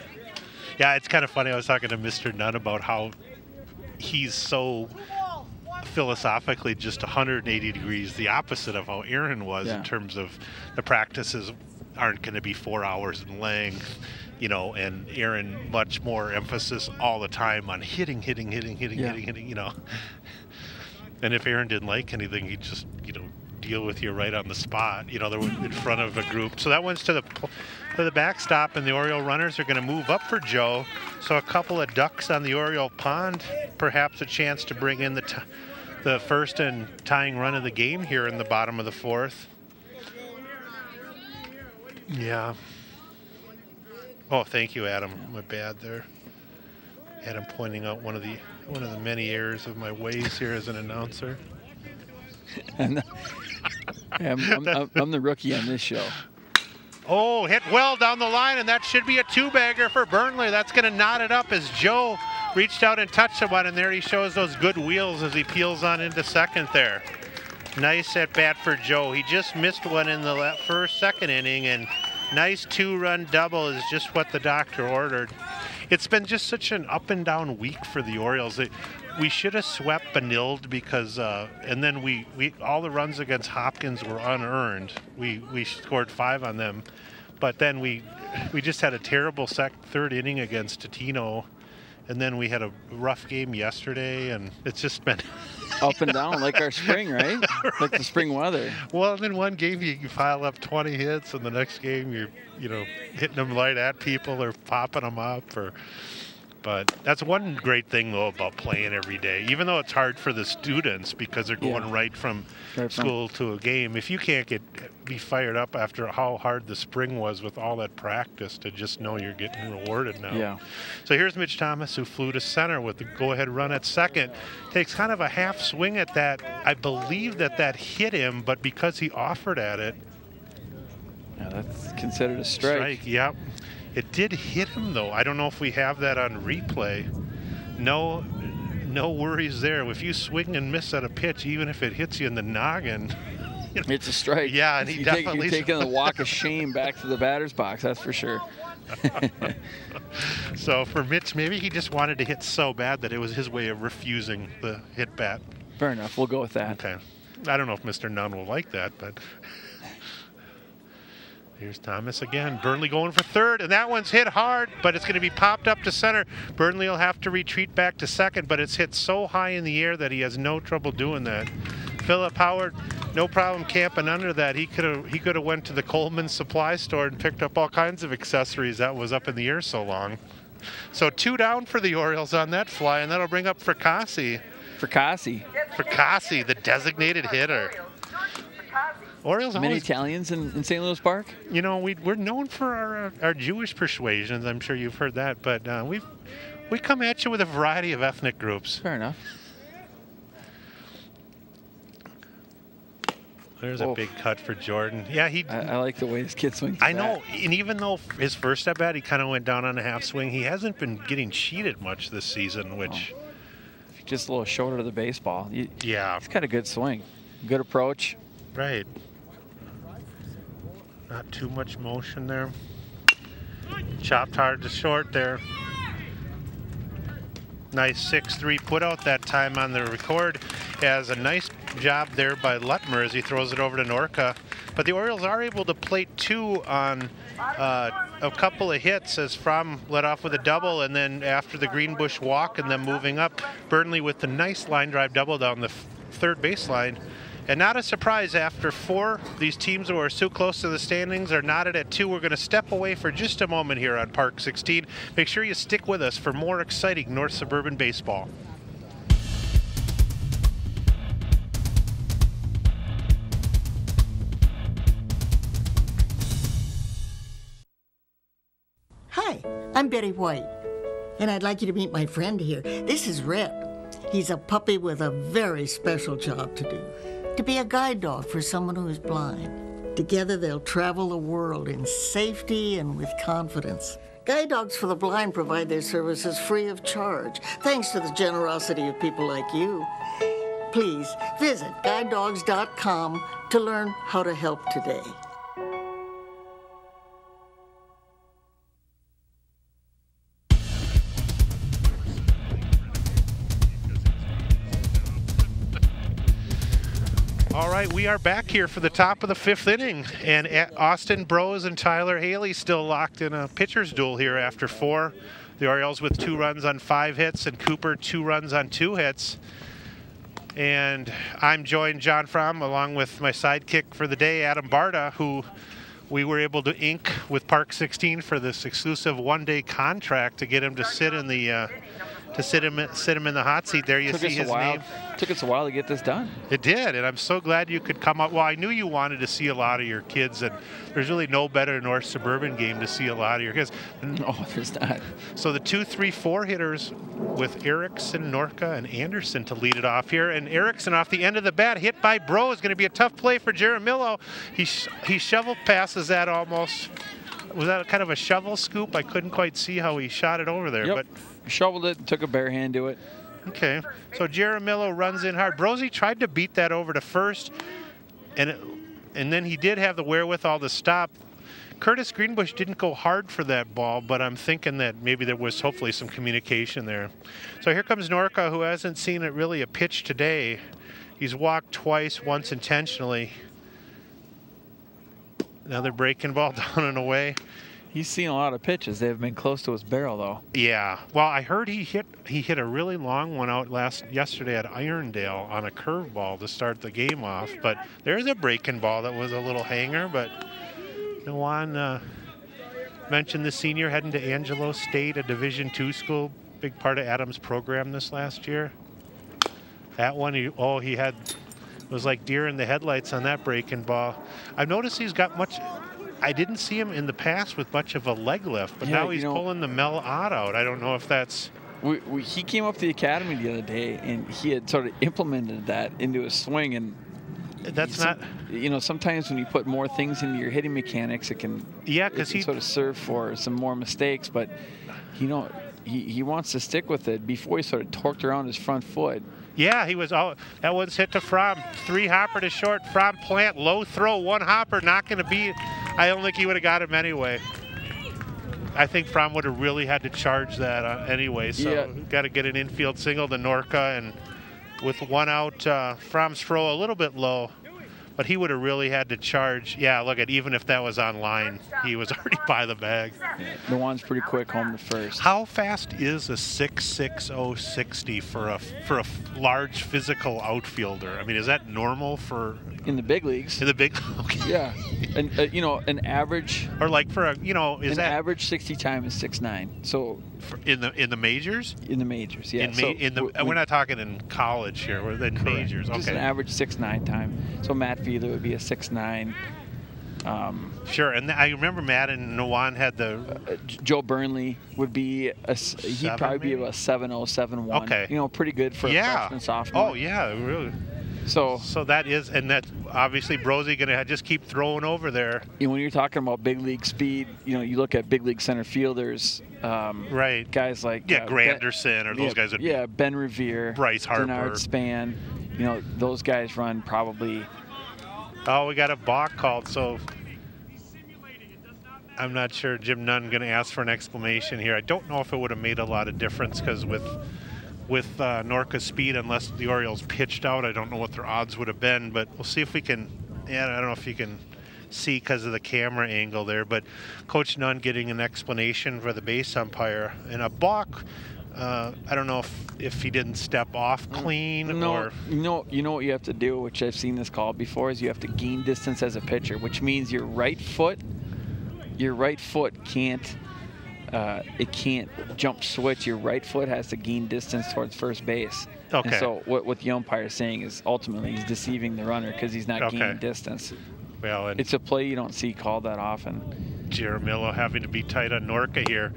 Yeah, it's kind of funny. I was talking to Mr. Nunn about how he's so philosophically just 180 degrees the opposite of how Aaron was in terms of the practices aren't going to be 4 hours in length, you know, and Aaron much more emphasis all the time on hitting, you know. And if Aaron didn't like anything, he'd just, you know, deal with you right on the spot, you know, they're in front of a group. So that one's to the backstop, and the Oriole runners are going to move up for Joe. So a couple of ducks on the Oriole pond, perhaps a chance to bring in the first and tying run of the game here in the bottom of the fourth. Yeah. Oh, thank you, Adam. My bad there. Adam pointing out one of the many errors of my ways here as an announcer. And I'm the rookie on this show. Oh, hit well down the line, and that should be a two-bagger for Burnley. That's going to knot it up as Joe reached out and touched the one, and there he shows those good wheels as he peels on into second there. Nice at bat for Joe. He just missed one in the second inning, and nice two-run double is just what the doctor ordered. It's been just such an up-and-down week for the Orioles. We should have swept Benilde because, and then we all the runs against Hopkins were unearned. We scored 5 on them, but then we just had a terrible third inning against Totino, and then we had a rough game yesterday, and it's just been up and down like our spring, right? Like the spring weather. Well, in one game you pile up 20 hits, and the next game you're hitting them right at people or popping them up But that's one great thing, though, about playing every day. Even though it's hard for the students because they're going right from school to a game, if you can't be fired up after how hard the spring was with all that practice, to just know you're getting rewarded now. Yeah. So here's Mitch Thomas, who flew to center with the go-ahead run at second. Takes kind of a half swing at that. I believe that hit him, but because he offered at it. Yeah, that's considered a strike. Yep. It did hit him, though. I don't know if we have that on replay. No worries there. If you swing and miss at a pitch, even if it hits you in the noggin, it's a strike. Yeah, and you're taking the walk of shame back to the batter's box. That's for sure. So for Mitch, maybe he just wanted to hit so bad that it was his way of refusing the hit bat. Fair enough. We'll go with that. Okay. I don't know if Mr. Nunn will like that, but here's Thomas again. Burnley going for third, and that one's hit hard, but it's going to be popped up to center. Burnley will have to retreat back to second, but it's hit so high in the air that he has no trouble doing that. Philip Howard, no problem camping under that. He could have went to the Coleman supply store and picked up all kinds of accessories that was up in the air so long. So 2 down for the Orioles on that fly, and that'll bring up Fracassi. Fracassi, the designated hitter. Orioles Many always, Italians in St. Louis Park? You know, we're known for our Jewish persuasions. I'm sure you've heard that, but we come at you with a variety of ethnic groups. Fair enough. There's a big cut for Jordan. Yeah, I like the way this kid swings. I know, and even though his first at bat he kind of went down on a half swing, he hasn't been getting cheated much this season, which just a little shorter to the baseball. Yeah, he's got a good swing, good approach. Right. Not too much motion there. Chopped hard to short there. Nice 6-3 put out that time on the record. Has a nice job there by Lutmer as he throws it over to Norca. But the Orioles are able to plate 2 on a couple of hits as Fromm led off with a double, and then after the Greenbush walk and then moving up, Burnley with the nice line drive double down the third baseline. And not a surprise, after 4, these teams who are so close to the standings are knotted at 2. We're going to step away for just a moment here on Park 16. Make sure you stick with us for more exciting North Suburban baseball. Hi, I'm Betty White, and I'd like you to meet my friend here. This is Red. He's a puppy with a very special job to do. To be a guide dog for someone who is blind. Together they'll travel the world in safety and with confidence. Guide dogs for the blind provide their services free of charge, thanks to the generosity of people like you. Please visit guidedogs.com to learn how to help today. All right, we are back here for the top of the 5th inning, and Austin Brose and Tyler Haley still locked in a pitcher's duel here after 4. The Orioles with 2 runs on 5 hits, and Cooper 2 runs on 2 hits. And I'm joined, John Fromm, along with my sidekick for the day, Adam Barta, who we were able to ink with Park 16 for this exclusive 1-day contract to get him to sit in the sit him in the hot seat there. You see his name. Took us a while to get this done. It did, and I'm so glad you could come up. Well, I knew you wanted to see a lot of your kids, and there's really no better North Suburban game to see a lot of your kids. No, there's not. So the 2, 3, 4 hitters with Erickson, Norca, and Anderson to lead it off here. And Erickson off the end of the bat, hit by Bro, is going to be a tough play for Jaramillo. He shovel passes that almost. Was that kind of a shovel scoop? I couldn't quite see how he shot it over there. Yep. But shoveled it, took a bare hand to it. Okay, so Jaramillo runs in hard. Brosey tried to beat that over to first, and then he did have the wherewithal to stop. Curtis Greenbush didn't go hard for that ball, but I'm thinking that maybe there was hopefully some communication there. So here comes Norca, who hasn't seen it really a pitch today. He's walked twice, once intentionally. Another breaking ball down and away. He's seen a lot of pitches. They've been close to his barrel, though. Yeah. Well, I heard he hit a really long one out yesterday at Irondale on a curveball to start the game off. But there's a breaking ball that was a little hanger. But Juan mentioned the senior heading to Angelo State, a Division II school, big part of Adams' program this last year. That one, he had, it was like deer in the headlights on that breaking ball. I've noticed he's got much. I didn't see him in the past with much of a leg lift, but now he's pulling the Mel Ott out. I don't know if that's... He came up to the academy the other day, and he had sort of implemented that into his swing, and That's not. You know, sometimes when you put more things into your hitting mechanics, it can. Yeah, because he sort of serve for some more mistakes, but he wants to stick with it before he sort of torqued around his front foot. Yeah, he was. That one's hit to Fromm. 3 hopper to short. Fromm plant, low throw, 1 hopper, not going to beat. I don't think he would have got him anyway. I think Fromm would have really had to charge that anyway. So got to get an infield single to Norka, and with 1 out, Fromm's throw a little bit low. But he would have really had to charge. Yeah, look at, even if that was on line, he was already by the bag. Yeah, the one's pretty quick home to first. How fast is a 6.60 60 for a large physical outfielder? I mean, is that normal for in the big leagues? In the big, okay. Yeah, and you know, an average or like for a, you know, is an that average 60 time is 6.9. So in the majors? In the majors, yeah. We're not talking in college here. We're in majors. Okay. Just an average 6.9 time. So Matt Fiedler would be a 6.9. Sure, and I remember Matt and Nawan had the Joe Burnley would be he'd probably be about 7.0, 7.1. Okay. You know, pretty good for a freshman sophomore. Oh yeah, really. So that is, and that's obviously Brosey going to just keep throwing over there. You know, when you're talking about big league speed, you know, you look at big league center fielders, right? Guys like Granderson or those guys would. Yeah, Ben Revere, Bryce Harper, Denard Span. You know, those guys run probably. Oh, we got a balk called, so I'm not sure. Jim Nunn going to ask for an explanation here. I don't know if it would have made a lot of difference because with Norca's speed, unless the Orioles pitched out, I don't know what their odds would have been, but we'll see if we can. Yeah, I don't know if you can see because of the camera angle there, but Coach Nunn getting an explanation for the base umpire. And a balk, I don't know if he didn't step off clean or. No, you know what you have to do, which I've seen this called before, is you have to gain distance as a pitcher, which means your right foot can't. It can't jump switch. Your right foot has to gain distance towards first base. Okay. And so what the umpire is saying is ultimately he's deceiving the runner because he's not gaining distance. Well, and it's a play you don't see called that often. Jaramillo having to be tight on Norca here.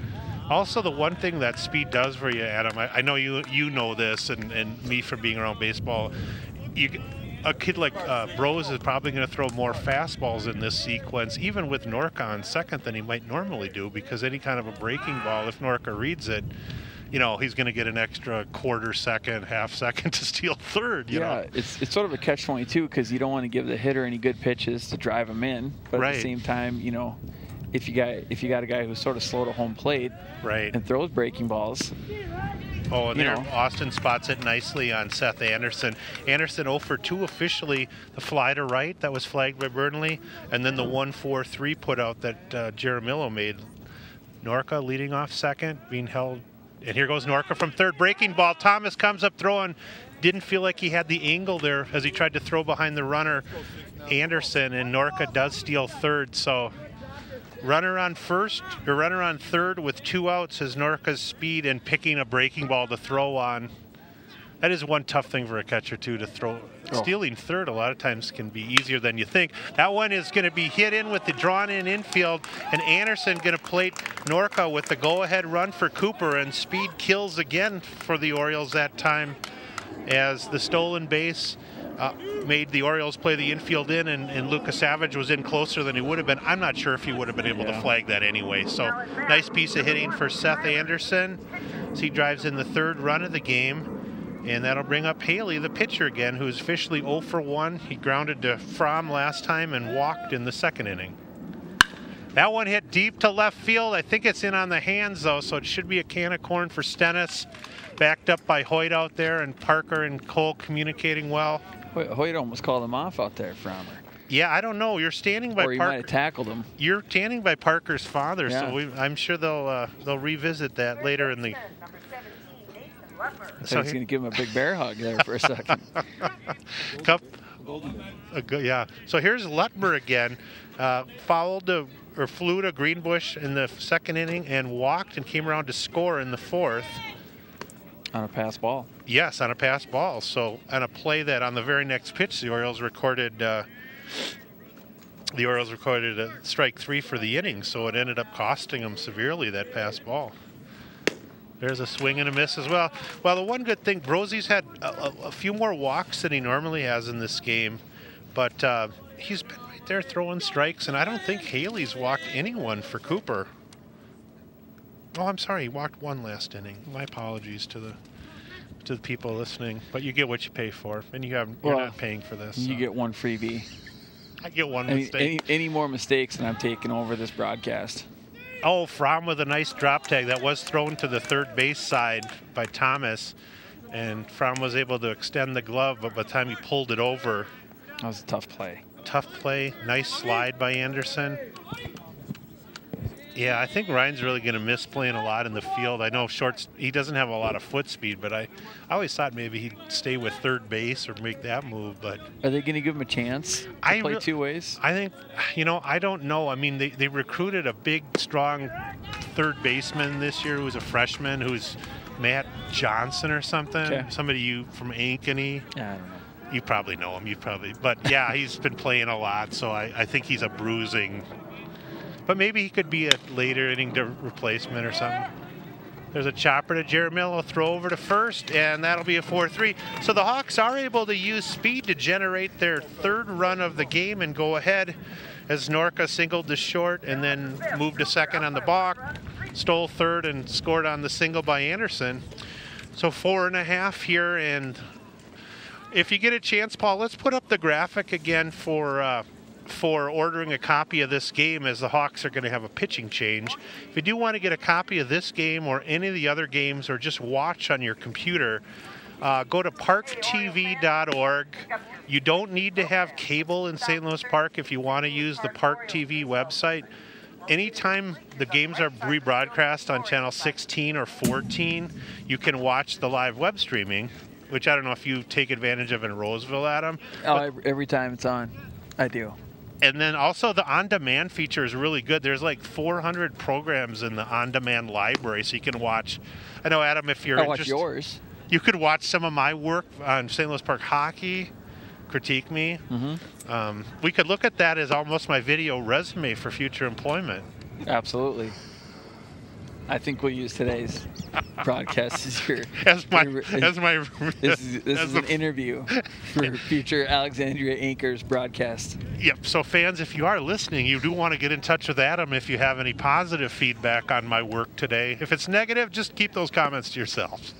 Also, the one thing that speed does for you, Adam, I know you know this, and me from being around baseball, a kid like Brose is probably going to throw more fastballs in this sequence, even with Norca on second, than he might normally do, because any kind of a breaking ball, if Norca reads it, you know, he's going to get an extra quarter second, half second to steal third. You know? It's sort of a catch-22 because you don't want to give the hitter any good pitches to drive him in, but at the same time, you know, if you got a guy who's sort of slow to home plate and throws breaking balls. Oh, and there Austin spots it nicely on Seth Anderson. Anderson 0 for 2 officially. The fly to right that was flagged by Burnley, and then the 1-4-3 put out that Jaramillo made. Norca leading off second, being held. And here goes Norca from third. Breaking ball. Thomas comes up throwing. Didn't feel like he had the angle there as he tried to throw behind the runner, Anderson, and Norca does steal third. So runner on third with 2 outs is Norca's speed and picking a breaking ball to throw on. That is one tough thing for a catcher too, to throw. Stealing third a lot of times can be easier than you think. That one is going to be hit in with the drawn in infield, and Anderson going to plate Norca with the go-ahead run for Cooper, and speed kills again for the Orioles that time as the stolen base made the Orioles play the infield in, and Lucas Savage was in closer than he would have been. I'm not sure if he would have been able to flag that anyway. So nice piece of hitting for Seth Anderson as he drives in the third run of the game. And that'll bring up Haley, the pitcher again, who's officially 0 for 1. He grounded to Fromm last time and walked in the second inning. That one hit deep to left field. I think it's in on the hands, though, so it should be a can of corn for Stennis. Backed up by Hoyt out there, and Parker and Cole communicating well. Hoyt almost called him off out there, Frommer. Yeah, I don't know. You're standing by Parker. Or he might have tackled him. You're standing by Parker's father, so I'm sure they'll revisit that later in the... So he's going to give him a big bear hug there for a second. Yeah. So here's Lutmer again. Flew to Greenbush in the second inning and walked and came around to score in the fourth. On a pass ball. Yes, on a pass ball. So on a play that on the very next pitch, the Orioles recorded a strike 3 for the inning. So it ended up costing them severely, that pass ball. There's a swing and a miss as well. Well, the one good thing, Brosey's had a few more walks than he normally has in this game. But he's been right there throwing strikes, and I don't think Haley's walked anyone for Cooper. Oh, I'm sorry, he walked one last inning. My apologies to the people listening, but you get what you pay for, and you're not paying for this. You get one freebie. I get one mistake. Any more mistakes, and I'm taking over this broadcast. Oh, Fromm with a nice drop tag that was thrown to the third base side by Thomas, and Fromm was able to extend the glove, but by the time he pulled it over, that was a tough play. Tough play, nice slide by Anderson. Yeah, I think Ryan's really going to miss playing a lot in the field. I know he doesn't have a lot of foot speed, but I always thought maybe he'd stay with third base or make that move. But are they going to give him a chance to play two ways? I think, I don't know. I mean, they recruited a big, strong third baseman this year who was a freshman, who's Matt Johnson or something. Okay. Somebody from Ankeny. Yeah, I don't know. You probably know him. But yeah, he's been playing a lot, so I think he's a bruising. But maybe he could be a later inning replacement or something. There's a chopper to Jaramillo, throw over to first, and that'll be a 4-3. So the Hawks are able to use speed to generate their third run of the game and go ahead as Norca singled to short and then moved to second on the balk, stole third and scored on the single by Anderson. So 4.5 here, and if you get a chance, Paul, let's put up the graphic again for ordering a copy of this game, as the Hawks are going to have a pitching change. If you do want to get a copy of this game or any of the other games, or just watch on your computer, go to ParkTV.org. You don't need to have cable in St. Louis Park if you want to use the ParkTV website. Anytime the games are rebroadcast on channel 16 or 14, you can watch the live web streaming, which I don't know if you take advantage of in Roseville, Adam. Oh, every time it's on, I do. And then also the on-demand feature is really good. There's like 400 programs in the on-demand library, so you can watch. I know, Adam, if you're interested, watch yours. You could watch some of my work on St. Louis Park Hockey, critique me. Mm-hmm. We could look at that as almost my video resume for future employment. Absolutely. I think we'll use today's broadcast as your this is an interview for future Alexandria Anchors broadcast. Yep. So fans, if you are listening, you do want to get in touch with Adam if you have any positive feedback on my work today. If it's negative, just keep those comments to yourselves.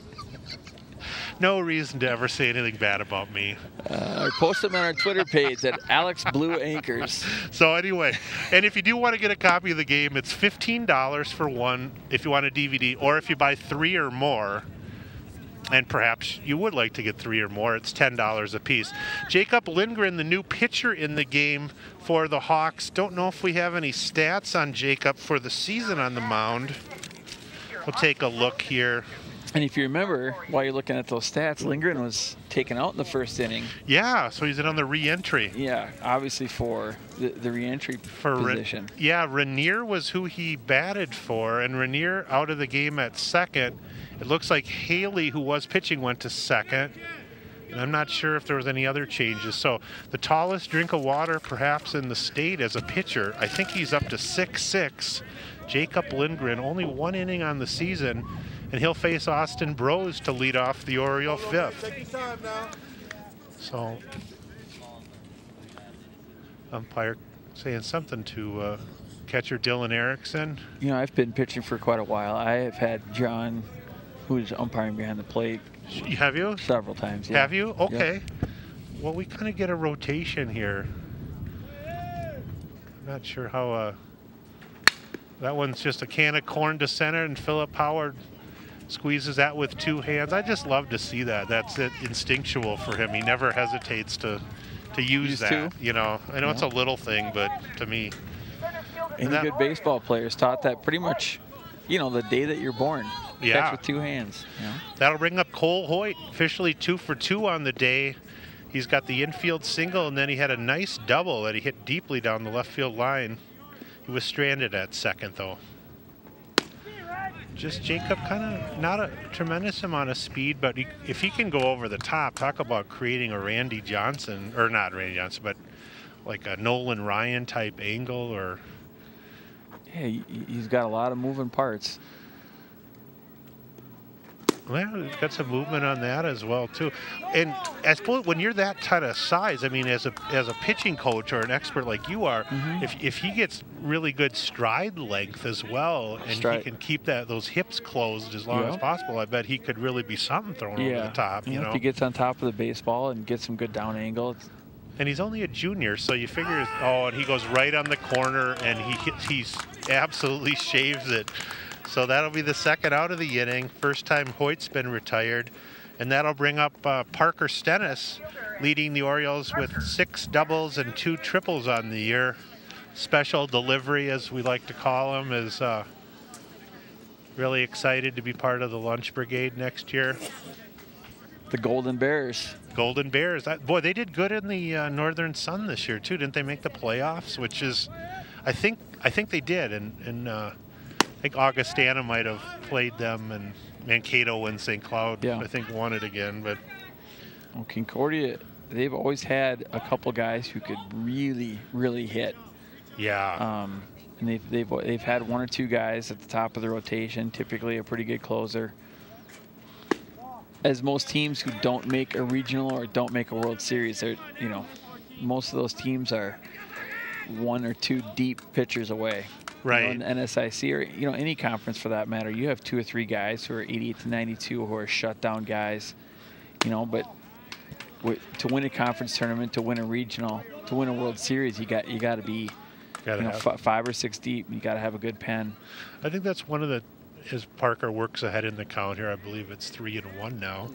No reason to ever say anything bad about me. Post them on our Twitter page at Alex Blue Anchors. So anyway, and if you do want to get a copy of the game, it's $15 for one if you want a DVD, or if you buy 3 or more, and perhaps you would like to get 3 or more, it's $10 a piece. Jacob Lindgren, the new pitcher in the game for the Hawks. Don't know if we have any stats on Jacob for the season on the mound. We'll take a look here. And if you remember, while you're looking at those stats, Lindgren was taken out in the first inning. Yeah, so he's in on the re-entry. Yeah, obviously for the re-entry position. Rainier was who he batted for, and Rainier out of the game at second. It looks like Haley, who was pitching, went to second. And I'm not sure if there was any other changes. So the tallest drink of water perhaps in the state as a pitcher, I think he's up to 6'6". Jacob Lindgren, only 1 inning on the season. And he'll face Austin Brose to lead off the Oriole fifth. So, umpire saying something to catcher Dylan Erickson. You know, I've been pitching for quite a while. I have had John, who's umpiring behind the plate. Have you? Several times, yeah. Have you? Okay. Yep. Well, we kind of get a rotation here. I'm not sure how... that one's just a can of corn to center, and Philip Howard squeezes that with 2 hands. I just love to see that. That's it, instinctual for him. He never hesitates to use that. You know, I know it's a little thing, but to me, any good baseball players taught that pretty much, you know, the day that you're born. Yeah. Catch with 2 hands. You know? That'll bring up Cole Hoyt, officially 2 for 2 on the day. He's got the infield single, and then he had a nice double that he hit deeply down the left field line. He was stranded at second, though. Just Jacob, kind of not a tremendous amount of speed, but if he can go over the top, talk about creating a Randy Johnson, or not Randy Johnson, but like a Nolan Ryan type angle, or... Yeah, he's got a lot of moving parts. Well, we've got some movement on that as well too, and I suppose when you're that kind of size, I mean, as a pitching coach or an expert like you are, if he gets really good stride length as well, and he can keep those hips closed as long as possible, I bet he could really be something thrown over the top. You know, if he gets on top of the baseball and gets some good down angle. And he's only a junior, so you figure, and he goes right on the corner, and he absolutely shaves it. So that'll be the second out of the inning. First time Hoyt's been retired. And that'll bring up Parker Stennis, leading the Orioles with 6 doubles and 2 triples on the year. Special delivery, as we like to call him, is really excited to be part of the lunch brigade next year. The Golden Bears. Golden Bears. Boy, they did good in the Northern Sun this year, too. Didn't they make the playoffs? Which is, I think they did. And I think Augustana might have played them, and Mankato and St. Cloud, I think, won it again. But Concordia, they've always had a couple guys who could really, really hit. Yeah. And they've had 1 or 2 guys at the top of the rotation, typically a pretty good closer. As most teams who don't make a regional or don't make a World Series, they're, most of those teams are 1 or 2 deep pitchers away. Right. In NSIC or any conference for that matter, you have 2 or 3 guys who are 88 to 92 who are shutdown guys. But to win a conference tournament, to win a regional, to win a World Series, you got to be 5 or 6 deep. You got to have a good pen. I think that's one of the, as Parker works ahead in the count here, I believe it's 3-1 now.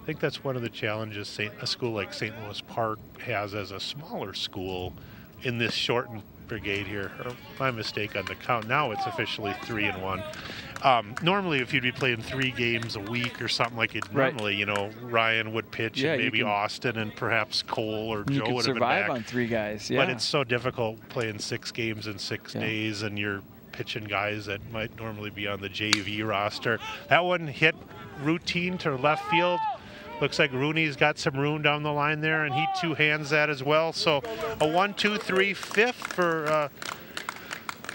I think that's one of the challenges a school like St. Louis Park has as a smaller school in this shortened brigade here. My mistake on the count. Now it's officially 3-1. Normally, if you'd be playing 3 games a week or something like it normally, Ryan would pitch, and maybe Austin and perhaps Cole or Joe would have been back. Survive on 3 guys. But it's so difficult playing 6 games in 6 days, and you're pitching guys that might normally be on the JV roster. That one hit routine to left field. Looks like Rooney's got some room down the line there, and he 2-hands that as well. So a 1-2-3 fifth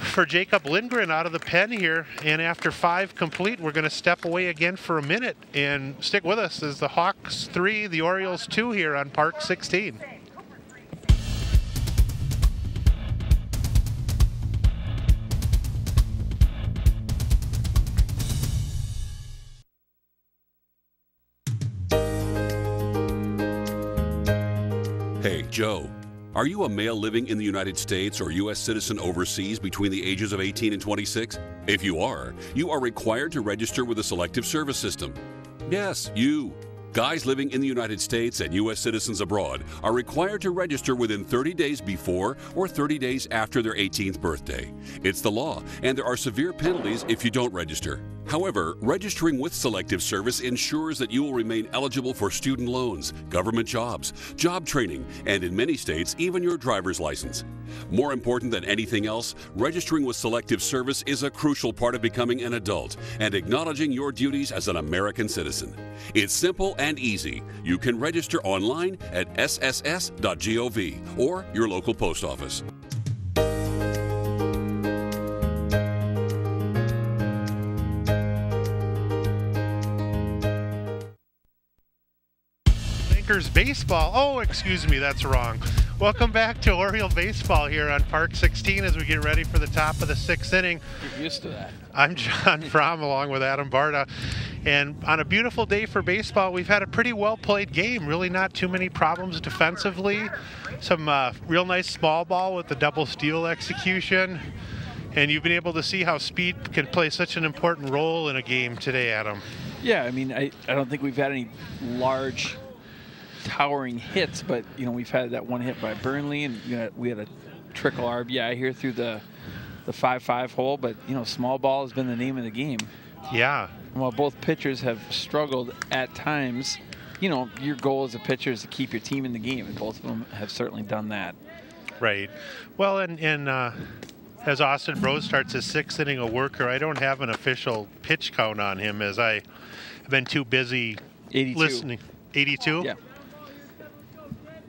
for Jacob Lindgren out of the pen here. And after 5 complete, we're going to step away again for a minute and stick with us as the Hawks 3, the Orioles 2 here on Park 16. Hey, Joe, are you a male living in the United States or U.S. citizen overseas between the ages of 18 and 26? If you are required to register with the Selective Service System. Yes, you. Guys living in the United States and U.S. citizens abroad are required to register within 30 days before or 30 days after their 18th birthday. It's the law, and there are severe penalties if you don't register. However, registering with Selective Service ensures that you will remain eligible for student loans, government jobs, job training, and in many states, even your driver's license. More important than anything else, registering with Selective Service is a crucial part of becoming an adult and acknowledging your duties as an American citizen. It's simple and easy. You can register online at sss.gov or your local post office. Baseball. Oh, excuse me, that's wrong. Welcome back to Oriole Baseball here on Park 16 as we get ready for the top of the 6th inning. You're used to that. I'm John Fromm along with Adam Barta. And on a beautiful day for baseball, we've had a pretty well-played game. Really not too many problems defensively. Some real nice small ball with the double steal execution. And you've been able to see how speed can play such an important role in a game today, Adam. Yeah, I mean, I don't think we've had any large towering hits, but we've had that one hit by Burnley, and we had a trickle RBI here through the 5-5 hole, but small ball has been the name of the game. Yeah. And while both pitchers have struggled at times, your goal as a pitcher is to keep your team in the game, and both of them have certainly done that. Right. Well, and as Austin Brose starts his 6th inning of worker, I don't have an official pitch count on him as I've been too busy 82. Listening. 82? Yeah.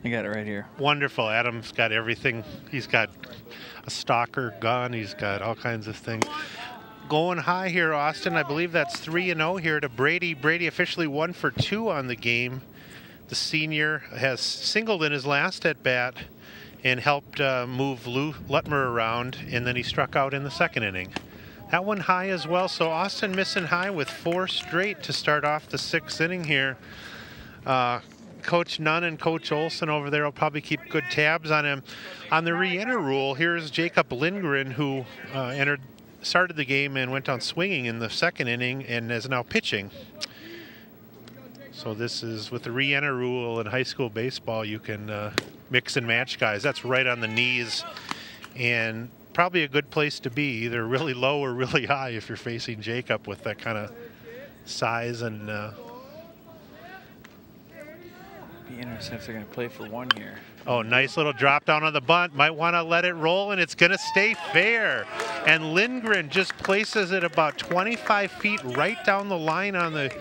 I got it right here. Wonderful. Adam's got everything. He's got a stalker gun. He's got all kinds of things. going high here, Austin. I believe that's 3-0 here to Brady. Brady officially 1 for 2 on the game. The senior has singled in his last at bat and helped move Lou Lutmer around, and then he struck out in the second inning. That one high as well, so Austin missing high with 4 straight to start off the 6th inning here. Coach Nunn and Coach Olson over there will probably keep good tabs on him. On the re-enter rule, here's Jacob Lindgren, who started the game and went on swinging in the second inning and is now pitching. So this is with the re-enter rule in high school baseball, you can mix and match guys. That's right on the knees, and probably a good place to be, either really low or really high if you're facing Jacob with that kind of size. And be interesting if they're going to play for 1 here. Oh, nice little drop down on the bunt. Might want to let it roll, and it's going to stay fair. And Lindgren just places it about 25 feet right down the line on the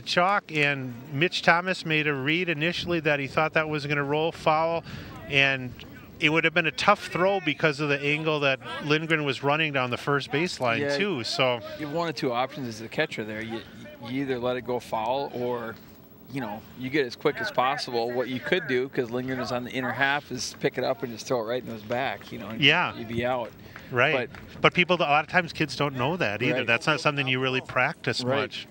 chalk. And Mitch Thomas made a read initially that he thought that was going to roll foul, and it would have been a tough throw because of the angle that Lindgren was running down the first baseline too. So you have 1 or 2 options as a catcher there. You either let it go foul, or you get as quick as possible. What you could do, because Lindgren is on the inner half, is pick it up and just throw it right in his back. You'd be out. Right. But people, a lot of times kids don't know that either. Right. That's not something you really practice much.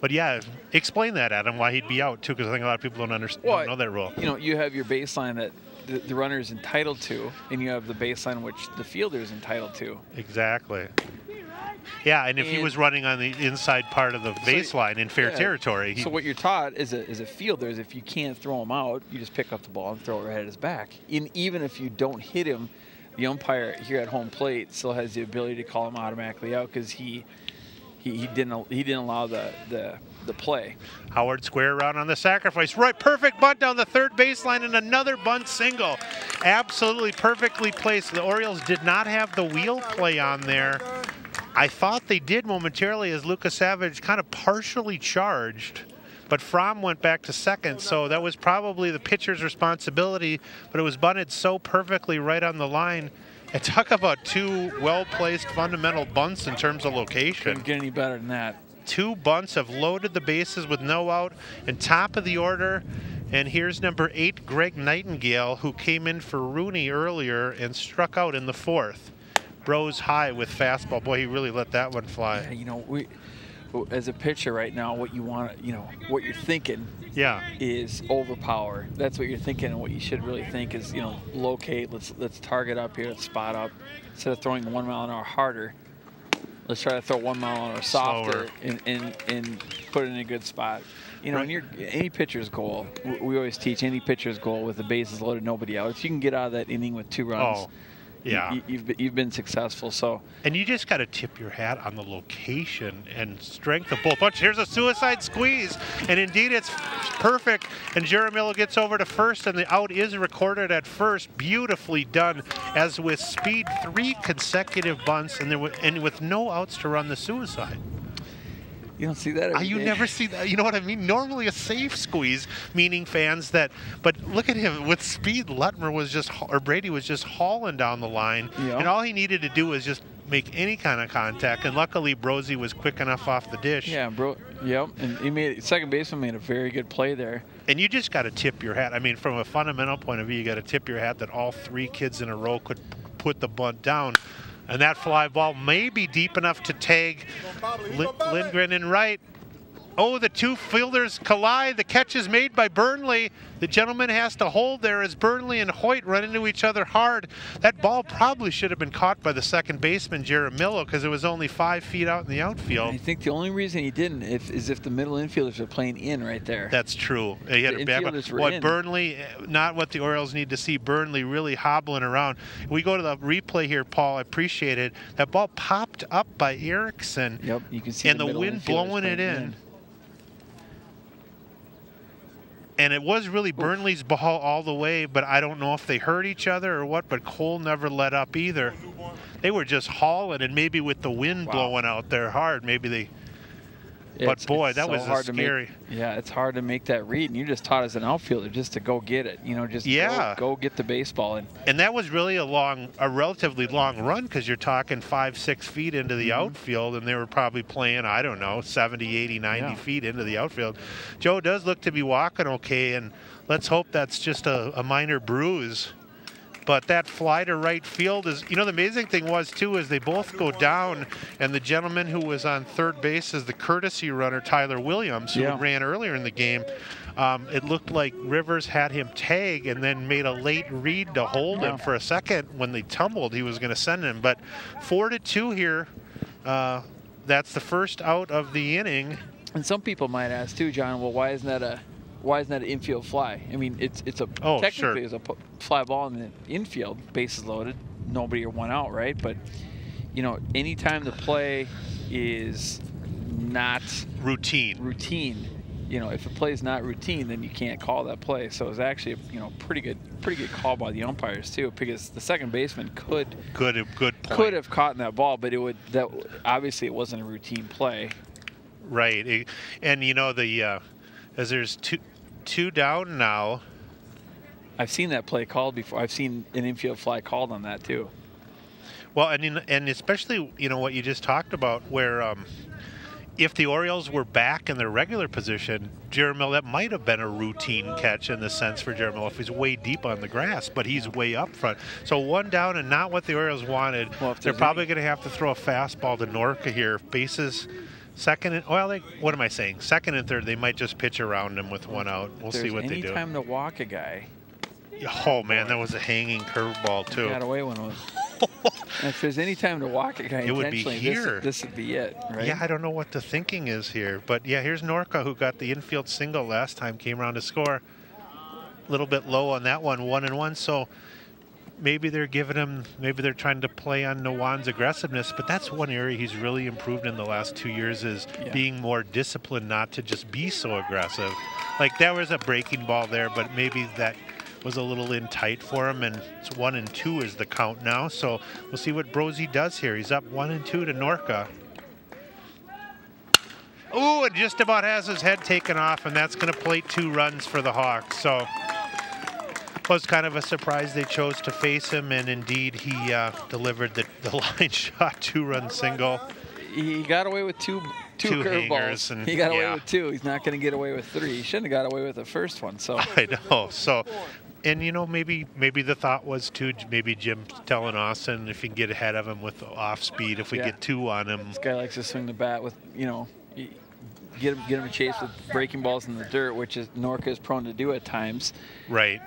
But yeah, explain that, Adam, why he'd be out too, because I think a lot of people don't know that rule. You have your baseline that the runner is entitled to, and you have the baseline which the fielder is entitled to. Exactly. Yeah, and if he was running on the inside part of the baseline in fair territory. So what you're taught as a fielder is if you can't throw him out, you just pick up the ball and throw it right at his back. And even if you don't hit him, the umpire here at home plate still has the ability to call him automatically out because he didn't allow the play. Howard square around on the sacrifice. Right, perfect bunt down the third baseline and another bunt single. Absolutely perfectly placed. The Orioles did not have the wheel play on there. I thought they did momentarily as Lucas Savage kind of partially charged, but Fromm went back to second, so that was probably the pitcher's responsibility, but it was bunted so perfectly right on the line. And talk about 2 well-placed fundamental bunts in terms of location. Couldn't get any better than that. 2 bunts have loaded the bases with no out, and top of the order. And here's number 8, Greg Nightingale, who came in for Rooney earlier and struck out in the 4th. Bros high with fastball. Boy, he really let that one fly. Yeah, as a pitcher right now, what you want, what you're thinking is overpower. That's what you're thinking, and what you should really think is, locate, let's target up here, let's spot up. Instead of throwing 1 mile an hour harder, let's try to throw 1 mile an hour softer and put it in a good spot. Any pitcher's goal, we always teach any pitcher's goal with the bases loaded, nobody out. If you can get out of that inning with 2 runs, you've been successful. So, and you just got to tip your hat on the location and strength of both bunches. Here's a suicide squeeze, and indeed it's perfect. And Jaramillo gets over to first, and the out is recorded at first. Beautifully done, as with speed, 3 consecutive bunts, and with no outs to run the suicide. You don't see that every You day. never see that. You know what I mean? Normally a safe squeeze, meaning fans that, but look at him with speed. Lutmer Brady was just hauling down the line, and all he needed to do was just make any kind of contact, and luckily Brosey was quick enough off the dish. Yeah, and he second baseman made a very good play there. And you just got to tip your hat. I mean, from a fundamental point of view, you got to tip your hat that all 3 kids in a row could put the bunt down. And that fly ball may be deep enough to tag Lindgren in right. Oh, the 2 fielders collide. The catch is made by Burnley. The gentleman has to hold there as Burnley and Hoyt run into each other hard. That ball probably should have been caught by the second baseman, Jaramillo, because it was only 5 feet out in the outfield. I think the only reason he didn't is if the middle infielders are playing in right there. That's true. He had a bad one. Burnley, not what the Orioles need to see. Burnley really hobbling around. We go to the replay here, Paul. I appreciate it. That ball popped up by Erickson. Yep, you can see and the wind blowing it in. And it was really Burnley's ball all the way, but I don't know if they hurt each other or what, but Cole never let up either. They were just hauling, and maybe with the wind blowing out there hard, maybe they But boy, that so was hard scary. Yeah, it's hard to make that read, and you're just taught as an outfielder just to go get it. Just go get the baseball. And that was really a relatively long run, because you're talking 5-6 feet into the outfield, and they were probably playing, I don't know, 70, 80, 90 feet into the outfield. Joe does look to be walking okay, and let's hope that's just a minor bruise. But that fly to right field is, the amazing thing was, too, is they both go down, and the gentleman who was on third base is the courtesy runner, Tyler Williams, who ran earlier in the game. It looked like Rivers had him tag and then made a late read to hold him for a second. When they tumbled, he was going to send him. But 4-2 here. That's the first out of the inning. And some people might ask, too, John, well, why isn't that an infield fly? I mean, it's technically it's a fly ball in the infield, bases loaded, nobody or one out, right? But anytime the play is not routine, if a play is not routine, then you can't call that play. So it was actually a pretty good call by the umpires too, because the second baseman could have caught that ball, but obviously it wasn't a routine play. Right, and as there's two down now. I've seen that play called before. I've seen an infield fly called on that too. Well, and especially what you just talked about, where if the Orioles were back in their regular position, Jeremiah, that might have been a routine catch in the sense for Jeremiah if he's way deep on the grass, but he's way up front. So one down and not what the Orioles wanted. Well, they're probably going to have to throw a fastball to Norca here. Bases. Second and what am I saying? Second and third, they might just pitch around him with one out. We'll see what they do. Any time to walk a guy. Oh man, that was a hanging curveball too. He got away when it was. If there's any time to walk a guy, it would be here. This would be it, right? Yeah, I don't know what the thinking is here, but yeah, here's Norca, who got the infield single last time, came around to score. A little bit low on that one, 1-1. So maybe they're giving him, maybe they're trying to play on Nawan's aggressiveness, but that's one area he's really improved in the last 2 years, is being more disciplined, not to just be so aggressive. Like, there was a breaking ball there, but maybe that was a little in tight for him, and it's 1-2 is the count now. So we'll see what Brosey does here. He's up 1-2 to Norca. Ooh, and just about has his head taken off, and that's going to plate 2 runs for the Hawks. So it was kind of a surprise they chose to face him, and indeed he delivered the line shot 2-run single. He got away with two curveballs. He got away with 2. He's not going to get away with 3. He shouldn't have got away with the first one. So I know. So, and maybe the thought was too, maybe Jim telling Austin if he can get ahead of him with off speed, if we get 2 on him. This guy likes to swing the bat with, get him a chase with breaking balls in the dirt, which is Norca is prone to do at times. Right.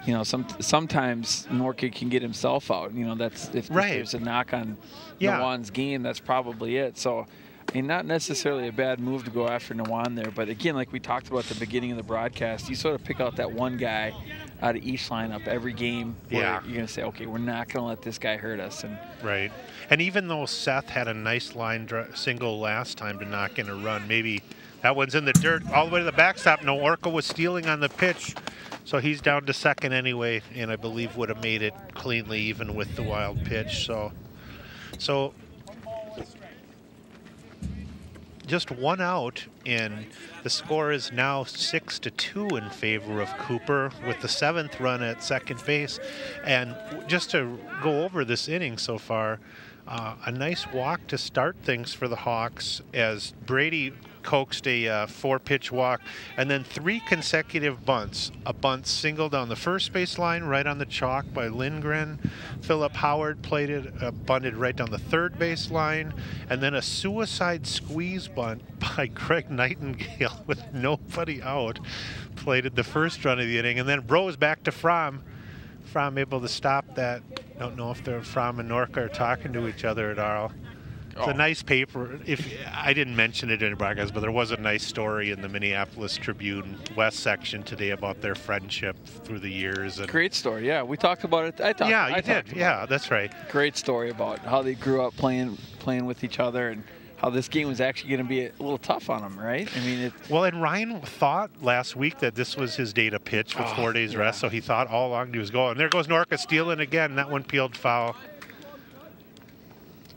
Sometimes Norca can get himself out. That's if there's a knock on Nawan's game, that's probably it. So, not necessarily a bad move to go after Nawan there, but again, like we talked about at the beginning of the broadcast, you sort of pick out that one guy out of each lineup every game where you're going to say, okay, we're not going to let this guy hurt us. Right. And even though Seth had a nice line single last time to knock in a run, maybe that one's in the dirt all the way to the backstop. No, Orca was stealing on the pitch, so he's down to second anyway, and I believe would have made it cleanly even with the wild pitch. So just 1 out, and the score is now 6-2 in favor of Cooper, with the 7th run at second base. And just to go over this inning so far, a nice walk to start things for the Hawks, as Brady coaxed a 4-pitch walk, and then 3 consecutive bunts. A bunt single down the first base line, right on the chalk by Lindgren. Philip Howard bunted right down the third base line, and then a suicide squeeze bunt by Craig Nightingale with nobody out. Plated the first run of the inning, and then Bros back to Fromm. Fromm able to stop that. Don't know if Fromm and Norca are talking to each other at all. It's a nice paper. If I didn't mention it in the broadcast, but there was a nice story in the Minneapolis Tribune West section today about their friendship through the years. And great story. Yeah, we talked about it. You did. Yeah, that's right. Great story about how they grew up playing with each other, and how this game was actually going to be a little tough on them, right? I mean, well, and Ryan thought last week that this was his day to pitch with 4 days rest, so he thought all along he was going. There goes Norca stealing again. That one peeled foul.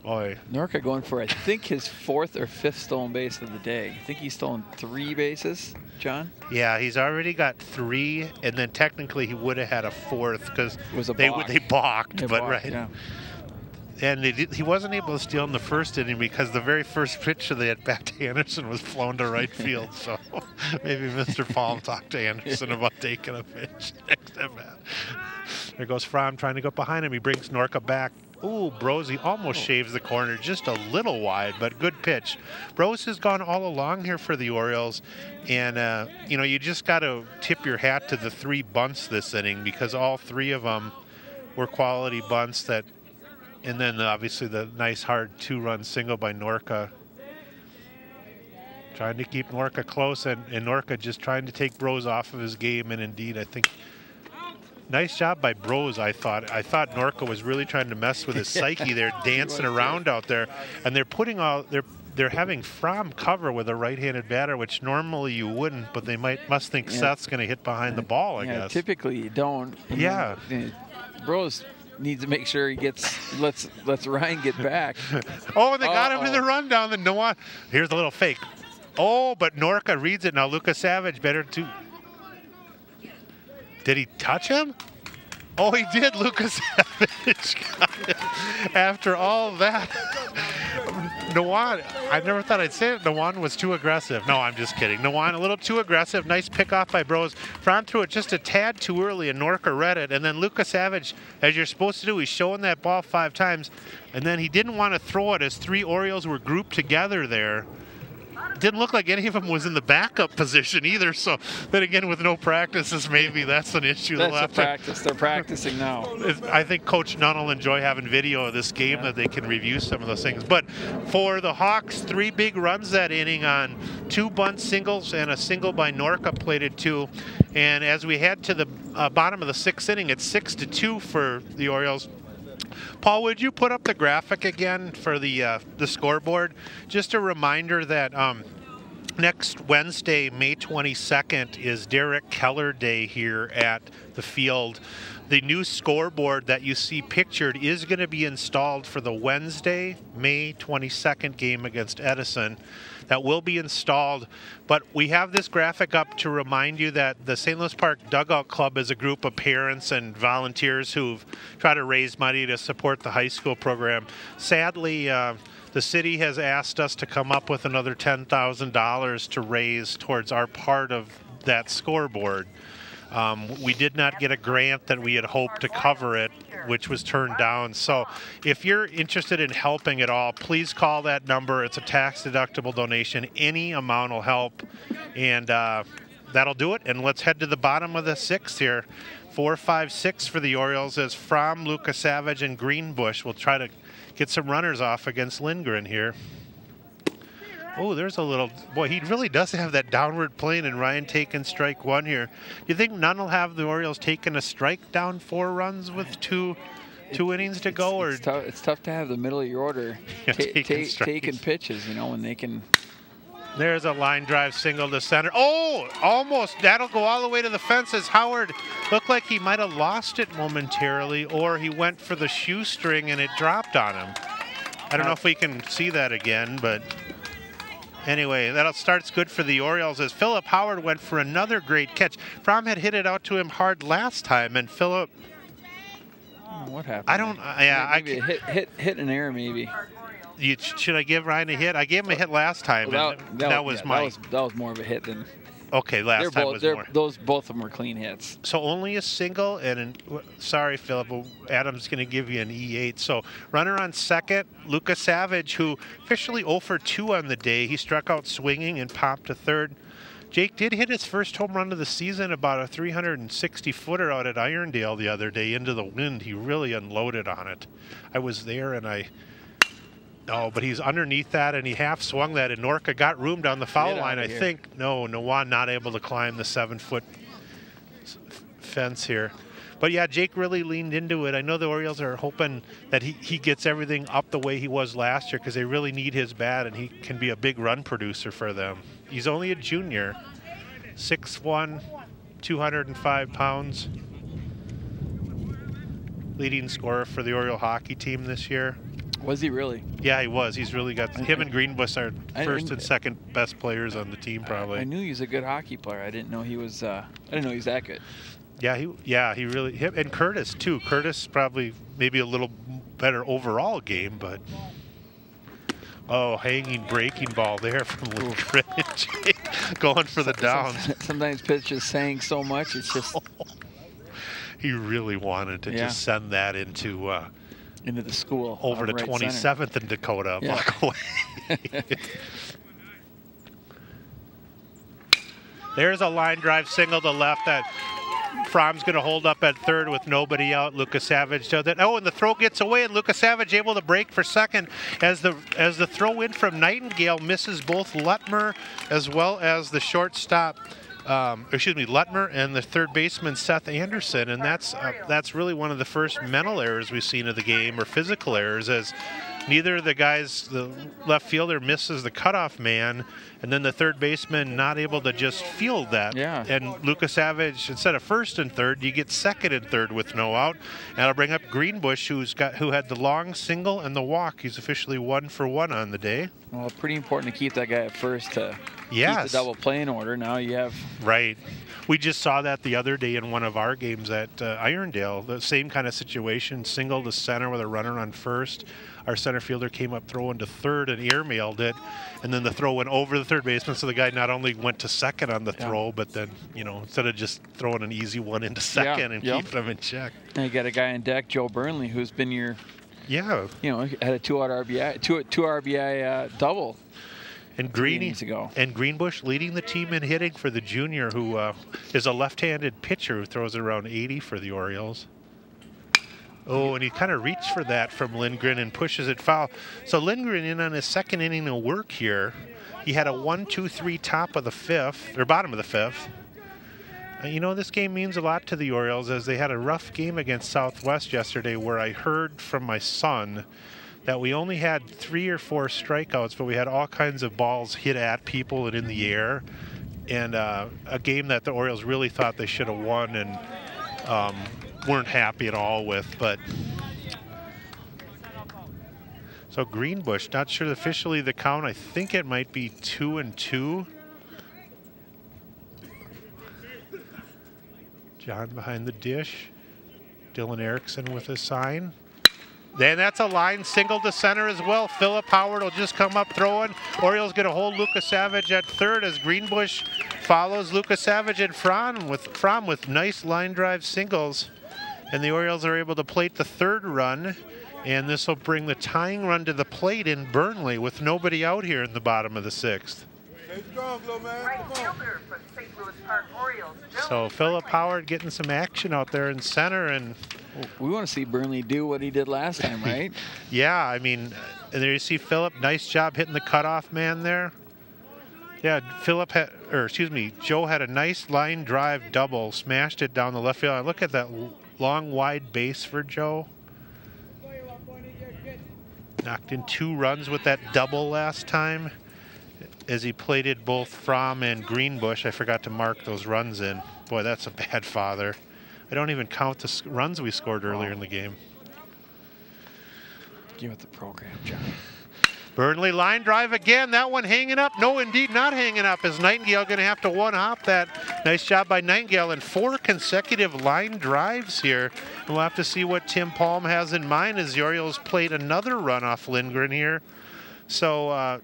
Boy. Norca going for, I think, his 4th or 5th stolen base of the day. I think he's stolen 3 bases, John? Yeah, he's already got 3, and then technically he would have had a 4th because they balked. They but balked, right. Yeah. And he wasn't able to steal in the first inning because the very first pitch of the at-bat to Anderson was flown to right field. So maybe Mr. Palm talked to Anderson about taking a pitch next at-bat. There goes Fromm trying to go behind him. He brings Norca back. Ooh, Brosey almost shaves the corner, just a little wide, but good pitch. Brose has gone all along here for the Orioles, and you know, you just got to tip your hat to the 3 bunts this inning because all 3 of them were quality bunts that. And then obviously the nice hard 2-run single by Norca. Trying to keep Norca close, and Norca just trying to take Brose off of his game. And indeed, I think nice job by Brose. I thought Norca was really trying to mess with his psyche there, dancing around out there. And they're putting all they're having Fromm cover with a right-handed batter, which normally you wouldn't, but they must think Seth's going to hit behind the ball. I guess. Typically you don't. Yeah. Brose needs to make sure he lets Ryan get back. Oh, and they got him in the rundown. Then Noah, here's a little fake. Oh, but Norca reads it now. Lucas Savage better to. Did he touch him? Oh, he did. Lucas Savage got him. After all that. Nawan, I never thought I'd say it. Nawan was too aggressive. No, I'm just kidding. Nawan a little too aggressive. Nice pick off by Brose. Fromm threw it just a tad too early, and Norca read it. And then Lucas Savage, as you're supposed to do, he's showing that ball 5 times. And then he didn't want to throw it as 3 Orioles were grouped together there. Didn't look like any of them was in the backup position either. So then again, with no practices, maybe that's an issue. That's a practice. They're practicing now. I think Coach Nunn will enjoy having video of this game that they can review some of those things. But for the Hawks, 3 big runs that inning on 2 bunt singles and a single by Norca plated 2. And as we head to the bottom of the 6th inning, it's 6-2 for the Orioles. Paul, would you put up the graphic again for the scoreboard? Just a reminder that next Wednesday, May 22nd, is Derek Keller Day here at the field. The new scoreboard that you see pictured is going to be installed for the Wednesday, May 22nd game against Edison. That will be installed, but we have this graphic up to remind you that the St. Louis Park Dugout Club is a group of parents and volunteers who've tried to raise money to support the high school program. Sadly, the city has asked us to come up with another $10,000 to raise towards our part of that scoreboard. We did not get a grant that we had hoped to cover it, which was turned down. So if you're interested in helping at all, please call that number. It's a tax-deductible donation. Any amount will help, and that'll do it. And let's head to the bottom of the 6th here. 4, 5, 6 for the Orioles as Fromm, Lucas Savage, and Greenbush will try to get some runners off against Lindgren here. Oh, there's a little, boy, he really does have that downward plane, and Ryan taking strike 1 here. Do you think none will have the Orioles taking a strike down 4 runs with two innings to go? It's tough to have the middle of your order taking pitches, you know, when they can. There's a line drive single to center. Oh, almost. That'll go all the way to the fence as Howard looked like he might have lost it momentarily, or he went for the shoestring and it dropped on him. I don't know if we can see that again, but anyway, that starts good for the Orioles as Philip Howard went for another great catch. Fromm had hit it out to him hard last time, and Philip. What happened? I don't. Yeah, maybe hit an error maybe. Should I give Ryan a hit? I gave him a hit last time. Well, that was more of a hit than. Okay, last time was more. Both of them were clean hits. So only a single, and sorry, Philip, Adam's going to give you an E8. So runner on second, Lucas Savage, who officially 0 for 2 on the day. He struck out swinging and popped to third. Jake did hit his first home run of the season, about a 360-footer out at Irondale the other day into the wind. He really unloaded on it. I was there, and but he's underneath that, and he half swung that, and Norca got room down the foul line, I think. No, Nawan not able to climb the 7-foot fence here. But yeah, Jake really leaned into it. I know the Orioles are hoping that he gets everything up the way he was last year because they really need his bat, and he can be a big run producer for them. He's only a junior, 6'1", 205 pounds. Leading scorer for the Oriole hockey team this year. Was he really? Yeah, he was. He's really got him and Greenbush are first and second best players on the team, probably. I knew he was a good hockey player. I didn't know he was. I didn't know he was that good. Yeah, he really. Him and Curtis too. Curtis probably maybe a little better overall game, but hanging breaking ball there from Lindgren. Going for the down. Sometimes pitchers saying so much, it's just. He really wanted to just send that into the school over to right 27th in Dakota. Block away. There's a line drive single to left that Fromm's going to hold up at third with nobody out. Lucas Savage does that. And the throw gets away, and Lucas Savage able to break for second as the throw in from Nightingale misses both Lutmer as well as the shortstop. Lutmer and the third baseman Seth Anderson, and that's really one of the first mental errors we've seen of the game, or physical errors, as neither of the guys, the left fielder misses the cutoff man, and then the third baseman not able to just field that. Yeah. And Lucas Savage, instead of first and third, you get second and third with no out. And I'll bring up Greenbush, who had the long single and the walk. He's officially 1 for 1 on the day. Well, pretty important to keep that guy at first to keep the double play in order. Now you have. Right. We just saw that the other day in one of our games at Irondale. The same kind of situation, single to center with a runner on first. Our center fielder came up throwing to third and airmailed it, and then the throw went over the third baseman, so the guy not only went to second on the throw, but then, instead of just throwing an easy one into second and keeping him in check. And you got a guy on deck, Joe Burnley, who's been your, had a 2-out RBI, two RBI double. And Greenbush leading the team in hitting for the junior, who is a left-handed pitcher who throws around 80 for the Orioles. Oh, and he kind of reached for that from Lindgren and pushes it foul. So Lindgren in on his second inning of work here. He had a 1-2-3 top of the fifth, or bottom of the fifth. This game means a lot to the Orioles, as they had a rough game against Southwest yesterday, where I heard from my son that we only had 3 or 4 strikeouts, but we had all kinds of balls hit at people and in the air. And a game that the Orioles really thought they should have won and weren't happy at all with. But so Greenbush, not sure officially the count. I think it might be 2-2. John behind the dish. Dylan Erickson with a sign. Then that's a line single to center as well. Philip Howard will just come up throwing. Orioles going to hold Lucas Savage at third as Greenbush follows Lucas Savage and Fromm with nice line drive singles. And the Orioles are able to plate the third run. And this will bring the tying run to the plate in Burnley with nobody out here in the bottom of the sixth. So Philip Howard getting some action out there in center, and we want to see Burnley do what he did last time, right? Yeah, and there you see Philip, nice job hitting the cutoff man there. Yeah, Joe had a nice line drive double, smashed it down the left field. Look at that long wide base for Joe. Knocked in 2 runs with that double last time, as he plated both Fromm and Greenbush. I forgot to mark those runs in. Boy, that's a bad father. I don't even count the runs we scored earlier in the game. Give it the program, John. Burnley line drive again. That one hanging up. No, indeed not hanging up. Is Nightingale going to have to one-hop that? Nice job by Nightingale, and 4 consecutive line drives here. And we'll have to see what Tim Palm has in mind as the Orioles played another run off Lindgren here. So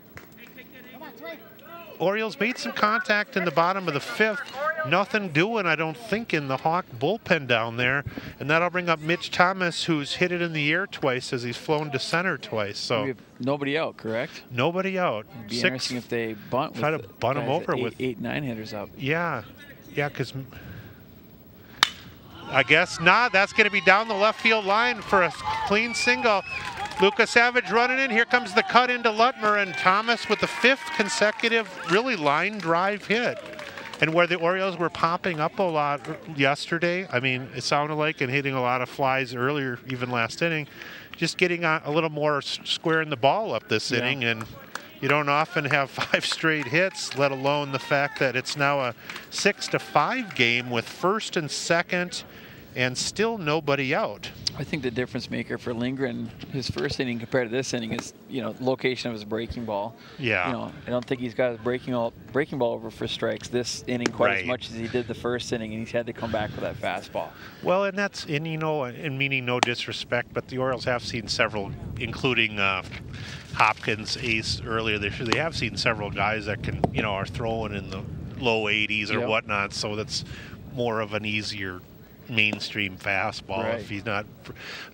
Orioles made some contact in the bottom of the fifth. Nothing doing, I don't think, in the Hawk bullpen down there. And that'll bring up Mitch Thomas, who's hit it in the air twice as he's flown to center twice. So we have nobody out, correct? Nobody out. It'd be interesting if they bunt. Try to bunt him over with 8-9 hitters up. Yeah, because I guess not. That's going to be down the left field line for a clean single. Lucas Savage running in. Here comes the cut into Lutmer, and Thomas with the 5th consecutive really line drive hit. And where the Orioles were popping up a lot yesterday, it sounded like, and hitting a lot of flies earlier, even last inning, just getting a little more squaring the ball up this inning. And you don't often have 5 straight hits, let alone the fact that it's now a 6-5 game with first and second and still nobody out. I think the difference maker for Lindgren, his first inning compared to this inning, is location of his breaking ball. Yeah. I don't think he's got his breaking ball over for strikes this inning quite as much as he did the first inning, and he's had to come back with that fastball. Well, and that's and meaning no disrespect, but the Orioles have seen several, including Hopkins ace earlier this year. They have seen several guys that can are throwing in the low 80s or whatnot, so that's more of an easier mainstream fastball if he's not.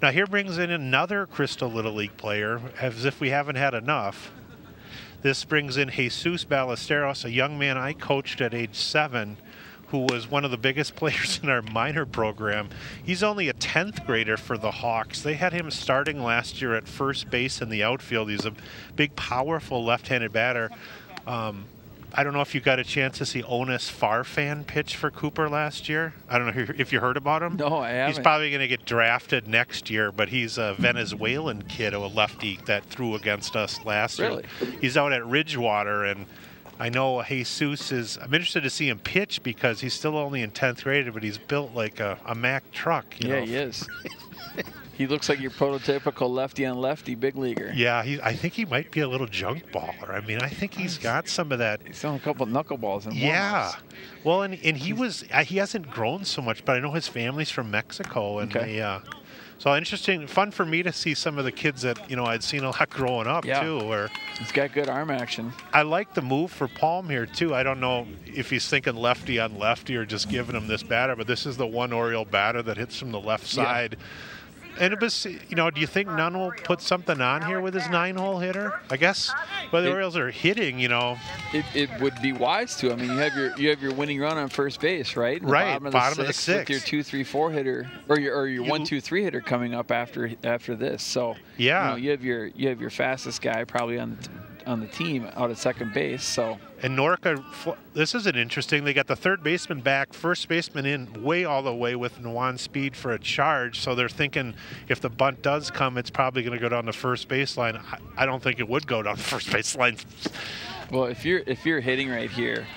Now here brings in another Crystal Little League player, as if we haven't had enough. This brings in Jesus Ballesteros, a young man I coached at age 7, who was one of the biggest players in our minor program. He's only a 10th grader for the Hawks. They had him starting last year at first base in the outfield. He's a big, powerful left-handed batter. I don't know if you got a chance to see Onis Farfan pitch for Cooper last year. I don't know if you heard about him. No, I haven't. He's probably going to get drafted next year, but he's a Venezuelan kid, a lefty that threw against us last year. He's out at Ridgewater, and I know Jesus is. I'm interested to see him pitch because he's still only in 10th grade, but he's built like a Mack truck. Yeah, he is. He looks like your prototypical lefty-on-lefty big leaguer. Yeah, I think he might be a little junk baller. I mean, I think he's got some of that. He's thrown a couple knuckleballs in warm-ups. Yeah. Well, and he hasn't grown so much, but I know his family's from Mexico, and so interesting, fun for me to see some of the kids that I'd seen a lot growing up too. Where he's got good arm action. I like the move for Palm here too. I don't know if he's thinking lefty on lefty or just giving him this batter, but this is the one Oriole batter that hits from the left side. And it was, do you think Nunn will put something on here with his 9-hole hitter? I guess the Orioles are hitting, It would be wise to. I mean, you have your winning run on first base, right? Right, bottom of the sixth. With your 2-3-4 hitter, or your 1-2-3 hitter coming up after this. So yeah, you have your fastest guy probably on the team out at second base. So. And Norca, this is an interesting. They got the third baseman back, first baseman in way all the way with Nuwan Speed for a charge. So they're thinking if the bunt does come, it's probably going to go down the first baseline. I don't think it would go down the first baseline. Well, if you're hitting right here.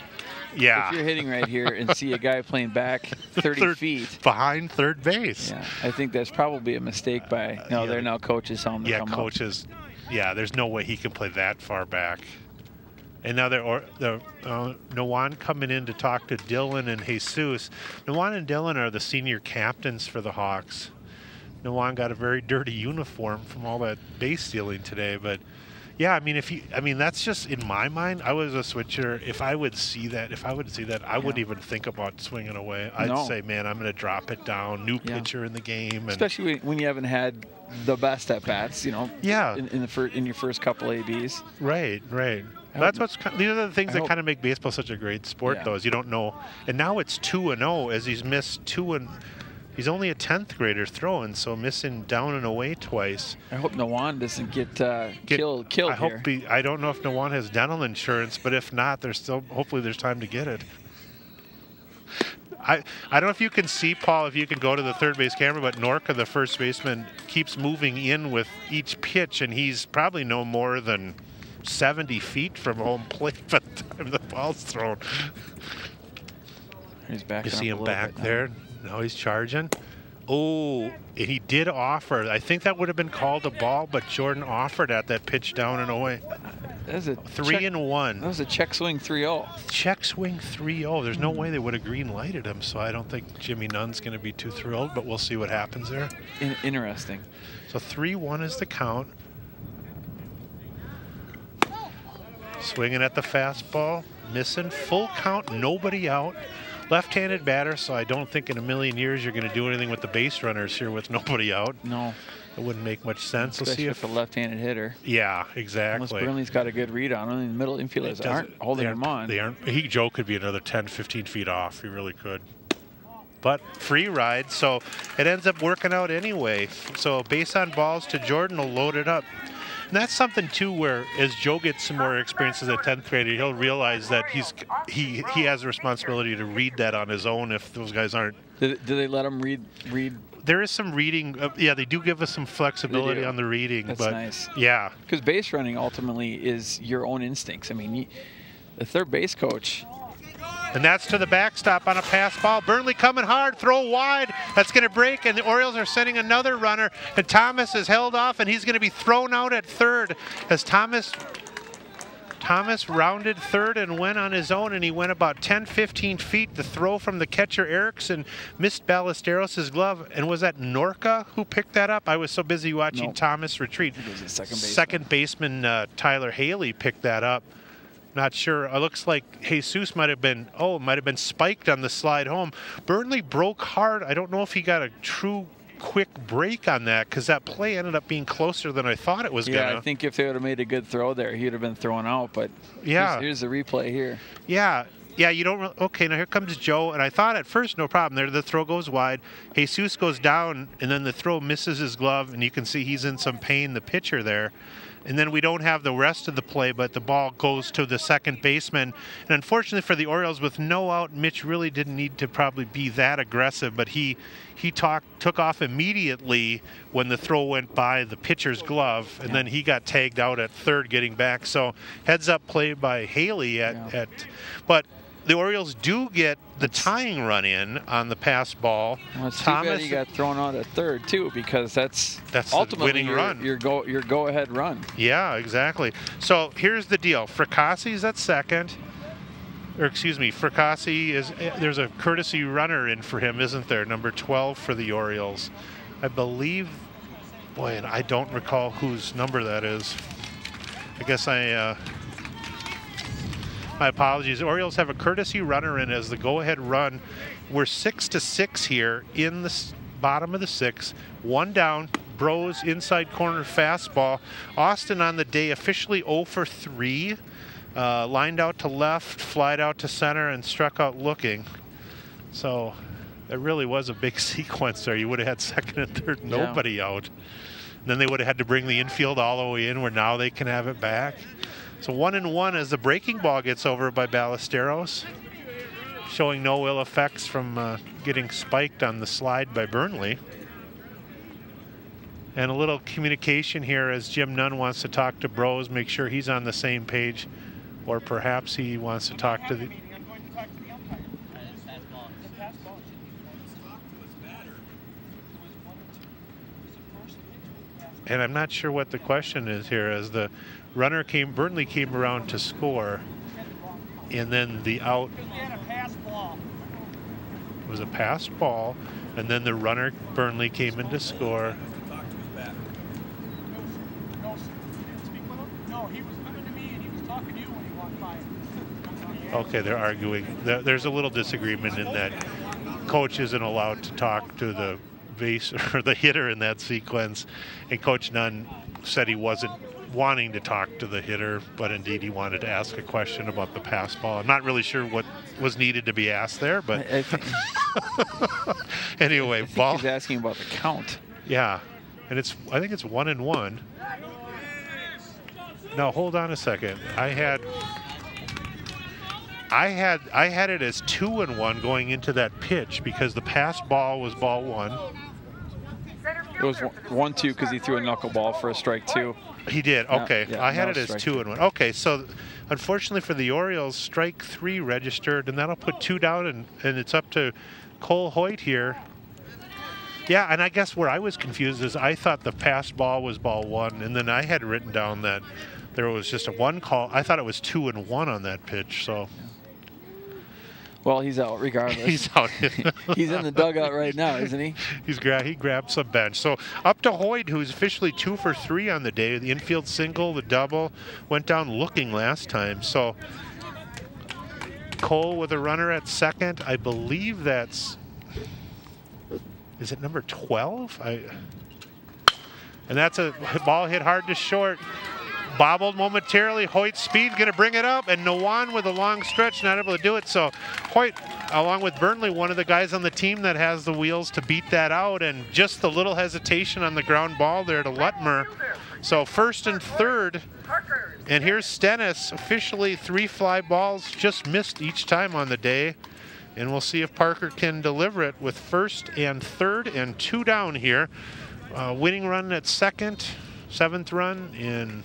Yeah. If you're hitting right here and see a guy playing back 30 feet behind third base. Yeah, I think that's probably a mistake by. They're now coaches telling him to come coaches. Up. Yeah, there's no way he can play that far back. And now Nuwan coming in to talk to Dylan and Jesus. Nuwan and Dylan are the senior captains for the Hawks. Nuwan got a very dirty uniform from all that base stealing today, but yeah, I mean, that's just in my mind. I was a switcher. If I would see that, I wouldn't even think about swinging away. I'd say, man, I'm going to drop it down. New pitcher in the game, and especially when you haven't had the best at bats. Yeah. In your first couple ABs. Right. These are the things that kind of make baseball such a great sport, though. Is you don't know, and now it's 2-0 as he's missed he's only a 10th grader throwing, so missing down and away twice. I hope Nuwan doesn't get killed here. I don't know if Nuwan has dental insurance, but if not, hopefully there's time to get it. I don't know if you can see, Paul, if you can go to the third base camera, but Norca, the first baseman, keeps moving in with each pitch, and he's probably no more than 70 feet from home plate by the time the ball's thrown. He's back. You see him back there? Now he's charging. Oh, and he did offer. I think that would have been called a ball, but Jordan offered at that pitch down and away. That's a 3-1. That was a check swing 3-0. Check swing 3-0. There's no way they would have green lighted him, so I don't think Jimmy Nunn's going to be too thrilled, but we'll see what happens there. Interesting. So 3-1 is the count. Swinging at the fastball, missing, full count, nobody out. Left-handed batter, so I don't think in a million years you're going to do anything with the base runners here with nobody out. No. It wouldn't make much sense. Especially we'll see if a left-handed hitter. Yeah, exactly. Unless Burnley's got a good read on him. The middle infielders aren't holding him on. They aren't. Joe could be another 10, 15 feet off. He really could. But free ride, so it ends up working out anyway. So base on balls to Jordan will load it up. And that's something too, where as Joe gets some more experience as a 10th grader, he'll realize that he has a responsibility to read that on his own if those guys aren't. Do they let him read? There is some reading. Yeah, they do give us some flexibility on the reading. That's but nice. Yeah. Because base running ultimately is your own instincts. I mean, the third base coach And that's to the backstop on a pass ball. Burnley coming hard, throw wide. That's going to break, and the Orioles are sending another runner. And Thomas is held off, and he's going to be thrown out at third as Thomas rounded third and went on his own, and he went about 10-15 feet. The throw from the catcher Erickson missed Ballesteros' glove. And was that Norca who picked that up? I was so busy watching Thomas retreat. It was the second baseman Tyler Haley picked that up. Not sure. It looks like Jesus might have been spiked on the slide home. Burnley broke hard. I don't know if he got a true quick break on that, because that play ended up being closer than I thought it was going to. Yeah, I think if they would have made a good throw there, he would have been thrown out. But here's the replay here. Yeah, you don't. Okay, now here comes Joe, and I thought at first no problem there. The throw goes wide. Jesus goes down, and then the throw misses his glove, and you can see he's in some pain, the pitcher there. And then we don't have the rest of the play, but the ball goes to the second baseman. And unfortunately for the Orioles, with no out, Mitch really didn't need to probably be that aggressive, but he took off immediately when the throw went by the pitcher's glove, and then he got tagged out at third getting back. So heads up play by Haley but the Orioles do get the tying run in on the pass ball. Well, it's Thomas, too bad he got thrown out at third too, because that's ultimately the winning run. Your go-ahead run. Yeah, exactly. So here's the deal: Fracasse's at second, or excuse me, Fracasse is. There's a courtesy runner in for him, isn't there? Number 12 for the Orioles, I believe. Boy, and I don't recall whose number that is. I guess my apologies. The Orioles have a courtesy runner in as the go-ahead run. We're 6-6 here in the bottom of the sixth. One down. Bros inside corner fastball. Austin on the day officially 0 for 3. Lined out to left, flied out to center, and struck out looking. So it really was a big sequence there. You would have had second and third, nobody out. And then they would have had to bring the infield all the way in, where now they can have it back. So 1-1 as the breaking ball gets over by Ballesteros, showing no ill effects from getting spiked on the slide by Burnley. And a little communication here as Jim Nunn wants to talk to Bros, make sure he's on the same page, or perhaps he wants to talk to the... And I'm not sure what the question is here, as the runner Burnley came around to score, and then the out was a pass ball, and then the runner Burnley came in to score. Okay, they're arguing. There's a little disagreement in that coach isn't allowed to talk to the base or the hitter in that sequence, and Coach Nunn said he wasn't wanting to talk to the hitter, but indeed he wanted to ask a question about the pass ball. I'm not really sure what was needed to be asked there, but anyway, he's asking about the count. Yeah, and I think it's 1-1. Now hold on a second. I had it as 2-1 going into that pitch, because the pass ball was ball 1. It was 1-2 because he threw a knuckleball for a strike 2. He did. Okay, yeah, I had it as 2-1. Okay, so unfortunately for the Orioles, strike 3 registered, and that'll put 2 down, and it's up to Cole Hoyt here. Yeah, and I guess where I was confused is I thought the pass ball was ball 1, and then I had written down that there was just a 1 call. I thought it was 2-1 on that pitch. So. Well, he's out regardless. He's out. He's in the dugout right now, isn't he? He grabbed some bench. So up to Hoyt, who's officially 2 for 3 on the day. The infield single, the double, went down looking last time. So Cole with a runner at second. I believe that's, is it number 12? And that's a ball hit hard to short. Bobbled momentarily. Hoyt's speed going to bring it up, and Nowan with a long stretch not able to do it. So Hoyt, along with Burnley, one of the guys on the team that has the wheels to beat that out, and just the little hesitation on the ground ball there to Lutmer. So first and third, and here's Stennis, officially 3 fly balls, just missed each time on the day. And we'll see if Parker can deliver it with first and third and 2 down here. Winning run at second, 7th run in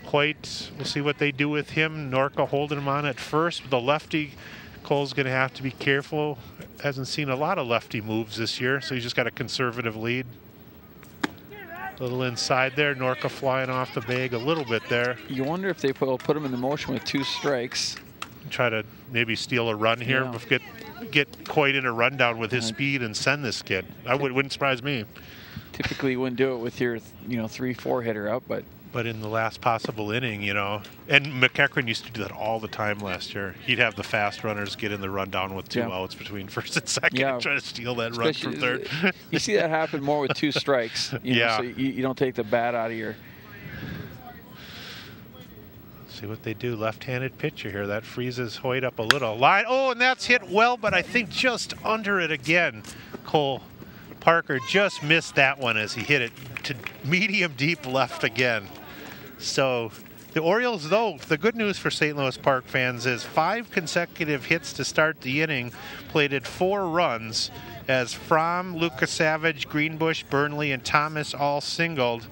Hoyt we'll see what they do with him. Norca holding him on at first. The lefty, Cole's going to have to be careful. Hasn't seen a lot of lefty moves this year, so he's just got a conservative lead. A little inside there. Norca flying off the bag a little bit there. You wonder if they put him in the motion with 2 strikes. Try to maybe steal a run here, but get Coit in a rundown with his speed and send this kid. Wouldn't surprise me. Typically, you wouldn't do it with your 3-4 hitter up, but in the last possible inning, and McEachran used to do that all the time last year. He'd have the fast runners get in the rundown with 2 outs between first and second, and try to steal that run from third. You see that happen more with 2 strikes. So you don't take the bat out of your. See what they do. Left-handed pitcher here. That freezes Hoyt up a little. Line. Oh, and that's hit well, but I think just under it again. Cole Parker just missed that one as he hit it to medium deep left again. So the Orioles, though, the good news for St. Louis Park fans is 5 consecutive hits to start the inning, plated 4 runs, as Fromm, Lucas Savage, Greenbush, Burnley, and Thomas all singled.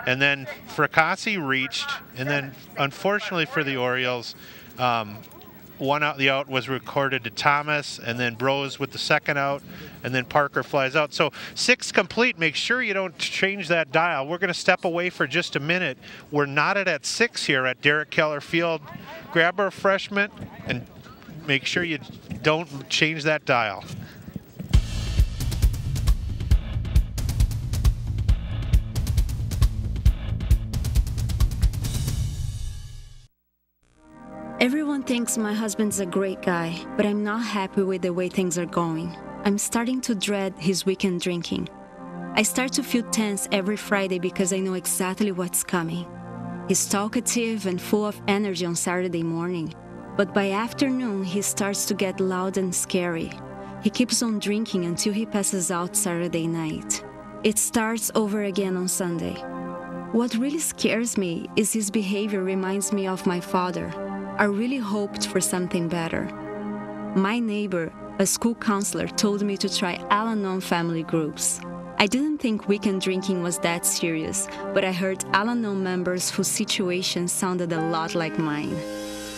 And then Fracassi reached, and then unfortunately for the Orioles, one out, the out was recorded to Thomas, and then Brose with the second out, and then Parker flies out. So 6 complete. Make sure you don't change that dial. We're going to step away for just a minute. We're knotted at 6 here at Derek Keller Field. Grab a refreshment and make sure you don't change that dial. Everyone thinks my husband's a great guy, but I'm not happy with the way things are going. I'm starting to dread his weekend drinking. I start to feel tense every Friday because I know exactly what's coming. He's talkative and full of energy on Saturday morning, but by afternoon he starts to get loud and scary. He keeps on drinking until he passes out Saturday night. It starts over again on Sunday. What really scares me is his behavior reminds me of my father. I really hoped for something better. My neighbor, a school counselor, told me to try Al-Anon family groups. I didn't think weekend drinking was that serious, but I heard Al-Anon members whose situation sounded a lot like mine.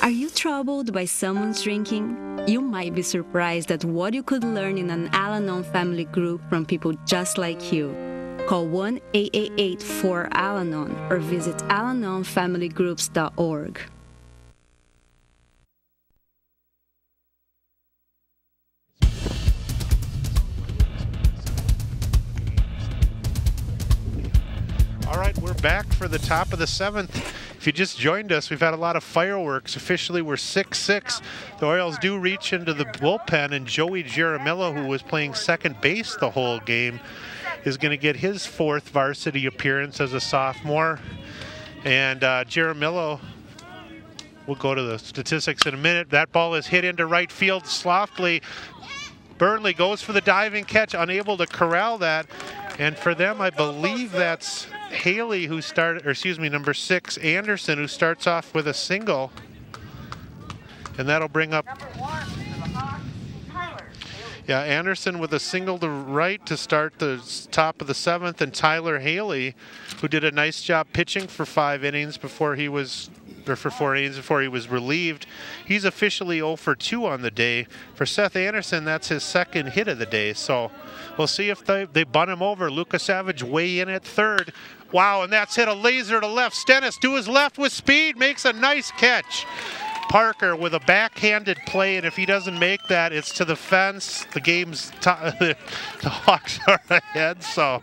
Are you troubled by someone's drinking? You might be surprised at what you could learn in an Al-Anon family group from people just like you. Call 1-888-4-AL-ANON or visit alanonfamilygroups.org. All right, we're back for the top of the 7th. If you just joined us, we've had a lot of fireworks. Officially, we're 6-6. The Orioles do reach into the bullpen, and Joey Jaramillo, who was playing second base the whole game, is going to get his 4th varsity appearance as a sophomore. And Jaramillo, we'll go to the statistics in a minute. That ball is hit into right field softly. Burnley goes for the diving catch, unable to corral that. And for them, I believe that's Haley who started, or excuse me, number 6, Anderson, who starts off with a single. And that'll bring up, Anderson with a single to right to start the top of the 7th, and Tyler Haley, who did a nice job pitching for 5 innings before he was, or for 4 innings before he was relieved. He's officially 0 for 2 on the day. For Seth Anderson, that's his 2nd hit of the day. So we'll see if they bunt him over. Lucas Savage way in at 3rd. Wow, and that's hit a laser to left. Stennis to his left with speed, makes a nice catch. Parker with a backhanded play, and if he doesn't make that, it's to the fence. The game's the Hawks are ahead. So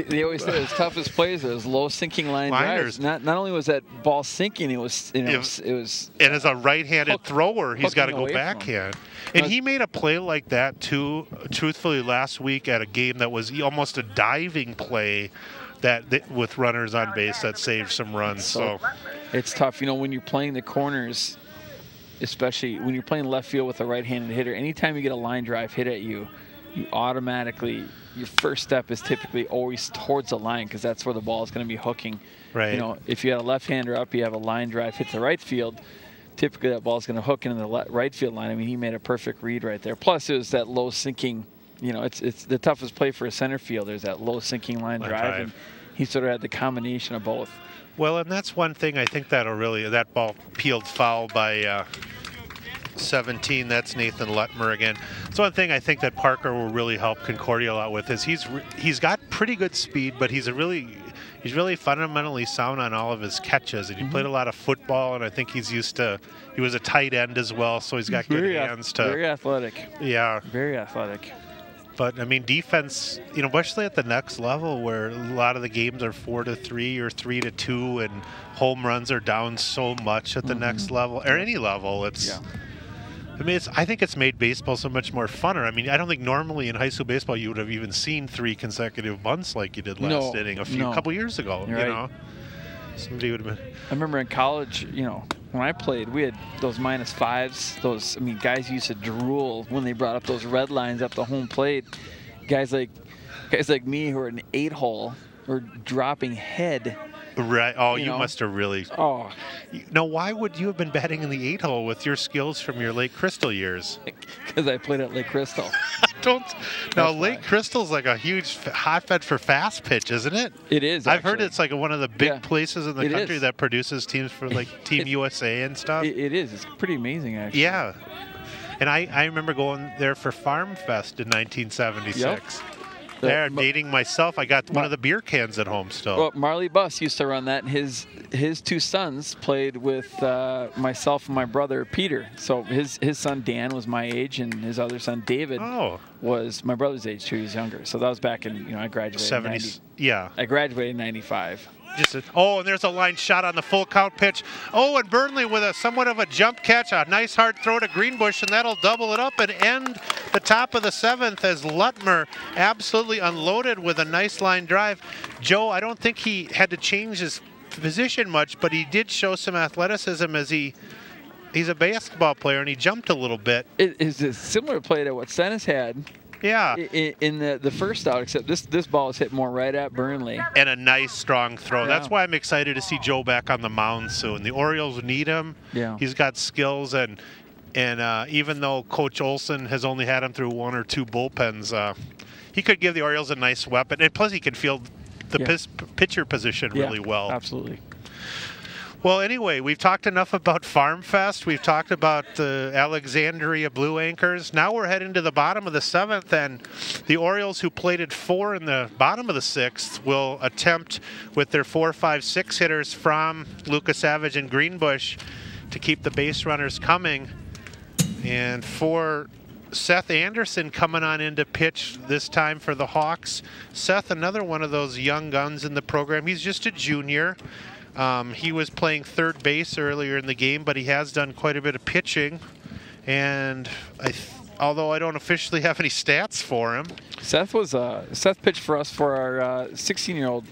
they always say his toughest plays are those low sinking line drives. Not only was that ball sinking, it was and as a right-handed thrower, he's got to go backhand. And he made a play like that too, truthfully, last week at a game that was almost a diving play that with runners on base that saved some runs. So it's tough, when you're playing the corners. Especially when you're playing left field with a right-handed hitter, anytime you get a line drive hit at you, you automatically, your first step is typically always towards the line because that's where the ball is going to be hooking. Right. If you had a left-hander up, you have a line drive hit the right field, typically that ball is going to hook into the right field line. I mean, he made a perfect read right there. Plus, it was that low sinking, it's the toughest play for a center fielder is that low sinking line drive. And he sort of had the combination of both. Well, and that's one thing I think that ball peeled foul by 17. That's Nathan Lutmer again. It's one thing I think that Parker will really help Concordia a lot with is he's got pretty good speed, but he's really fundamentally sound on all of his catches, and he played a lot of football, and I think he was a tight end as well, so he's got good hands too. Very athletic. Yeah. Very athletic. But I mean, defense, especially at the next level where a lot of the games are 4-3 or 3-2, and home runs are down so much at the next level or any level. I think it's made baseball so much more funner. I mean, I don't think normally in high school baseball you would have even seen 3 consecutive bunts like you did last inning a couple years ago. Right. Somebody would have been. I remember in college, when I played, we had those -5s. Guys used to drool when they brought up those red lines up the home plate. Guys like me who are an 8-hole were dropping head. Right. Oh, you must have really. Oh. Now, why would you have been batting in the 8-hole with your skills from your Lake Crystal years? Because I played at Lake Crystal. Lake Crystal's like a huge hotbed for fast pitch, isn't it? It is. I've heard it's like one of the big places in the country that produces teams for like Team USA and stuff. It is. It's pretty amazing, actually. Yeah. And I remember going there for Farm Fest in 1976. Yep. There, dating myself, I got one of the beer cans at home still. Well, Marley Buss used to run that, and his 2 sons played with myself and my brother Peter. So his son Dan was my age, and his other son David was my brother's age, 2 years younger. So that was back in I graduated 70s. Yeah, I graduated in '95. And there's a line shot on the full count pitch. Oh, and Burnley with somewhat of a jump catch, a nice hard throw to Greenbush, and that'll double it up and end the top of the 7th as Lutmer absolutely unloaded with a nice line drive. Joe, I don't think he had to change his position much, but he did show some athleticism as he's a basketball player, and he jumped a little bit. It is a similar play to what Stennis had. Yeah. In the first out, except this ball is hit more right at Burnley. And a nice strong throw. Yeah. That's why I'm excited to see Joe back on the mound soon. The Orioles need him. Yeah. He's got skills, and even though Coach Olson has only had him through 1 or 2 bullpens, he could give the Orioles a nice weapon. And plus he can field the pitcher position really well. Absolutely. Well, anyway, we've talked enough about Farm Fest. We've talked about the Alexandria Blue Anchors. Now we're heading to the bottom of the 7th, and the Orioles, who plated 4 in the bottom of the 6th, will attempt with their 4, 5, 6 hitters from Lucas Savage and Greenbush to keep the base runners coming. And for Seth Anderson coming on in to pitch this time for the Hawks. Seth, another one of those young guns in the program. He's just a junior. He was playing third base earlier in the game, but he has done quite a bit of pitching. And although I don't officially have any stats for him. Seth pitched for us for our 16-year-old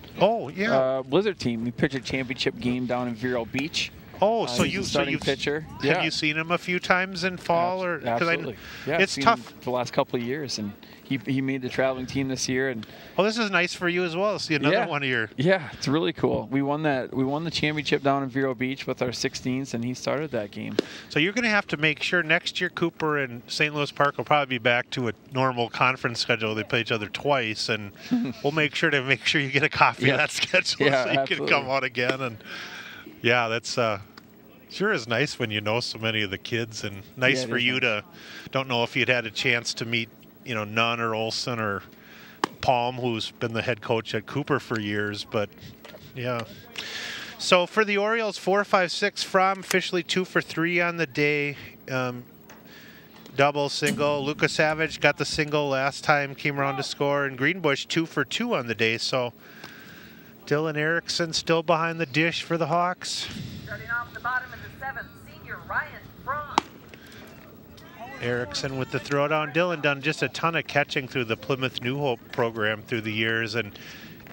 Blizzard team. We pitched a championship game down in Vero Beach. Oh, so you've pitcher. Have you seen him a few times in fall? Absolutely. It's tough. The last couple of years, and he made the traveling team this year. And this is nice for you as well. See another one of your. Yeah, it's really cool. We won the championship down in Vero Beach with our 16s, and he started that game. So you're going to have to make sure next year Cooper and St. Louis Park will probably be back to a normal conference schedule. They play each other twice, and we'll make sure you get a copy of that schedule so you can come on again. And yeah, that's sure is nice when you know so many of the kids, and nice for you to. Don't know if you'd had a chance to meet, Nunn or Olson or Palm, who's been the head coach at Cooper for years, but yeah. So for the Orioles, 4, 5, 6 from, officially 2 for 3 on the day. Double, single. Lucas Savage got the single last time, came around to score, and Greenbush 2 for 2 on the day. So Dylan Erickson still behind the dish for the Hawks. Starting off the bottom of the 7th, senior Ryan Fromm. Erickson with the throwdown. Dylan done just a ton of catching through the Plymouth New Hope program through the years, and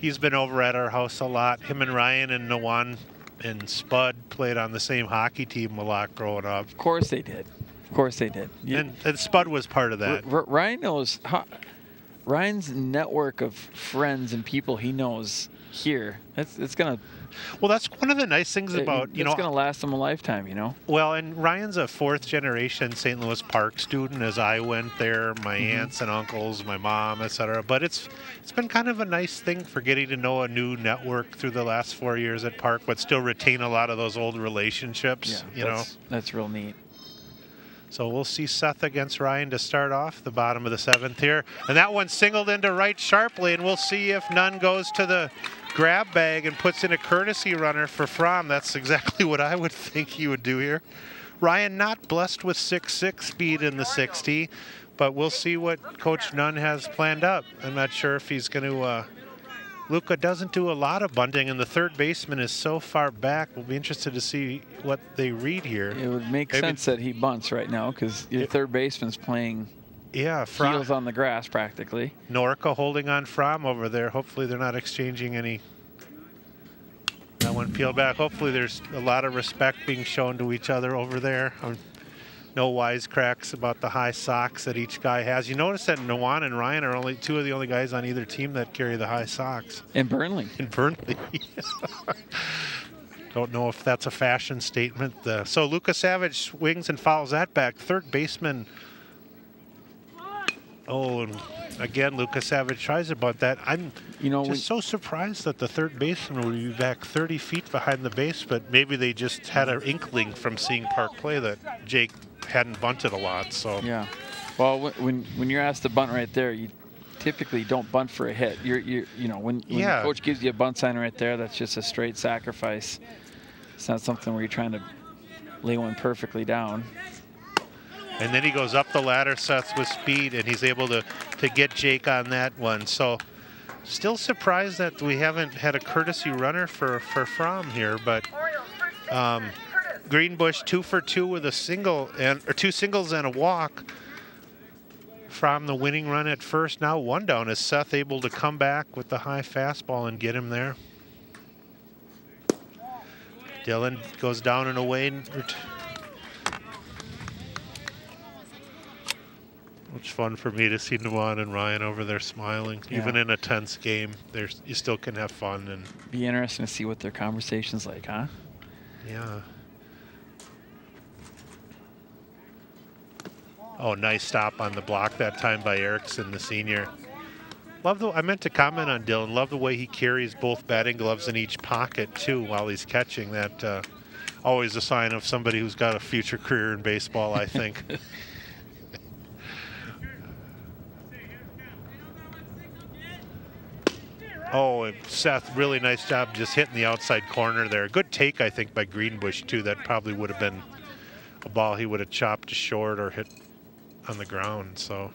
he's been over at our house a lot. Him and Ryan and Nawan and Spud played on the same hockey team a lot growing up. Of course they did. Of course they did. And Spud was part of that. Ryan knows how. Ryan's network of friends and people he knows here, it's gonna. Well, that's one of the nice things about, it's going to last him a lifetime, Well, and Ryan's a 4th generation St. Louis Park student, as I went there, my aunts and uncles, my mom, etc. But it's been kind of a nice thing for getting to know a new network through the last 4 years at Park, but still retain a lot of those old relationships, That's real neat. So we'll see Seth against Ryan to start off the bottom of the 7th here. And that one singled into right sharply, and we'll see if none goes to the grab bag and puts in a courtesy runner for Fromm. That's exactly what I would think he would do here. Ryan not blessed with 6.6 speed in the 60, but we'll see what Coach Nunn has planned up. I'm not sure if he's going to... Luca doesn't do a lot of bunting, and the third baseman is so far back. We'll be interested to see what they read here. It would make sense that he bunts right now because your third baseman's playing heels on the grass practically. Norca holding on Fromm over there. Hopefully they're not exchanging any. That one peeled back. Hopefully there's a lot of respect being shown to each other over there. No wisecracks about the high socks that each guy has. You notice that Nawan and Ryan are only 2 of the only guys on either team that carry the high socks. And Burnley. Don't know if that's a fashion statement. So Lucas Savage swings and fouls that back. Third baseman. Oh, and again, Lucas Savage tries to bunt that. I'm just so surprised that the third baseman would be back 30 feet behind the base, but maybe they just had an inkling from seeing Park play that Jake hadn't bunted a lot. So yeah, well, when you're asked to bunt right there, you typically don't bunt for a hit. When the coach gives you a bunt sign right there, that's just a straight sacrifice. It's not something where you're trying to lay one perfectly down. And then he goes up the ladder, Seth, with speed, and he's able to get Jake on that one. So still surprised that we haven't had a courtesy runner for Fromm here, but Greenbush 2 for 2 with a single or 2 singles and a walk. Fromm the winning run at first. Now 1 down. Is Seth able to come back with the high fastball and get him there? Dylan goes down and away. It's fun for me to see Nawan and Ryan over there smiling. Yeah. Even in a tense game, you still can have fun. And be interesting to see what their conversation's like, huh? Yeah. Oh, nice stop on the block that time by Erickson, the senior. I meant to comment on Dylan. Love the way he carries both batting gloves in each pocket, too, while he's catching. That always a sign of somebody who's got a future career in baseball, I think. Oh, Seth, really nice job just hitting the outside corner there. Good take, I think, by Greenbush, too. That probably would have been a ball he would have chopped to short or hit on the ground. So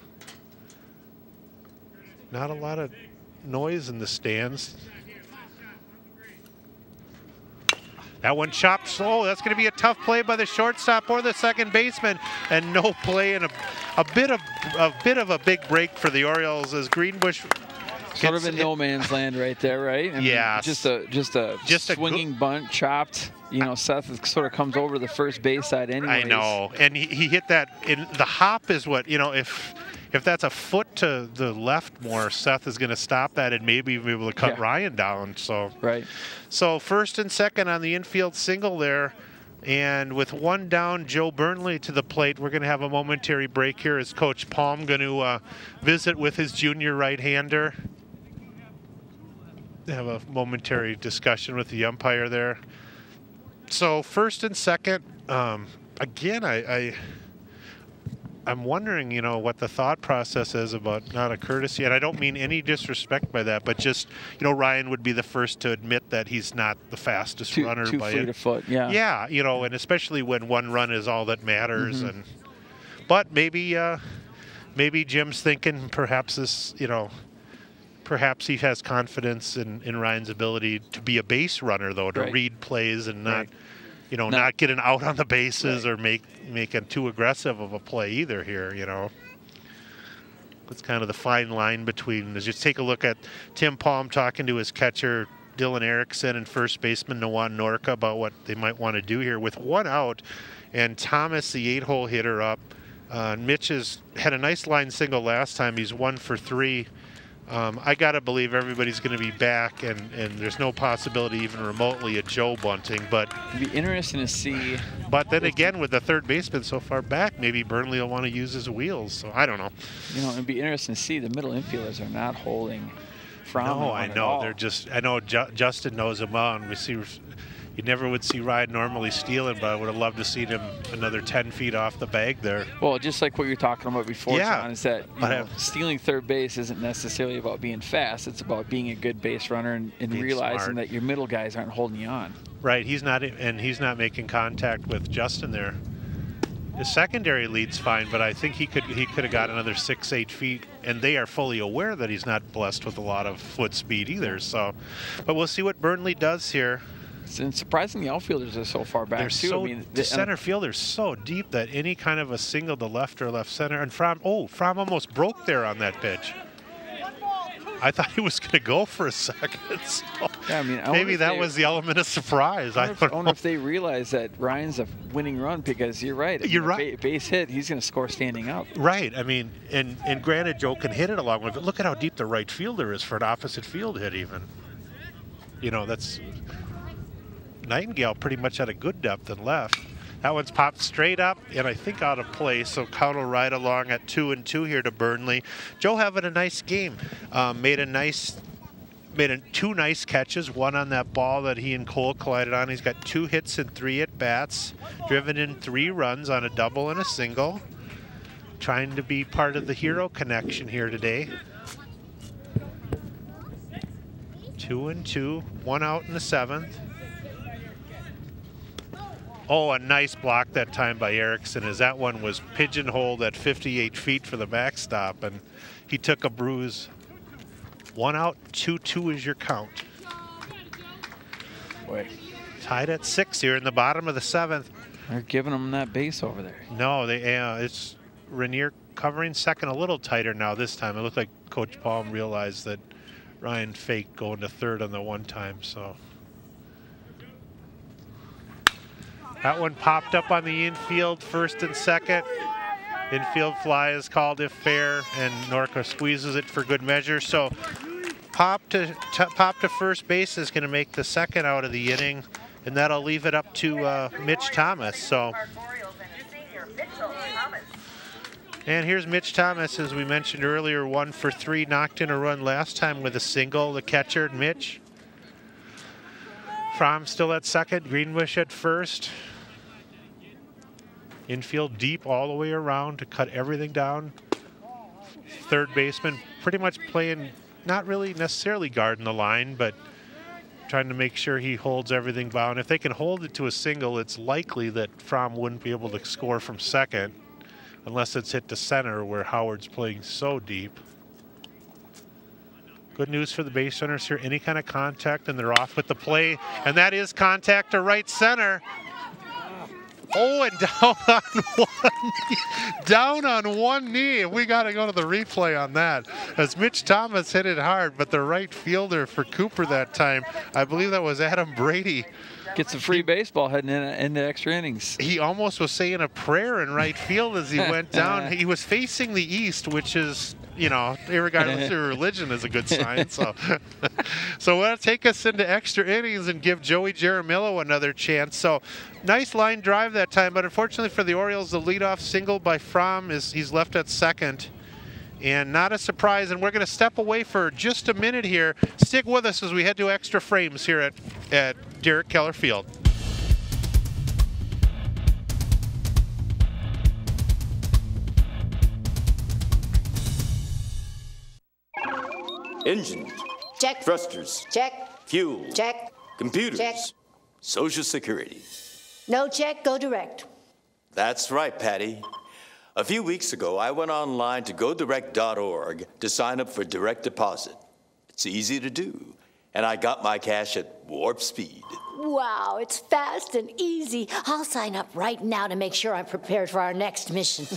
not a lot of noise in the stands. That one chopped slow. That's going to be a tough play by the shortstop or the second baseman, and no play, and a bit of a big break for the Orioles as Greenbush. Sort of in no man's land right there, right? Yeah. Just a swinging bunt, chopped. Seth sort of comes over the first base side anyways. I know, and he hit that. In the hop is what, if that's a foot to the left more, Seth is going to stop that and maybe be able to cut Ryan down. So right. So first and second on the infield single there. And with 1 down, Joe Burnley to the plate. We're going to have a momentary break here as Coach Palm going to visit with his junior right-hander. Have a momentary discussion with the umpire there. So first and second, again, I'm wondering, what the thought process is about not a courtesy. And I don't mean any disrespect by that, but just, Ryan would be the first to admit that he's not the fastest runner. 2 feet a foot, yeah. Yeah, and especially when 1 run is all that matters. Mm-hmm. But maybe Jim's thinking perhaps this, perhaps he has confidence in Ryan's ability to be a base runner, though, to read plays and not, not get an out on the bases or make it too aggressive of a play either here, It's kind of the fine line between, just take a look at Tim Palm talking to his catcher, Dylan Erickson, and first baseman Nawan Norca about what they might want to do here with 1 out, and Thomas, the 8-hole hitter, up. Mitch has had a nice line single last time. He's 1 for 3. I got to believe everybody's going to be back, and there's no possibility even remotely of Joe bunting. But it'd be interesting to see. But then again, with the third baseman so far back, maybe Burnley will want to use his wheels. So I don't know. You know, it'd be interesting to see. The middle infielders are not holding Fromm. No, I know. They're just. I know Justin knows him well, and we see. You never would see Ryan normally stealing, but I would have loved to see him another 10 feet off the bag there. Well, just like what you were talking about before, yeah. John, is that stealing third base isn't necessarily about being fast. It's about being a good base runner and realizing smart. that your middle guys aren't holding you on. Right. He's not making contact with Justin there. His secondary lead's fine, but I think he could have got another 6-8 feet, and they are fully aware that he's not blessed with a lot of foot speed either. So, but we'll see what Burnley does here. And surprisingly, outfielders are so far back, too. So, I mean, the center fielder's so deep that any kind of a single to left or left center, and Fromm almost broke there on that pitch. I thought he was going to go for a second. So yeah, I mean, maybe that was the element of surprise. I wonder if they realize that Ryan's a winning run, because you're right. You're right. Base hit, he's going to score standing up. Right. I mean, and granted, Joe can hit it along with it. Look at how deep the right fielder is for an opposite field hit even. You know, that's Nightingale pretty much at a good depth and left. That one's popped straight up and I think out of play, so count will ride along at 2-2 here to Burnley. Joe having a nice game. Made two nice catches, one on that ball that he and Cole collided on. He's got 2 hits and 3 at-bats, driven in 3 runs on a double and a single. Trying to be part of the hero connection here today. 2-2, 1 out in the 7th. Oh, a nice block that time by Erickson, as that one was pigeonholed at 58 feet for the backstop, and he took a bruise. 1 out, 2-2 is your count. Boy. Tied at 6 here in the bottom of the 7th. They're giving them that base over there. No, it's Rainier covering second a little tighter now this time. It looked like Coach Palm realized that Ryan faked going to third on the one time, so. That one popped up on the infield, first and second. Infield fly is called if fair, and Norca squeezes it for good measure. So pop to first base is going to make the second out of the inning, and that'll leave it up to Mitch Thomas. So, and here's Mitch Thomas, as we mentioned earlier, 1 for 3, knocked in a run last time with a single. The catcher, Mitch. Fromm still at second, Greenwish at first. Infield deep all the way around to cut everything down. Third baseman pretty much playing, not really necessarily guarding the line, but trying to make sure he holds everything bound. If they can hold it to a single, it's likely that Fromm wouldn't be able to score from second unless it's hit to center, where Howard's playing so deep. Good news for the base runners here. Any kind of contact, and they're off with the play. And that is contact to right center. Oh, and down on one knee. We got to go to the replay on that, as Mitch Thomas hit it hard, but the right fielder for Cooper that time, I believe that was Adam Brady. Gets a free baseball heading into extra innings. He almost was saying a prayer in right field as he went down. He was facing the east, which is, you know, irregardless of your religion, is a good sign. So, so that'll take us into extra innings and give Joey Jaramillo another chance. So, nice line drive that time, but unfortunately for the Orioles, the leadoff single by Fromm he's left at second. And not a surprise, and we're going to step away for just a minute here. Stick with us as we head to extra frames here at Derek Keller Field. Engine. Check. Thrusters. Check. Fuel. Check. Computers. Check. Social Security. No check, go direct. That's right, Patty. A few weeks ago, I went online to godirect.org to sign up for direct deposit. It's easy to do, and I got my cash at warp speed. Wow, it's fast and easy. I'll sign up right now to make sure I'm prepared for our next mission.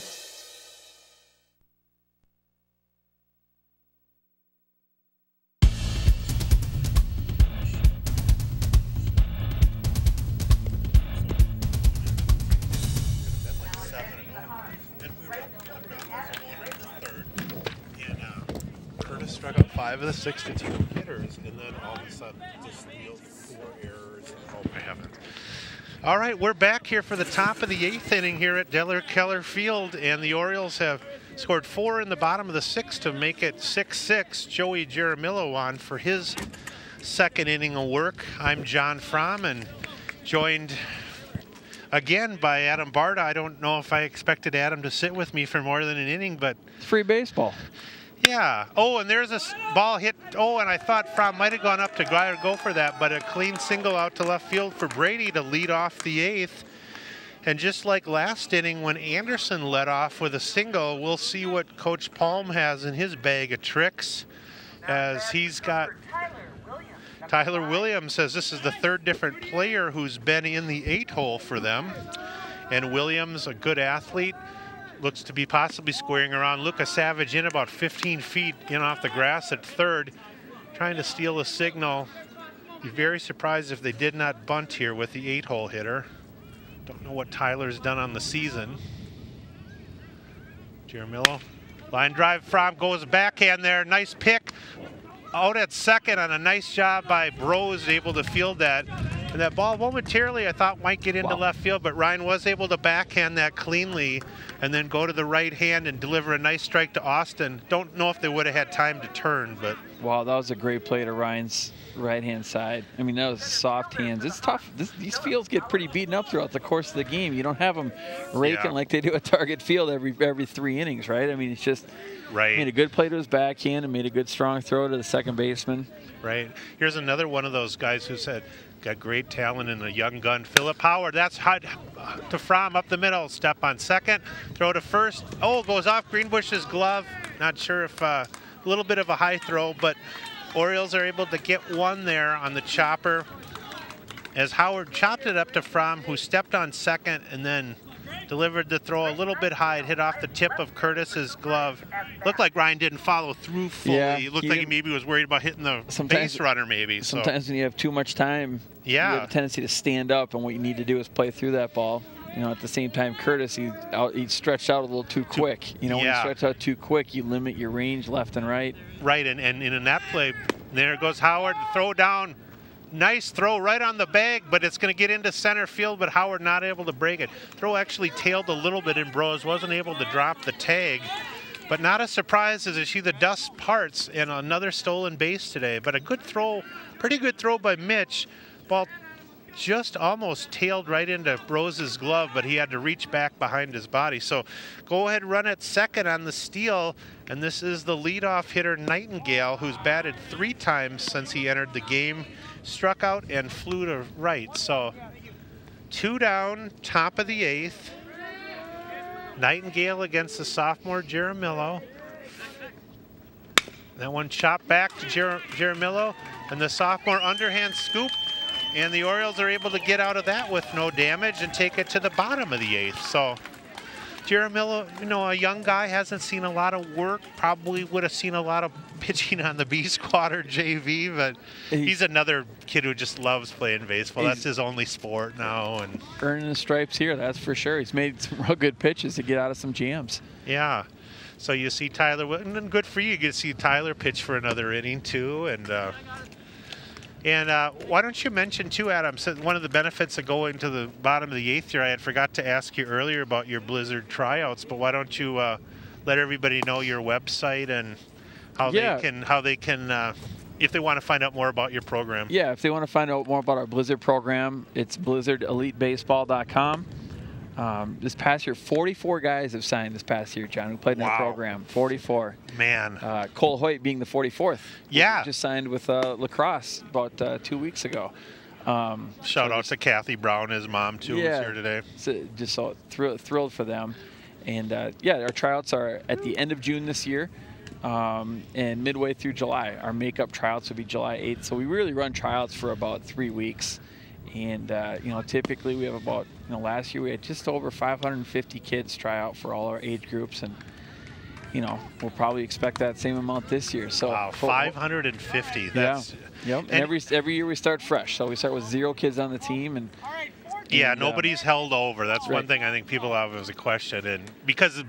struck out 5 of the 62 hitters, and then all of a sudden just 4 errors. Oh my heavens. All right, we're back here for the top of the 8th inning here at Diller Keller Field, and the Orioles have scored 4 in the bottom of the 6th to make it 6-6. Joey Jaramillo on for his 2nd inning of work. I'm John Fromm, and joined again by Adam Barta. I don't know if I expected Adam to sit with me for more than an inning, but It's free baseball. yeah. Oh, and there's a ball hit. Oh, and I thought Fromm might have gone up to go for that, but a clean single out to left field for Brady to lead off the 8th. And just like last inning when Anderson led off with a single, we'll see what Coach Palm has in his bag of tricks, as he's got Tyler Williams says this is the 3rd different player who's been in the 8 hole for them. And Williams, a good athlete, looks to be possibly squaring around. Lucas Savage in about 15 feet in off the grass at 3rd, trying to steal a signal. Be very surprised if they did not bunt here with the 8 hole hitter. Don't know what Tyler's done on the season. Jaramillo, line drive, Fromm goes backhand there. Nice pick out at 2nd on a nice job by Bros, able to field that. And that ball momentarily I thought might get into left field, but Ryan was able to backhand that cleanly and then go to the right hand and deliver a nice strike to Austin. Don't know if they would have had time to turn, but. Wow, that was a great play to Ryan's right-hand side. I mean, that was soft hands. It's tough. These fields get pretty beaten up throughout the course of the game. You don't have them raking like they do at Target Field every 3 innings, right? I mean, it's just made a good play to his backhand and made a good strong throw to the second baseman. Right. Here's another one of those guys who said, got great talent in a young gun. Philip Howard, that's hot to Fromm up the middle. Step on 2nd, throw to 1st. Oh, goes off Greenbush's glove. Not sure if a little bit of a high throw, but Orioles are able to get one there on the chopper as Howard chopped it up to Fromm, who stepped on 2nd and then delivered the throw a little bit high. It hit off the tip of Curtis's glove. Looked like Ryan didn't follow through fully. Yeah, it looked like he maybe was worried about hitting the base runner maybe. Sometimes when you have too much time, you have a tendency to stand up, and what you need to do is play through that ball. You know, at the same time, Curtis, he stretched out a little too quick. You know, when you stretch out too quick, you limit your range left and right. Right, and in that play, there goes Howard, throw down. Nice throw right on the bag, but it's going to get into center field, but Howard not able to break it. Throw actually tailed a little bit, and Bros wasn't able to drop the tag. But not a surprise as you see the dust parts and another stolen base today. But a good throw, pretty good throw by Mitch. Ball just almost tailed right into Bros's glove, but he had to reach back behind his body. So go ahead, run at 2nd on the steal. And this is the leadoff hitter, Nightingale, who's batted 3 times since he entered the game. Struck out and flew to right. So 2 down, top of the 8th. Nightingale against the sophomore Jaramillo. That one chopped back to Jaramillo, and the sophomore underhand scoop, and the Orioles are able to get out of that with no damage and take it to the bottom of the 8th. So Jaramillo, you know, a young guy, hasn't seen a lot of work, probably would have seen a lot of pitching on the B squad or JV, but he's another kid who just loves playing baseball. That's his only sport now. And earning the stripes here, that's for sure. He's made some real good pitches to get out of some jams. Yeah. So you see Tyler, and good for you. You get to see Tyler pitch for another inning too. And why don't you mention too, Adam, so one of the benefits of going to the bottom of the 8th here, I had forgot to ask you earlier about your Blizzard tryouts, but why don't you let everybody know your website and how they can if they want to find out more about your program. Yeah, if they want to find out more about our Blizzard program, it's blizzardelitebaseball.com. This past year, 44 guys have signed this past year, John, who played in that program. 44. Man. Cole Hoyt being the 44th. Yeah. Just signed with lacrosse about 2 weeks ago. Shout out to Kathy Brown, his mom, too, who's here today. So just so thrilled for them. And, our tryouts are at the end of June this year and midway through July. Our makeup tryouts will be July 8th. So we really run tryouts for about 3 weeks. And, typically we have about, last year we had just over 550 kids try out for all our age groups. And, we'll probably expect that same amount this year. So wow, 550. That's, Yep. And every year we start fresh. So we start with 0 kids on the team. And nobody's held over. That's one thing I think people have as a question. And because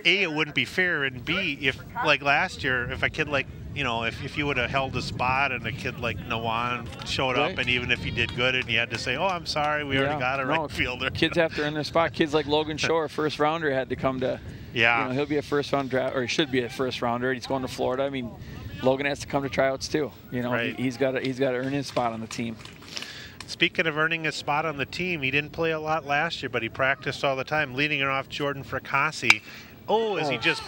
A, it wouldn't be fair, and B, if like last year, if a kid like, you know, if you would have held a spot and a kid like Nawan showed up, and even if he did good and you had to say, oh, I'm sorry, we already got a right fielder. Kids have to earn their spot. Kids like Logan Shore, first rounder, had to come to, you know, he'll be a first round draft, or he should be a first rounder. He's going to Florida. I mean, Logan has to come to tryouts too. You know, he's got to earn his spot on the team. Speaking of earning a spot on the team, he didn't play a lot last year, but he practiced all the time, leading it off Jordan Fracassi. Oh, as he just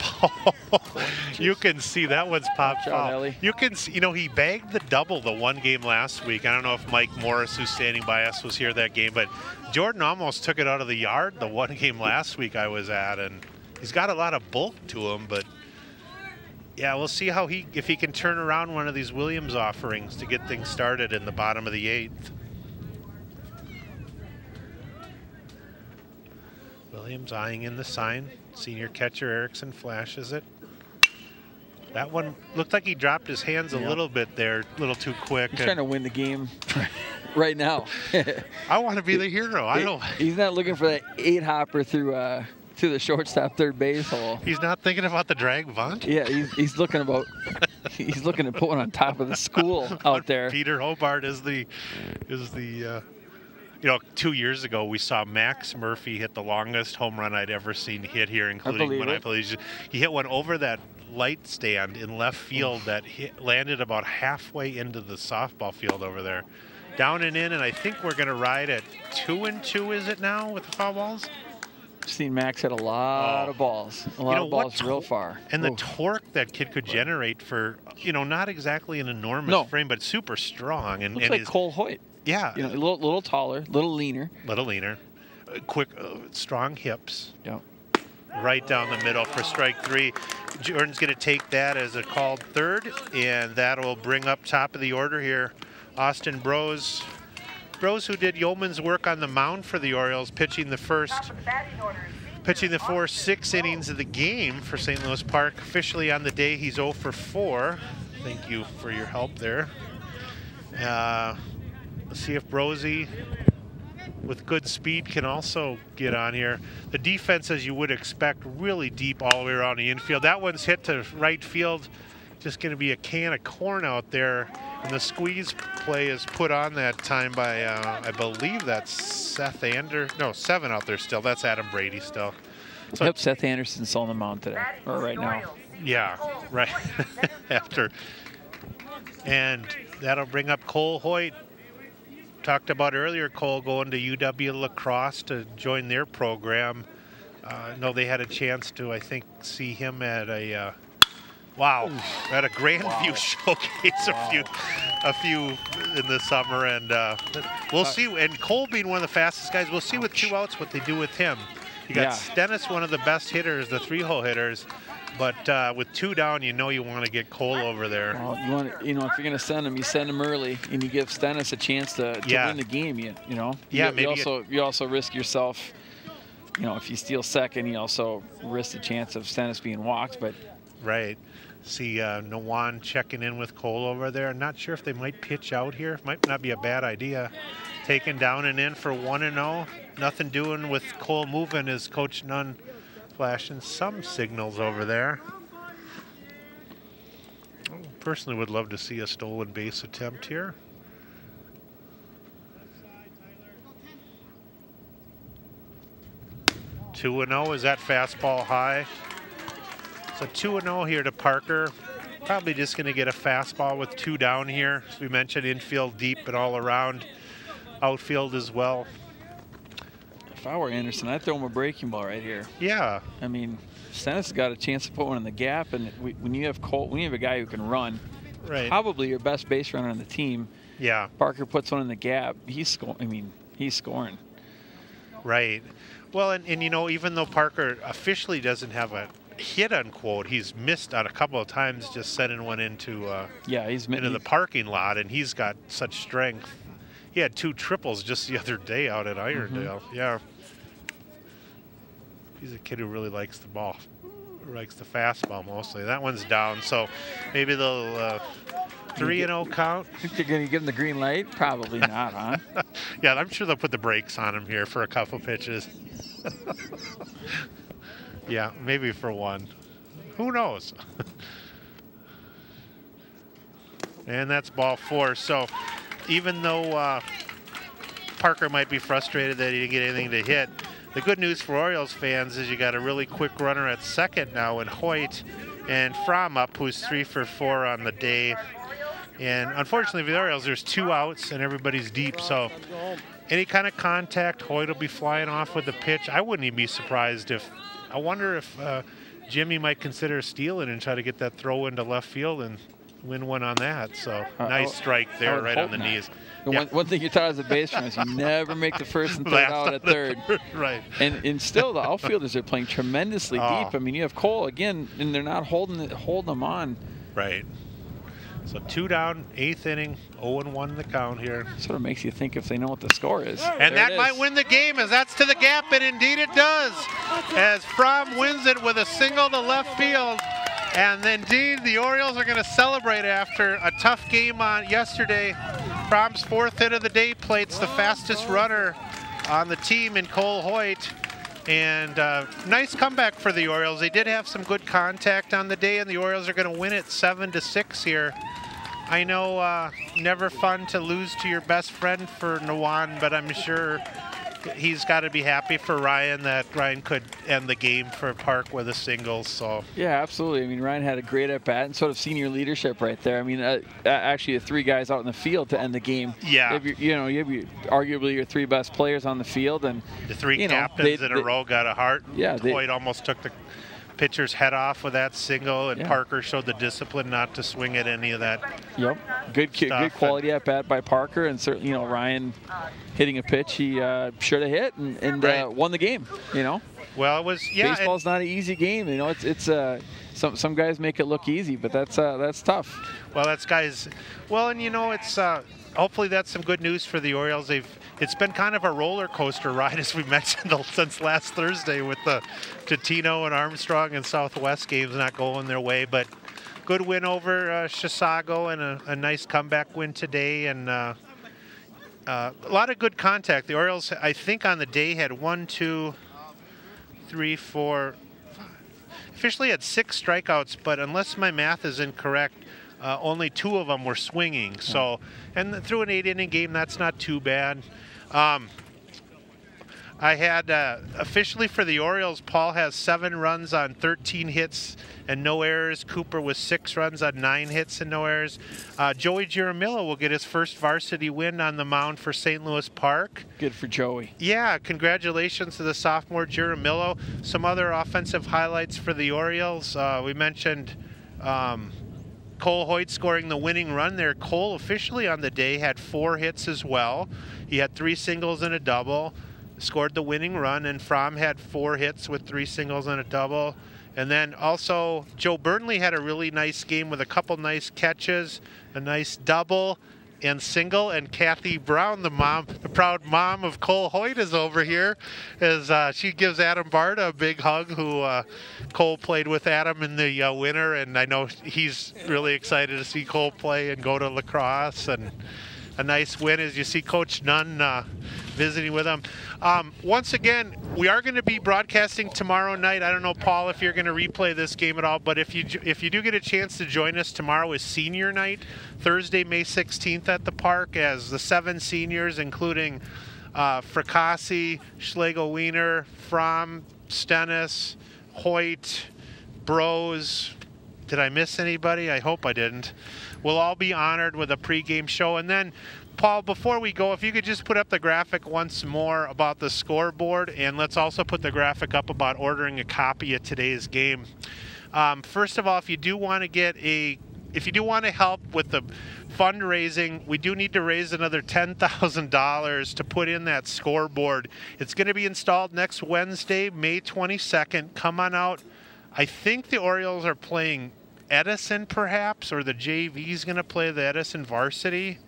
you can see that one's popped foul. You can see, you know, he bagged the double the one game last week. I don't know if Mike Morris, who's standing by us, was here that game, but Jordan almost took it out of the yard the one game last week I was at, and he's got a lot of bulk to him, but yeah, we'll see how if he can turn around one of these Williams offerings to get things started in the bottom of the 8th. Williams eyeing in the sign. Senior catcher Erickson flashes it. That one looked like he dropped his hands a little bit there, a little too quick. He's trying to win the game right now. I want to be the hero. I know. He's not looking for that 8-hopper through the shortstop third base hole. He's not thinking about the drag bunt. Yeah, he's looking to put one on top of the school out there. Peter Hobart is the you know, 2 years ago, we saw Max Murphy hit the longest home run I'd ever seen hit here, including when I played. He hit one over that light stand in left field that landed about halfway into the softball field over there. Down and in, and I think we're going to ride at 2-2, is it now, with the foul balls? I've seen Max hit a lot of balls. A lot of balls real far. And the torque that kid could generate for, you know, not exactly an enormous frame, but super strong. And looks like Cole Hoyt. Yeah. You know, a little taller, a little leaner. Quick, strong hips. Yep. Right down the middle for strike 3. Jordan's going to take that as a called third, and that will bring up top of the order here Austin Brose. Brose, who did yeoman's work on the mound for the Orioles, pitching the first 6 innings of the game for St. Louis Park. Officially on the day, he's 0 for 4. Thank you for your help there. Let's see if Brosey, with good speed, can also get on here. The defense, as you would expect, really deep all the way around the infield. That one's hit to right field. Just going to be a can of corn out there. And the squeeze play is put on that time by, I believe that's Seth No, 7 out there still. That's Adam Brady still. So yep, Seth Anderson's on the mound today, or right now. Yeah, right after. And that'll bring up Cole Hoyt. Talked about earlier, Cole going to UW La Crosse to join their program. No, they had a chance to, I think, see him at a at a Grandview showcase a few in the summer, and we'll see. And Cole being one of the fastest guys, we'll see with 2 outs what they do with him. You got Stennis, one of the best hitters, the 3-hole hitters. But with 2 down, you know you want to get Cole over there. Well, you want to, you know, if you're going to send him, you send him early, and you give Stennis a chance to win the game. You know. Yeah. You also risk yourself. You know, if you steal second, you also risk the chance of Stennis being walked. But right. See Nawan checking in with Cole over there. I'm not sure if they might pitch out here. Might not be a bad idea. Taken down and in for 1-0. Nothing doing with Cole moving as Coach Nunn flashing some signals over there. Personally would love to see a stolen base attempt here. Two and 0, is that fastball high? So 2-0 here to Parker. Probably just going to get a fastball with 2 down here. As we mentioned, infield deep and all around. Outfield as well. If I were Anderson, I'd throw him a breaking ball right here. Yeah. I mean, Stennis has got a chance to put one in the gap, and when you have Cole, when you have a guy who can run, probably your best base runner on the team. Yeah. Parker puts one in the gap. He's scoring. I mean, he's scoring. Right. Well, and you know, even though Parker officially doesn't have a hit, unquote, he's missed on a couple of times just sending one into into the parking lot, and he's got such strength. He had 2 triples just the other day out at Irondale. Yeah. He's a kid who really likes the ball, likes the fastball mostly. That one's down, so maybe they'll 3-0 count. Think they're going to give him the green light? Probably not, huh? Yeah, I'm sure they'll put the brakes on him here for a couple pitches. Yeah, maybe for one. Who knows? And that's ball 4. So even though Parker might be frustrated that he didn't get anything to hit, the good news for Orioles fans is you got a really quick runner at second now in Hoyt, and Fromm up, who's 3 for 4 on the day. And unfortunately for the Orioles, there's 2 outs and everybody's deep. So any kind of contact, Hoyt will be flying off with the pitch. I wouldn't even be surprised if, I wonder if Jimmy might consider stealing and try to get that throw into left field and win one on that. So nice strike there right on the knees. Yeah. One thing you're taught as a baseman is you never make the first and third out at third. Right. And still the outfielders are playing tremendously deep. I mean, you have Cole again, and they're not holding them on. Right. So 2 down, 8th inning, 0-1 the count here. Sort of makes you think if they know what the score is. And that might win the game, as that's to the gap, and indeed it does. As Fromm wins it with a single to left field. And indeed, the Orioles are going to celebrate after a tough game on yesterday. Fromm's 4th hit of the day plates the fastest runner on the team in Cole Hoyt. And nice comeback for the Orioles. They did have some good contact on the day, and the Orioles are going to win it 7-6 here. I know never fun to lose to your best friend for Nawan, but I'm sure he's got to be happy for Ryan that Ryan could end the game for Park with a single. So yeah, absolutely. I mean, Ryan had a great at bat and sort of senior leadership right there. I mean, actually, the 3 guys out in the field to end the game. Yeah, you have arguably your 3 best players on the field, and the 3 captains in a row got a heart. Yeah, Hoyt almost took the pitcher's head off with that single, and Parker showed the discipline not to swing at any of that. Yep, good quality at bat by Parker, and certainly Ryan hitting a pitch he should have hit and won the game. Well, it was baseball's not an easy game. It's some guys make it look easy, but that's tough. Well, that's guys. Well, and it's hopefully that's some good news for the Orioles. It's been kind of a roller coaster ride, as we mentioned, since last Thursday with the Totino and Armstrong and Southwest games not going their way. But good win over Chisago and a nice comeback win today, and a lot of good contact. The Orioles, I think, on the day had 1, 2, 3, 4, 5. Officially had 6 strikeouts, but unless my math is incorrect, only 2 of them were swinging. So, and through an 8-inning game, that's not too bad. I had officially for the Orioles, Paul has 7 runs on 13 hits and no errors. Cooper with 6 runs on 9 hits and no errors. Joey Giramillo will get his first varsity win on the mound for St. Louis Park. Good for Joey. Yeah, congratulations to the sophomore Giramillo. Some other offensive highlights for the Orioles. We mentioned Cole Hoyt scoring the winning run there. Cole officially on the day had 4 hits as well. He had 3 singles and a double, scored the winning run, and Fromm had 4 hits with 3 singles and a double. And then also Joe Burnley had a really nice game with a couple nice catches, a nice double and single. And Kathy Brown, the proud mom of Cole Hoyt, is over here as she gives Adam Barta a big hug, who Cole played with Adam in the winter, and I know he's really excited to see Cole play and go to lacrosse. And a nice win as you see Coach Nunn visiting with him. Once again, we are going to be broadcasting tomorrow night. I don't know, Paul, if you're going to replay this game at all, but if you do get a chance to join us tomorrow is senior night, Thursday, May 16th at the park, as the 7 seniors, including Fracassi, Schlegel-Wiener, Fromm, Stennis, Hoyt, Bros. Did I miss anybody? I hope I didn't. We'll all be honored with a pregame show. And then, Paul, before we go, if you could just put up the graphic once more about the scoreboard, and let's also put the graphic up about ordering a copy of today's game. First of all, if you do want to help with the fundraising, we do need to raise another $10,000 to put in that scoreboard. It's going to be installed next Wednesday, May 22nd. Come on out. I think the Orioles are playing Edison, perhaps, or the JV is going to play the Edison varsity.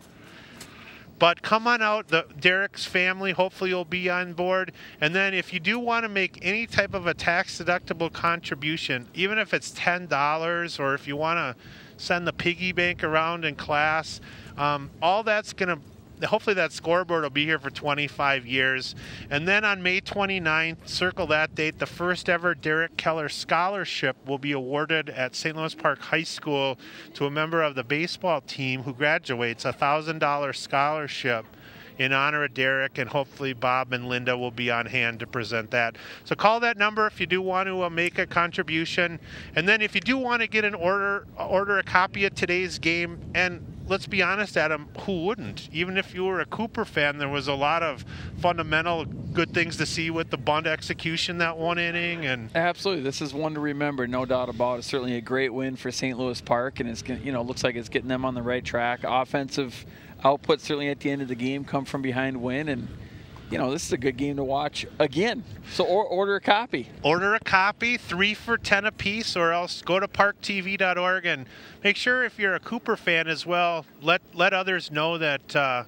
But come on out. Derek's family hopefully will be on board. And then if you do want to make any type of a tax-deductible contribution, even if it's $10, or if you want to send the piggy bank around in class, all that's going to hopefully that scoreboard will be here for 25 years. And then on May 29th, circle that date, the first ever Derek Keller Scholarship will be awarded at St. Louis Park High School to a member of the baseball team who graduates, a $1,000 scholarship in honor of Derek, and hopefully Bob and Linda will be on hand to present that. So call that number if you do want to make a contribution. And then if you do want to get an order a copy of today's game, and let's be honest, Adam, who wouldn't? Even if you were a Cooper fan, there was a lot of fundamental good things to see with the bunt execution that one inning. And absolutely, this is one to remember, no doubt about it. Certainly a great win for St. Louis Park, and it's, you know, looks like it's getting them on the right track. Offensive output certainly at the end of the game, come from behind win, and you know, this is a good game to watch again. So order a copy. Order a copy, 3 for $10 a piece, or else go to ParkTV.org and make sure if you're a Cooper fan as well, let others know that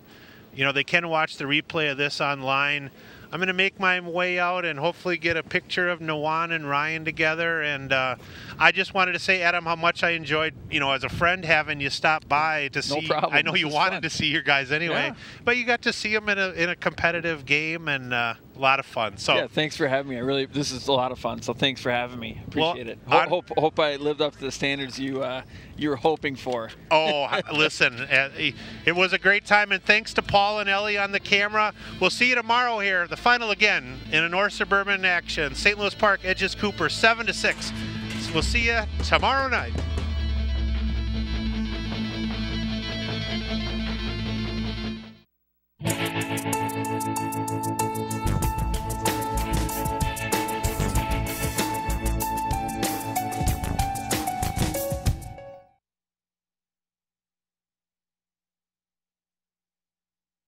you know, they can watch the replay of this online. I'm going to make my way out and hopefully get a picture of Nawan and Ryan together. And I just wanted to say, Adam, how much I enjoyed, you know, as a friend, having you stop by to see. No problem. I know you wanted to see your guys anyway, but you got to see them in a competitive game, and a lot of fun. So yeah, thanks for having me. This is a lot of fun. So thanks for having me. Appreciate it. Hope I lived up to the standards you were hoping for. Oh, listen, it was a great time, and thanks to Paul and Ellie on the camera. We'll see you tomorrow here. The final again in a North Suburban action. St. Louis Park edges Cooper 7-6. We'll see you tomorrow night.